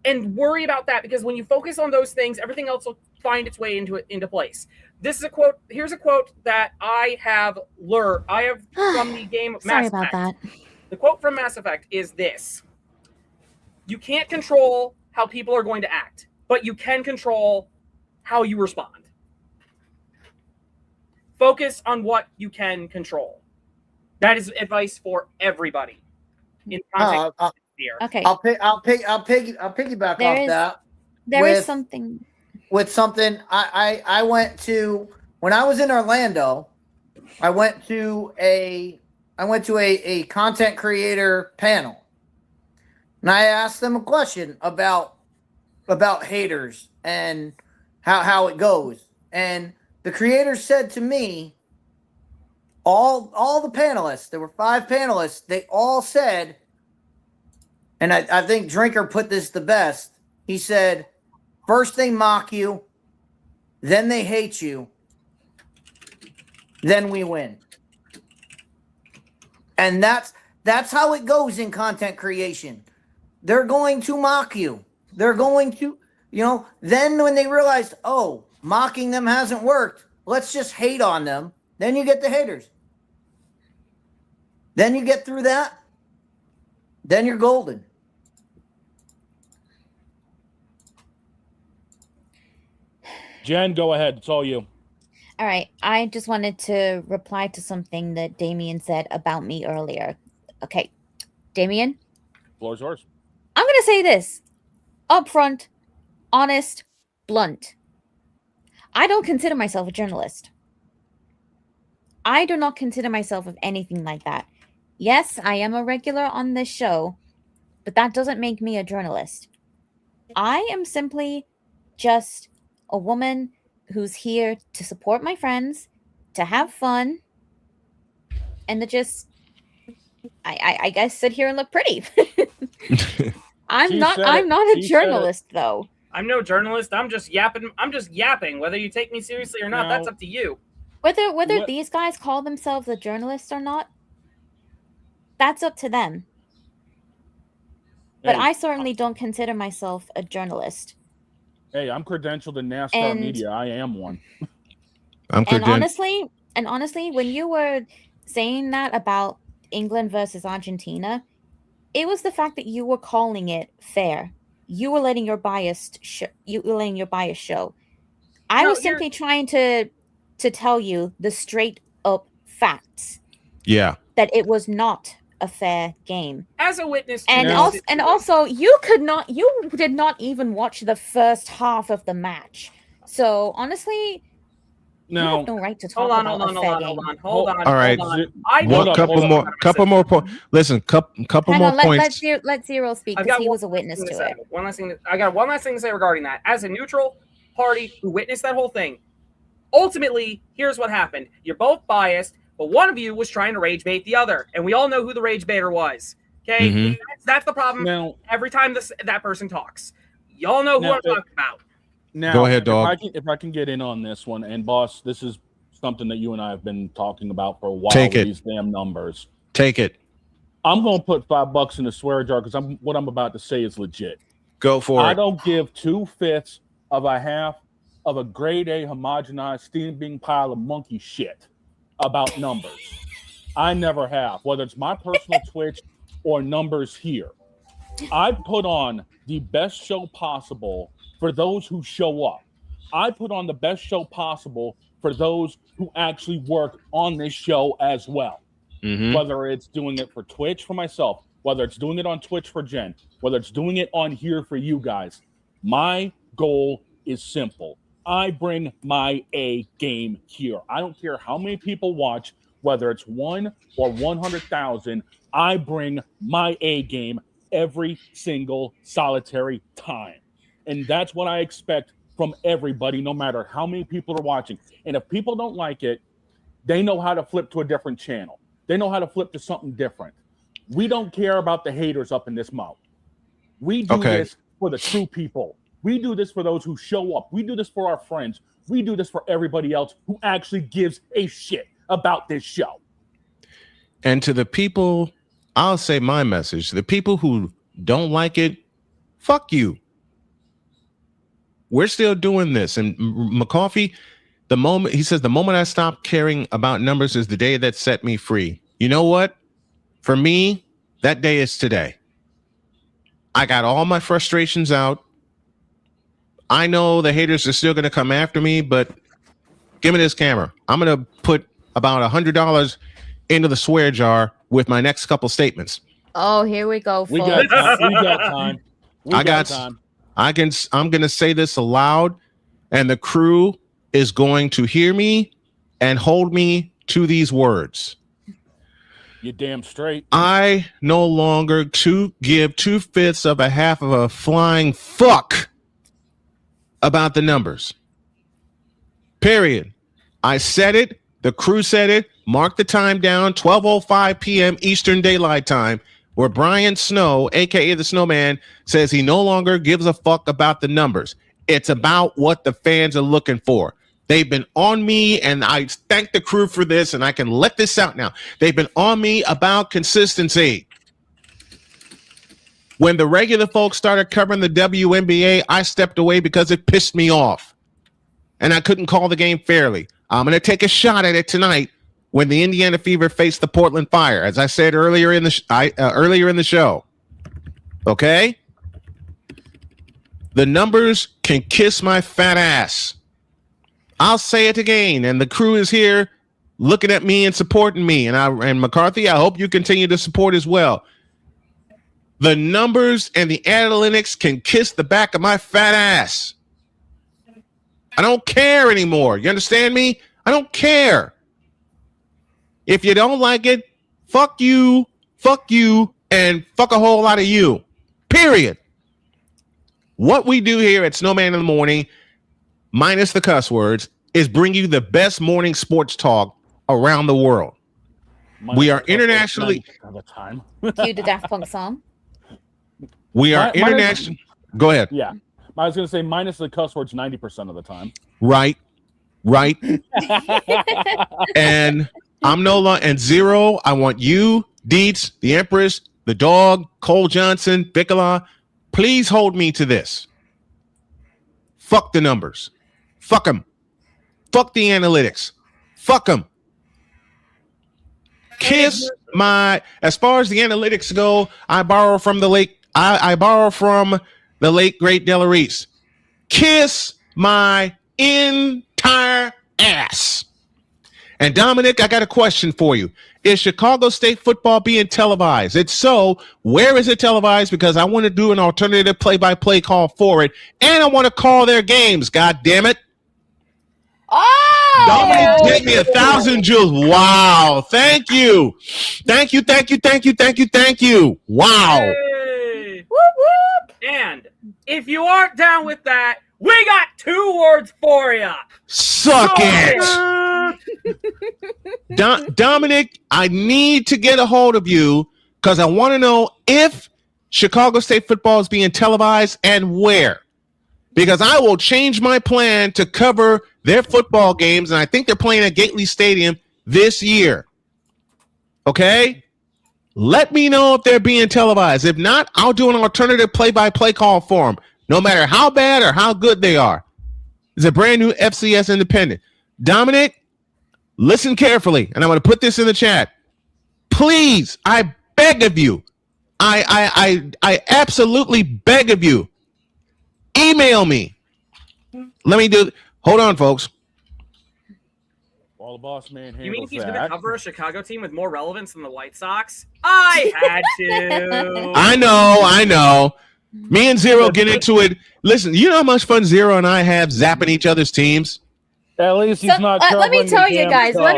Speaker 11: and worry about that, because when you focus on those things, everything else will find its way into place. This is a quote. Here's a quote that I have from the game Mass
Speaker 4: Sorry
Speaker 11: Effect.
Speaker 4: about that.
Speaker 11: The quote from Mass Effect is this: you can't control how people are going to act, but you can control how you respond. Focus on what you can control. That is advice for everybody. In content here.
Speaker 24: Okay. I'll piggyback off that.
Speaker 4: There is something.
Speaker 24: With something I went to when I was in Orlando. I went to a content creator panel, and I asked them a question about haters and how it goes. And the creators said to me, all the panelists, there were 5 panelists, they all said, and I think Drinker put this the best. He said, first they mock you, then they hate you, then we win. And that's how it goes in content creation. They're going to mock you. They're going to, then when they realize, oh, mocking them hasn't worked, let's just hate on them. Then you get the haters. Then you get through that. Then you're golden.
Speaker 2: Jen, go ahead. It's all you.
Speaker 4: All right. I just wanted to reply to something that Damien said about me earlier. Okay. Damien?
Speaker 2: Floor's yours.
Speaker 4: I'm going to say this. Upfront, honest, blunt. I don't consider myself a journalist. I do not consider myself of anything like that. Yes, I am a regular on this show, but that doesn't make me a journalist. I am simply just a woman who's here to support my friends, to have fun, and to just, I guess, sit here and look pretty. I'm not a journalist, though.
Speaker 11: I'm no journalist. I'm just yapping. Whether you take me seriously or not, that's up to you.
Speaker 4: Whether these guys call themselves a journalist or not, that's up to them. But
Speaker 2: Hey.
Speaker 4: I certainly don't consider myself a journalist.
Speaker 2: Hey, I'm credentialed in NASCAR
Speaker 4: And-
Speaker 2: media. I am one.
Speaker 4: And honestly, when you were saying that about England versus Argentina, it was the fact that you were calling it fair. You were letting your bias show. I was simply trying to tell you the straight up facts.
Speaker 1: Yeah.
Speaker 4: That it was not a fair game.
Speaker 11: As a witness,
Speaker 4: And also you did not even watch the first half of the match. So honestly, you have no right to talk about a fair game.
Speaker 11: Hold on.
Speaker 1: All right. Couple more points. Listen, couple
Speaker 4: Hang
Speaker 1: more
Speaker 4: on,
Speaker 1: points.
Speaker 4: let Zero speak
Speaker 11: I've
Speaker 4: because
Speaker 11: got
Speaker 4: he
Speaker 11: one
Speaker 4: was a witness
Speaker 11: thing
Speaker 4: to
Speaker 11: say.
Speaker 4: it.
Speaker 11: I got one last thing to say regarding that. As a neutral party who witnessed that whole thing, ultimately, here's what happened. You're both biased, but one of you was trying to rage bait the other, and we all know who the rage baiter was. Okay,
Speaker 1: Mhm.
Speaker 11: that's the problem.
Speaker 2: Now-
Speaker 11: every time that person talks, y'all know who
Speaker 2: Now,
Speaker 11: I'm talking about.
Speaker 2: Now,
Speaker 1: Go ahead, Dawg.
Speaker 2: If I can get in on this one, and boss, this is something that you and I have been talking about for a while.
Speaker 1: Take
Speaker 2: with
Speaker 1: it.
Speaker 2: These damn numbers.
Speaker 1: Take it.
Speaker 2: I'm gonna put $5 in the swear jar because what I'm about to say is legit.
Speaker 1: Go for
Speaker 2: I
Speaker 1: it.
Speaker 2: don't give 2/5 of a half of a grade A homogenized steaming pile of monkey shit about numbers. I never have, whether it's my personal Twitch or numbers here. I put on the best show possible for those who show up. I put on the best show possible for those who actually work on this show as well.
Speaker 1: Mhm.
Speaker 2: Whether it's doing it for Twitch for myself, whether it's doing it on Twitch for Jen, whether it's doing it on here for you guys. My goal is simple. I bring my A game here. I don't care how many people watch, whether it's 1 or 100,000. I bring my A game every single solitary time. And that's what I expect from everybody, no matter how many people are watching. And if people don't like it, they know how to flip to a different channel. They know how to flip to something different. We don't care about the haters up in this mouth. We do this for the true people. We do this for those who show up. We do this for our friends. We do this for everybody else who actually gives a shit about this show.
Speaker 1: And to the people, I'll say my message. The people who don't like it, fuck you. We're still doing this. And McCoffey, the moment I stopped caring about numbers is the day that set me free. You know what? For me, that day is today. I got all my frustrations out. I know the haters are still going to come after me, but give me this camera. I'm going to put about $100 into the swear jar with my next couple statements.
Speaker 4: Oh, here we go,
Speaker 2: We
Speaker 4: folks.
Speaker 2: got time. We got time. We got time.
Speaker 1: I'm going to say this aloud, and the crew is going to hear me and hold me to these words.
Speaker 2: You damn straight.
Speaker 1: I no longer give 2/5 of a half of a flying fuck about the numbers. Period. I said it. The crew said it. Mark the time down, 12:05 p.m. Eastern Daylight Time, where Brian Snow, a.k.a. the Snowman, says he no longer gives a fuck about the numbers. It's about what the fans are looking for. They've been on me, and I thank the crew for this, and I can let this out now. They've been on me about consistency. When the regular folks started covering the WNBA, I stepped away because it pissed me off, and I couldn't call the game fairly. I'm going to take a shot at it tonight when the Indiana Fever face the Portland Fire, as I said earlier in the show. Okay? The numbers can kiss my fat ass. I'll say it again, and the crew is here looking at me and supporting me. And McCarthy, I hope you continue to support as well. The numbers and the analytics can kiss the back of my fat ass. I don't care anymore. You understand me? I don't care. If you don't like it, fuck you, and fuck a whole lot of you. Period. What we do here at Snowman in the Morning, minus the cuss words, is bring you the best morning sports talk around the world. We are internationally.
Speaker 4: Cue the Daft Punk song.
Speaker 1: We are international. Go ahead.
Speaker 2: Yeah. I was going to say minus the cuss words 90% of the time.
Speaker 1: Right. right? And I'm no longer, and Zero, I want you, Dietz, the Empress, the Dog, Cole Johnson, Bicola, please hold me to this. Fuck the numbers. Fuck them. Fuck the analytics. Fuck them. Kiss my, as far as the analytics go, I borrow from the late, I borrow from the late great Della Reese. Kiss my entire ass. And Dominic, I got a question for you. Is Chicago State football being televised? It's so, where is it televised? Because I want to do an alternative play-by-play call for it, and I want to call their games. God damn it!
Speaker 4: Oh!
Speaker 1: Dominic gave me 1,000 joules. Wow! Thank you, thank you, thank you, thank you, thank you, thank you. Wow!
Speaker 11: Hey. Whoop, whoop. And if you aren't down with that, we got 2 words for you.
Speaker 1: Suck it. Dominic, I need to get a hold of you because I want to know if Chicago State football is being televised and where. Because I will change my plan to cover their football games, and I think they're playing at Gately Stadium this year. Okay? Let me know if they're being televised. If not, I'll do an alternative play-by-play call for them, no matter how bad or how good they are. It's a brand new FCS independent. Dominic, listen carefully, and I'm going to put this in the chat. Please, I beg of you. I absolutely beg of you. Email me. Let me do. Hold on, folks.
Speaker 2: While the boss man handles
Speaker 11: You mean he's
Speaker 2: that.
Speaker 11: going to cover a Chicago team with more relevance than the White Sox? I had to.
Speaker 1: I know. Me and Zero get into it. Listen, you know how much fun Zero and I have zapping each other's teams?
Speaker 2: At least he's not.
Speaker 4: Let me tell you guys.
Speaker 2: Let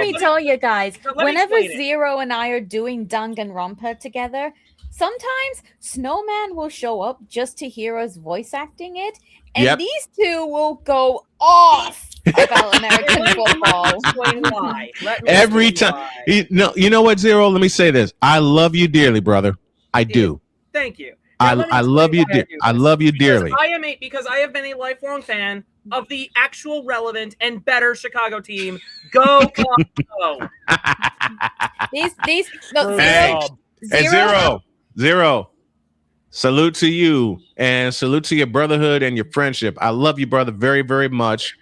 Speaker 4: Whenever Zero and I are doing Danganronpa together, sometimes Snowman will show up just to hear us voice acting it, and these two will go off about American football.
Speaker 11: Explain why.
Speaker 1: Every time. You know what, Zero? Let me say this. I love you dearly, brother. I do.
Speaker 11: Thank you.
Speaker 1: I love you. I love you dearly.
Speaker 11: Because I have been a lifelong fan of the actual relevant and better Chicago team. Go, go.
Speaker 1: Zero. Salute to you and salute to your brotherhood and your friendship. I love you, brother, very, very much.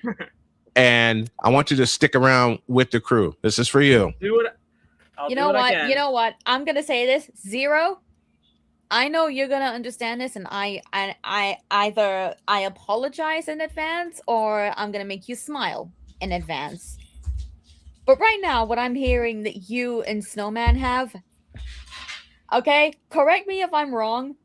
Speaker 1: And I want you to stick around with the crew. This is for you.
Speaker 11: You
Speaker 4: know what? I'm gonna say this. Zero. I know you're gonna understand this, and I either I apologize in advance or I'm gonna make you smile in advance. But right now, what I'm hearing that you and Snowman have, okay, correct me if I'm wrong,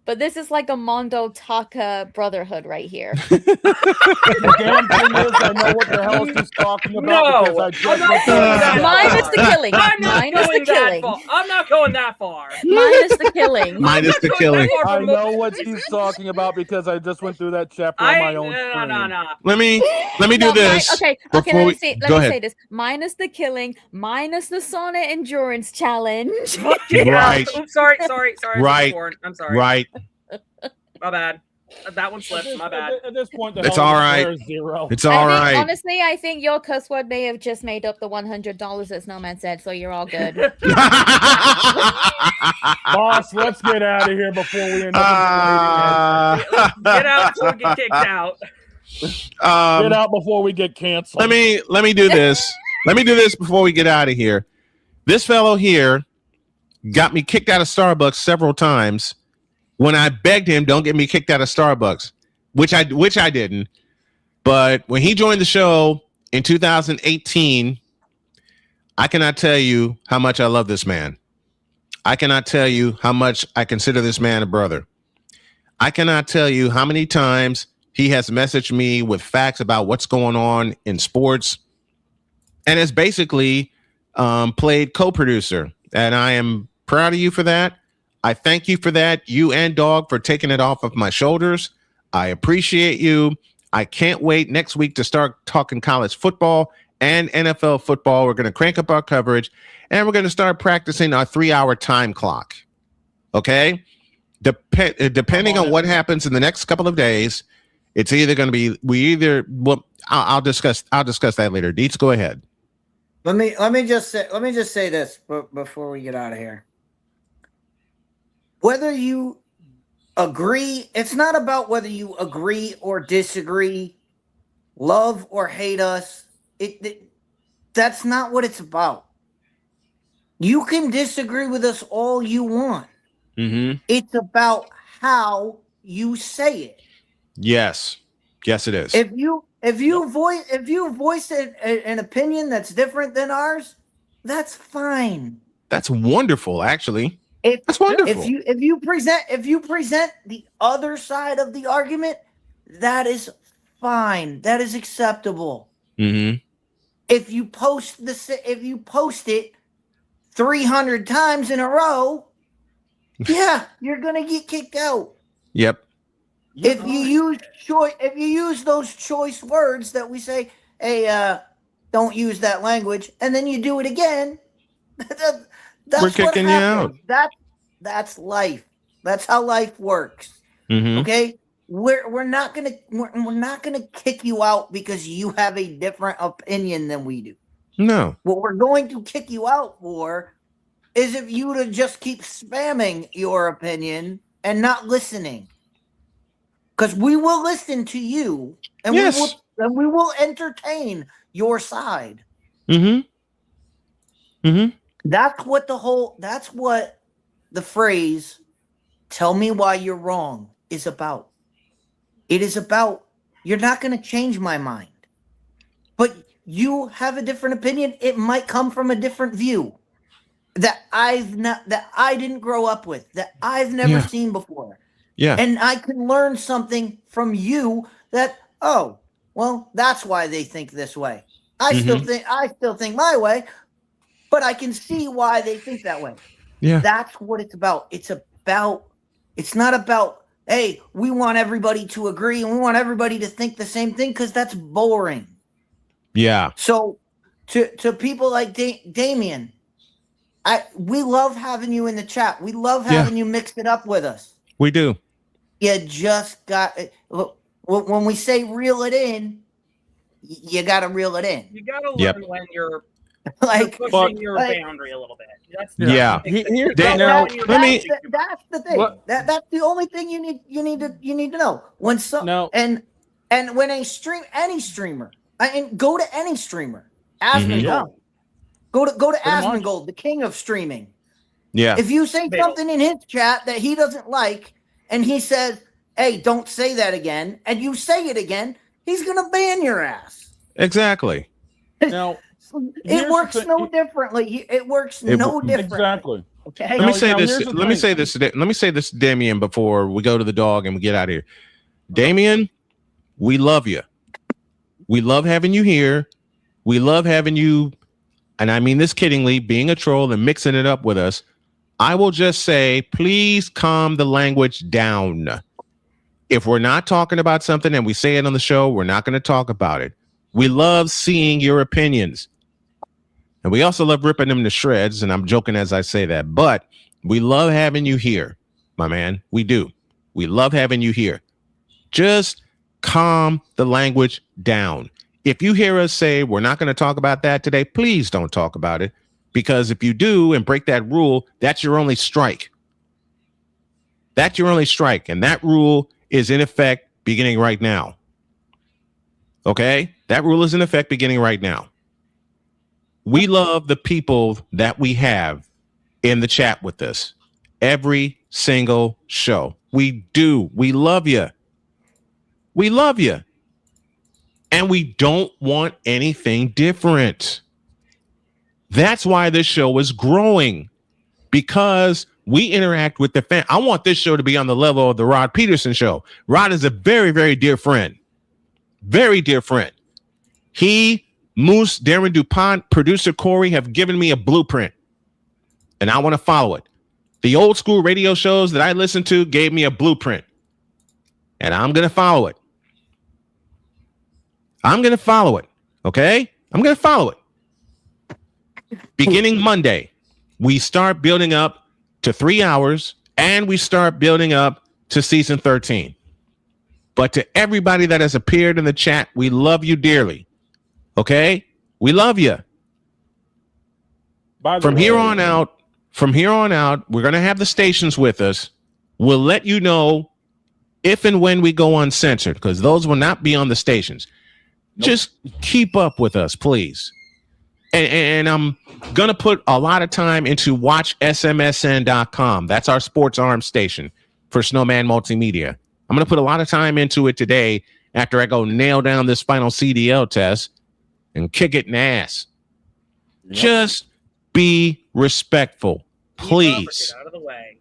Speaker 4: but this is like a Mondo Taka brotherhood right here.
Speaker 10: The damn thing is, I know what the hell he's talking about because I just
Speaker 4: minus the killing.
Speaker 11: I'm not going that far.
Speaker 4: Minus the killing.
Speaker 1: Minus the killing.
Speaker 10: I know what he's talking about because I just went through that chapter on my own screen.
Speaker 11: No.
Speaker 1: Let me do this.
Speaker 4: Okay. Let me say this. Minus the killing. Minus the sauna endurance challenge.
Speaker 1: Right.
Speaker 11: Oops, sorry.
Speaker 1: Right.
Speaker 11: I'm sorry.
Speaker 1: Right.
Speaker 11: My bad. That one slipped. My bad.
Speaker 2: At this point,
Speaker 1: it's all right. It's all right.
Speaker 4: Honestly, I think your cuss word may have just made up the $100 that Snowman said, so you're all good.
Speaker 10: Boss, let's get out of here before we end up.
Speaker 11: Get out before we get kicked out.
Speaker 10: Get out before we get canceled.
Speaker 1: Let me do this. Let me do this before we get out of here. This fellow here got me kicked out of Starbucks several times. When I begged him, don't get me kicked out of Starbucks, which I didn't. But when he joined the show in 2018, I cannot tell you how much I love this man. I cannot tell you how much I consider this man a brother. I cannot tell you how many times he has messaged me with facts about what's going on in sports and has basically played co-producer. And I am proud of you for that. I thank you for that. You and Dawg for taking it off of my shoulders. I appreciate you. I can't wait next week to start talking college football and NFL football. We're going to crank up our coverage and we're going to start practicing our 3-hour time clock. Okay? Depending on what happens in the next couple of days, it's either going to be, I'll discuss that later. Deets, go ahead.
Speaker 24: Let me just say this before we get out of here. Whether you agree, it's not about whether you agree or disagree, love or hate us. That's not what it's about. You can disagree with us all you want.
Speaker 1: Mm-hmm.
Speaker 24: It's about how you say it.
Speaker 1: Yes, it is.
Speaker 24: If you voice an opinion that's different than ours, that's fine.
Speaker 1: That's wonderful, actually. That's wonderful.
Speaker 24: If you present the other side of the argument, that is fine. That is acceptable.
Speaker 1: Mm-hmm.
Speaker 24: If you post it 300 times in a row, yeah, you're gonna get kicked out.
Speaker 1: Yep.
Speaker 24: If you use those choice words that we say, hey, don't use that language, and then you do it again, that's
Speaker 1: we're kicking you out.
Speaker 24: That's life. That's how life works.
Speaker 1: Mm-hmm.
Speaker 24: Okay, we're not gonna kick you out because you have a different opinion than we do.
Speaker 1: No.
Speaker 24: What we're going to kick you out for is if you to just keep spamming your opinion and not listening. Because we will listen to you, and we will entertain your side.
Speaker 1: Mm-hmm. Mm-hmm.
Speaker 24: That's what the phrase "tell me why you're wrong" is about. It is about, you're not going to change my mind, but you have a different opinion. It might come from a different view that I didn't grow up with, that I've never seen before.
Speaker 1: Yeah.
Speaker 24: And I can learn something from you that, oh, well, that's why they think this way. I still think my way, but I can see why they think that way.
Speaker 1: Yeah.
Speaker 24: That's what it's about. It's not about, hey, we want everybody to agree and we want everybody to think the same thing, because that's boring.
Speaker 1: Yeah.
Speaker 24: So to people like Damien, we love having you in the chat. We love having you mix it up with us.
Speaker 1: We do.
Speaker 24: You just got, when we say reel it in, you got to reel it in.
Speaker 11: You got to learn when you're pushing your boundary a little bit. That's
Speaker 24: That's the thing. That's the only thing you need to know. When and when any streamer, and go to any streamer, Asmongold. Go to Asmongold, the king of streaming.
Speaker 1: Yeah.
Speaker 24: If you say something in his chat that he doesn't like, and he says, "Hey, don't say that again," and you say it again, he's gonna ban your ass.
Speaker 1: Exactly.
Speaker 2: Now,
Speaker 24: it works no differently. It works no differently.
Speaker 2: Exactly.
Speaker 24: Okay.
Speaker 1: Let me say this, Damien, before we go to the dog and we get out of here. Damien, we love you. We love having you here. We love having you, and I mean this kiddingly, being a troll and mixing it up with us. I will just say, please calm the language down. If we're not talking about something and we say it on the show, we're not going to talk about it. We love seeing your opinions. And we also love ripping them to shreds. And I'm joking as I say that, but we love having you here, my man. We do. We love having you here. Just calm the language down. If you hear us say we're not going to talk about that today, please don't talk about it. Because if you do and break that rule, that's your only strike. That's your only strike. And that rule is in effect beginning right now. Okay? That rule is in effect beginning right now. We love the people that we have in the chat with us every single show. We do. We love you. We love you. And we don't want anything different. That's why this show is growing, because we interact with the fan. I want this show to be on the level of the Rod Peterson show. Rod is a very, very dear friend. Very dear friend. He, Moose, Darren DuPont, producer Corey have given me a blueprint, and I want to follow it. The old school radio shows that I listened to gave me a blueprint, and I'm going to follow it. I'm going to follow it. Okay? I'm going to follow it. Beginning Monday, we start building up to 3 hours, and we start building up to season 13. But to everybody that has appeared in the chat, we love you dearly. Okay? We love you. From here on out, we're going to have the stations with us. We'll let you know if and when we go uncensored, because those will not be on the stations. Nope. Just keep up with us, please. And I'm going to put a lot of time into watchsmsn.com. That's our sports arm station for Snowman Multimedia. I'm going to put a lot of time into it today after I go nail down this final CDL test and kick it in the ass. Yep. Just be respectful, please.
Speaker 11: Get out of the way.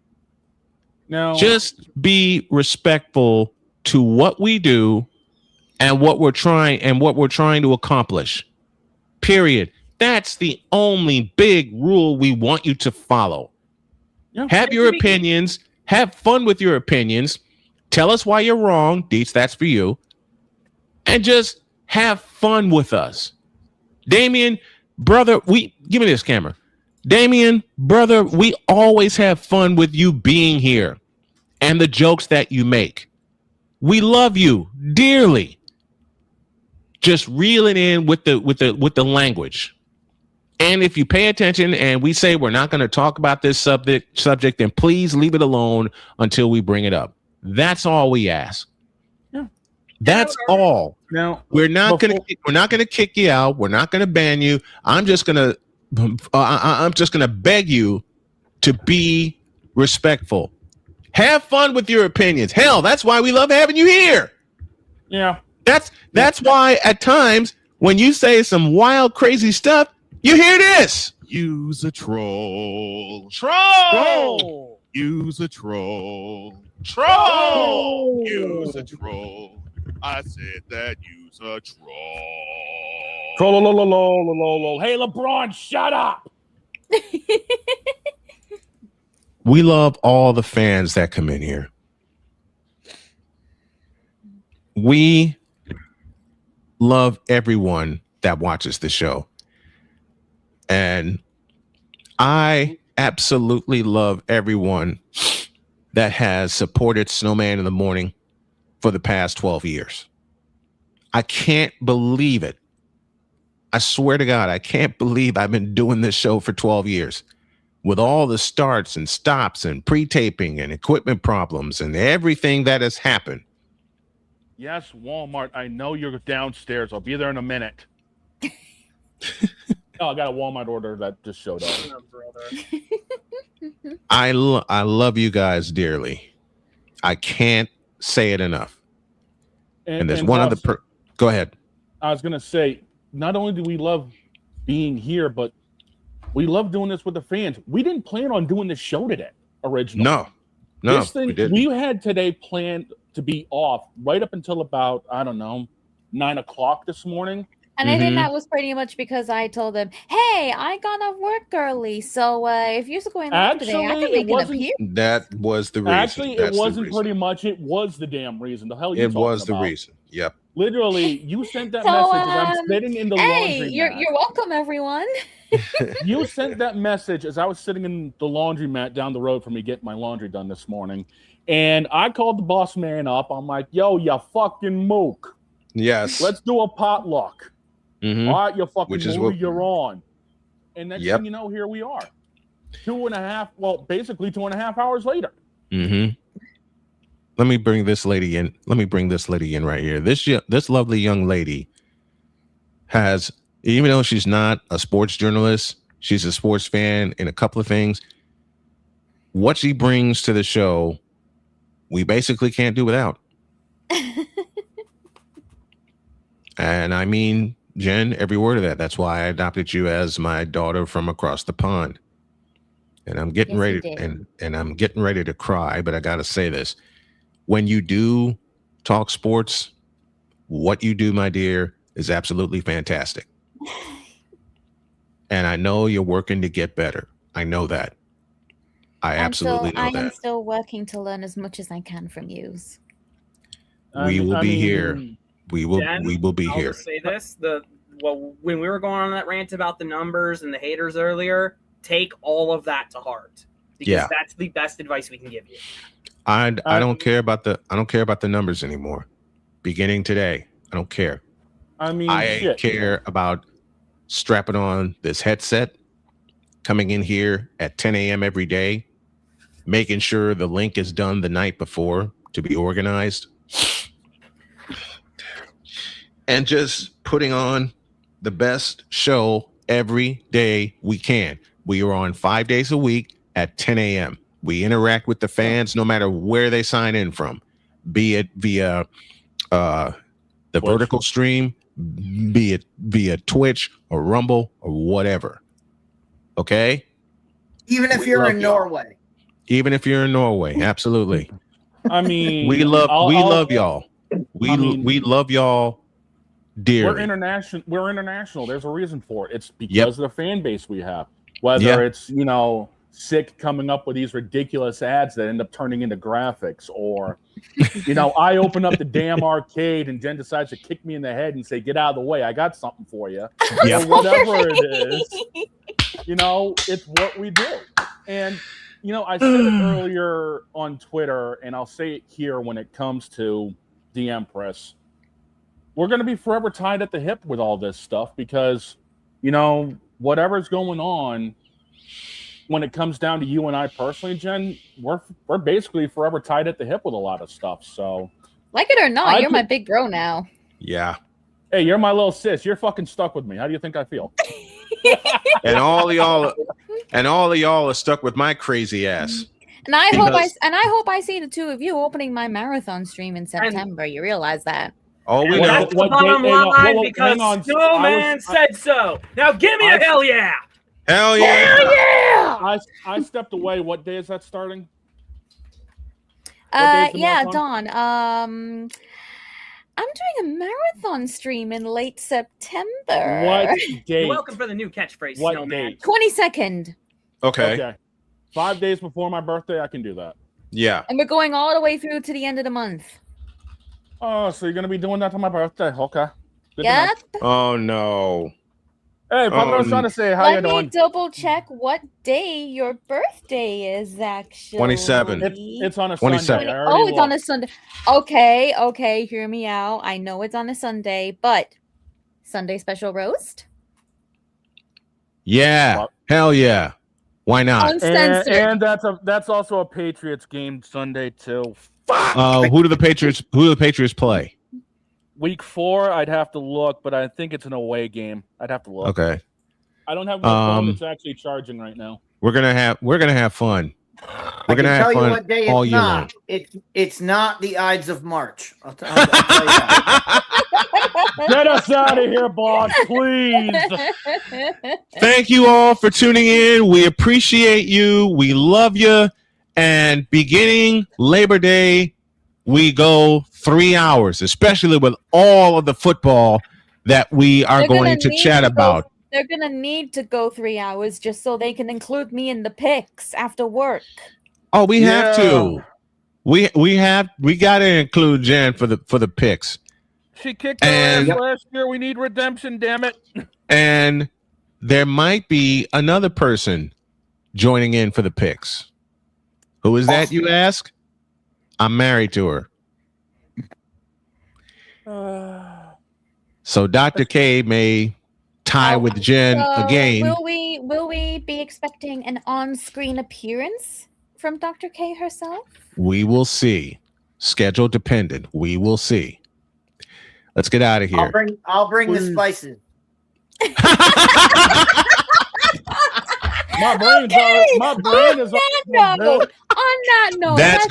Speaker 2: No.
Speaker 1: Just be respectful to what we do and what we're trying to accomplish. Period. That's the only big rule we want you to follow. Yeah. Have your opinions. Have fun with your opinions. Tell us why you're wrong. Deets, that's for you. And just have fun with us. Damien, brother, give me this camera. Damien, brother, we always have fun with you being here and the jokes that you make. We love you dearly. Just reel it in with the language. And if you pay attention and we say we're not going to talk about this subject, then please leave it alone until we bring it up. That's all we ask. Yeah. That's all.
Speaker 2: Now
Speaker 1: we're not going to kick you out. We're not going to ban you. I'm just going to beg you to be respectful. Have fun with your opinions. Hell, that's why we love having you here.
Speaker 2: Yeah.
Speaker 1: That's why at times when you say some wild, crazy stuff, you hear this.
Speaker 14: Use a troll.
Speaker 1: Troll.
Speaker 14: Use a troll.
Speaker 1: Troll.
Speaker 14: Use a troll. I said that use a troll.
Speaker 2: Troll. Hey, LeBron, shut up.
Speaker 1: We love all the fans that come in here. We love everyone that watches the show. And I absolutely love everyone that has supported Snowman in the Morning for the past 12 years. I can't believe it. I swear to God, I can't believe I've been doing this show for 12 years with all the starts and stops and pre-taping and equipment problems and everything that has happened.
Speaker 2: Yes, Walmart. I know you're downstairs. I'll be there in a minute. Oh, I got a Walmart order that just showed up.
Speaker 1: I love you guys dearly. I can't say it enough. And there's one other go ahead.
Speaker 2: I was going to say, not only do we love being here, but we love doing this with the fans. We didn't plan on doing this show today originally.
Speaker 1: No,
Speaker 2: this thing,
Speaker 1: we didn't.
Speaker 2: We had today planned to be off right up until about, 9 o'clock this morning.
Speaker 4: And I think that was pretty much because I told them, hey, I got off work early. So if you're going off today, I can make it appear.
Speaker 1: That was the reason.
Speaker 2: Actually, it wasn't pretty much. It was the damn reason. The hell you talking about?
Speaker 1: It was the reason. Yep.
Speaker 2: Literally, you sent that message as I'm sitting in the laundry.
Speaker 4: You're welcome, everyone.
Speaker 2: You sent that message as I was sitting in the laundromat down the road from me getting my laundry done this morning. And I called the boss man up. I'm like, yo, you fucking mook.
Speaker 1: Yes.
Speaker 2: Let's do a potluck.
Speaker 1: Mm-hmm.
Speaker 2: All right, you fucking movie, you're on. And next thing you know, here we are. 2.5 hours later.
Speaker 1: Mm-hmm. Let me bring this lady in. Right here. This lovely young lady has, even though she's not a sports journalist, she's a sports fan in a couple of things. What she brings to the show, we basically can't do without. And I mean, Jen, every word of that. That's why I adopted you as my daughter from across the pond. And I'm getting ready and I'm getting ready to cry, but I got to say this. When you do talk sports, what you do, my dear, is absolutely fantastic. And I know you're working to get better. I know that. I absolutely know that.
Speaker 4: I am still working to learn as much as I can from you.
Speaker 1: We will be here. We will be here.
Speaker 11: I'll just say this: when we were going on that rant about the numbers and the haters earlier, take all of that to heart because that's the best advice we can give you.
Speaker 1: I don't care about the numbers anymore. beginning today. I don't care.
Speaker 2: I mean,
Speaker 1: I care about strapping on this headset, coming in here at 10 a.m. every day, making sure the link is done the night before to be organized, and just putting on the best show every day we can. We are on 5 days a week at 10 a.m. We interact with the fans no matter where they sign in from, be it via the vertical stream, be it via Twitch or Rumble or whatever. Okay?
Speaker 24: Even if you're in Norway.
Speaker 1: Even if you're in Norway, absolutely.
Speaker 2: I mean,
Speaker 1: we love y'all. We love y'all dearly.
Speaker 2: We're international. There's a reason for it. It's because of the fan base we have. Whether it's, you know, Sick coming up with these ridiculous ads that end up turning into graphics, or, you know, I open up the damn arcade and Jen decides to kick me in the head and say, "Get out of the way, I got something for you." Or whatever it is. You know, it's what we do. And, you know, I said it earlier on Twitter, and I'll say it here when it comes to the Empress. We're going to be forever tied at the hip with all this stuff because, you know, whatever's going on, when it comes down to you and I personally, Jen, we're basically forever tied at the hip with a lot of stuff. So,
Speaker 4: like it or not, you're my big bro now.
Speaker 1: Yeah.
Speaker 2: Hey, you're my little sis. You're fucking stuck with me. How do you think I feel?
Speaker 1: And all of y'all are stuck with my crazy ass.
Speaker 4: And I hope I see the two of you opening my marathon stream in September. You realize that?
Speaker 1: Oh, we
Speaker 11: And
Speaker 1: know.
Speaker 11: that's the bottom line because Snowman said so. Now give me a hell yeah!
Speaker 1: Hell yeah!
Speaker 11: Hell yeah!
Speaker 2: I stepped away. What day is that starting?
Speaker 4: Dawn. I'm doing a marathon stream in late September.
Speaker 2: What date?
Speaker 11: You're welcome for the new catchphrase,
Speaker 2: What
Speaker 11: Snowman.
Speaker 2: date?
Speaker 4: 22nd.
Speaker 1: Okay.
Speaker 2: 5 days before my birthday, I can do that.
Speaker 1: Yeah.
Speaker 4: And we're going all the way through to the end of the month.
Speaker 2: Oh, so you're gonna be doing that on my birthday? Okay. Good to
Speaker 4: Yep.
Speaker 1: Oh no.
Speaker 2: Hey, I was trying to say how you
Speaker 4: Let me
Speaker 2: doing.
Speaker 4: double check what day your birthday is actually.
Speaker 1: 27.
Speaker 2: It's on a
Speaker 1: 27.
Speaker 2: Sunday. I already
Speaker 4: It's on a
Speaker 2: looked.
Speaker 4: Sunday. Okay, hear me out. I know it's on a Sunday, but Sunday special roast?
Speaker 1: Yeah. Hell yeah. Why not?
Speaker 4: Uncensored.
Speaker 2: And that's also a Patriots game Sunday too.
Speaker 1: Who do the Patriots play?
Speaker 2: Week 4, I'd have to look, but I think it's an away game. I'd have to look.
Speaker 1: Okay.
Speaker 2: I don't have my phone that's actually charging right now.
Speaker 1: We're gonna have fun. We're gonna
Speaker 24: I
Speaker 1: have
Speaker 24: can tell you
Speaker 1: fun
Speaker 24: what day
Speaker 1: all
Speaker 24: it's
Speaker 1: year long.
Speaker 24: not. It's not the Ides of March. I'll tell you that.
Speaker 2: Get us out of here, boss, please.
Speaker 1: Thank you all for tuning in. We appreciate you. We love you. And beginning Labor Day, we go 3 hours, especially with all of the football that we are going to chat about.
Speaker 4: They're going to need to go 3 hours just so they can include me in the picks after work.
Speaker 1: Oh, we have to. We got to include Jen for the picks.
Speaker 2: She kicked our ass last year. We need redemption, damn it.
Speaker 1: And there might be another person joining in for the picks. Who is that, you ask? I'm married to her. So Dr. K may tie with Jen again.
Speaker 4: Will we be expecting an on-screen appearance from Dr. K herself?
Speaker 1: We will see. Schedule dependent. We will see. Let's get out of here.
Speaker 24: I'll bring the spices.
Speaker 2: My brain is
Speaker 4: on that note.
Speaker 1: That's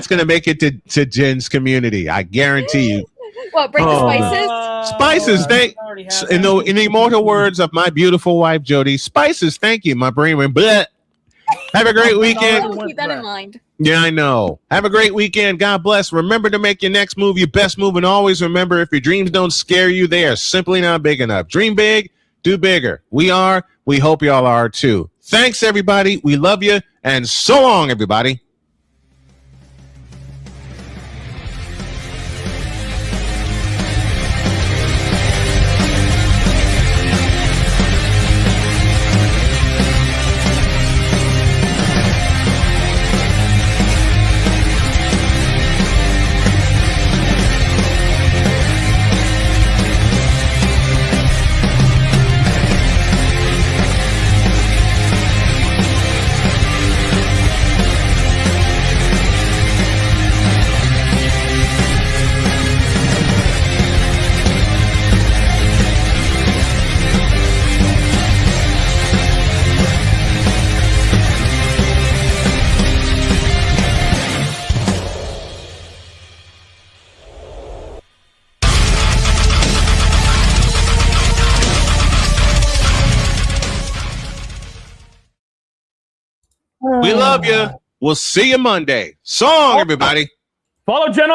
Speaker 1: gonna make it to Jen's community. I guarantee you.
Speaker 4: What, bring the spices?
Speaker 1: Spices, in the immortal words of my beautiful wife Jody, spices, thank you. My brain went bleh. Have a great weekend.
Speaker 4: Keep that in mind.
Speaker 1: Yeah, I know. Have a great weekend. God bless. Remember to make your next move your best move, and always remember, if your dreams don't scare you, they are simply not big enough. Dream big, do bigger. We hope y'all are too. Thanks, everybody. We love you, and so long, everybody. We love you. We'll see you Monday. Song, everybody.
Speaker 2: Follow Jen on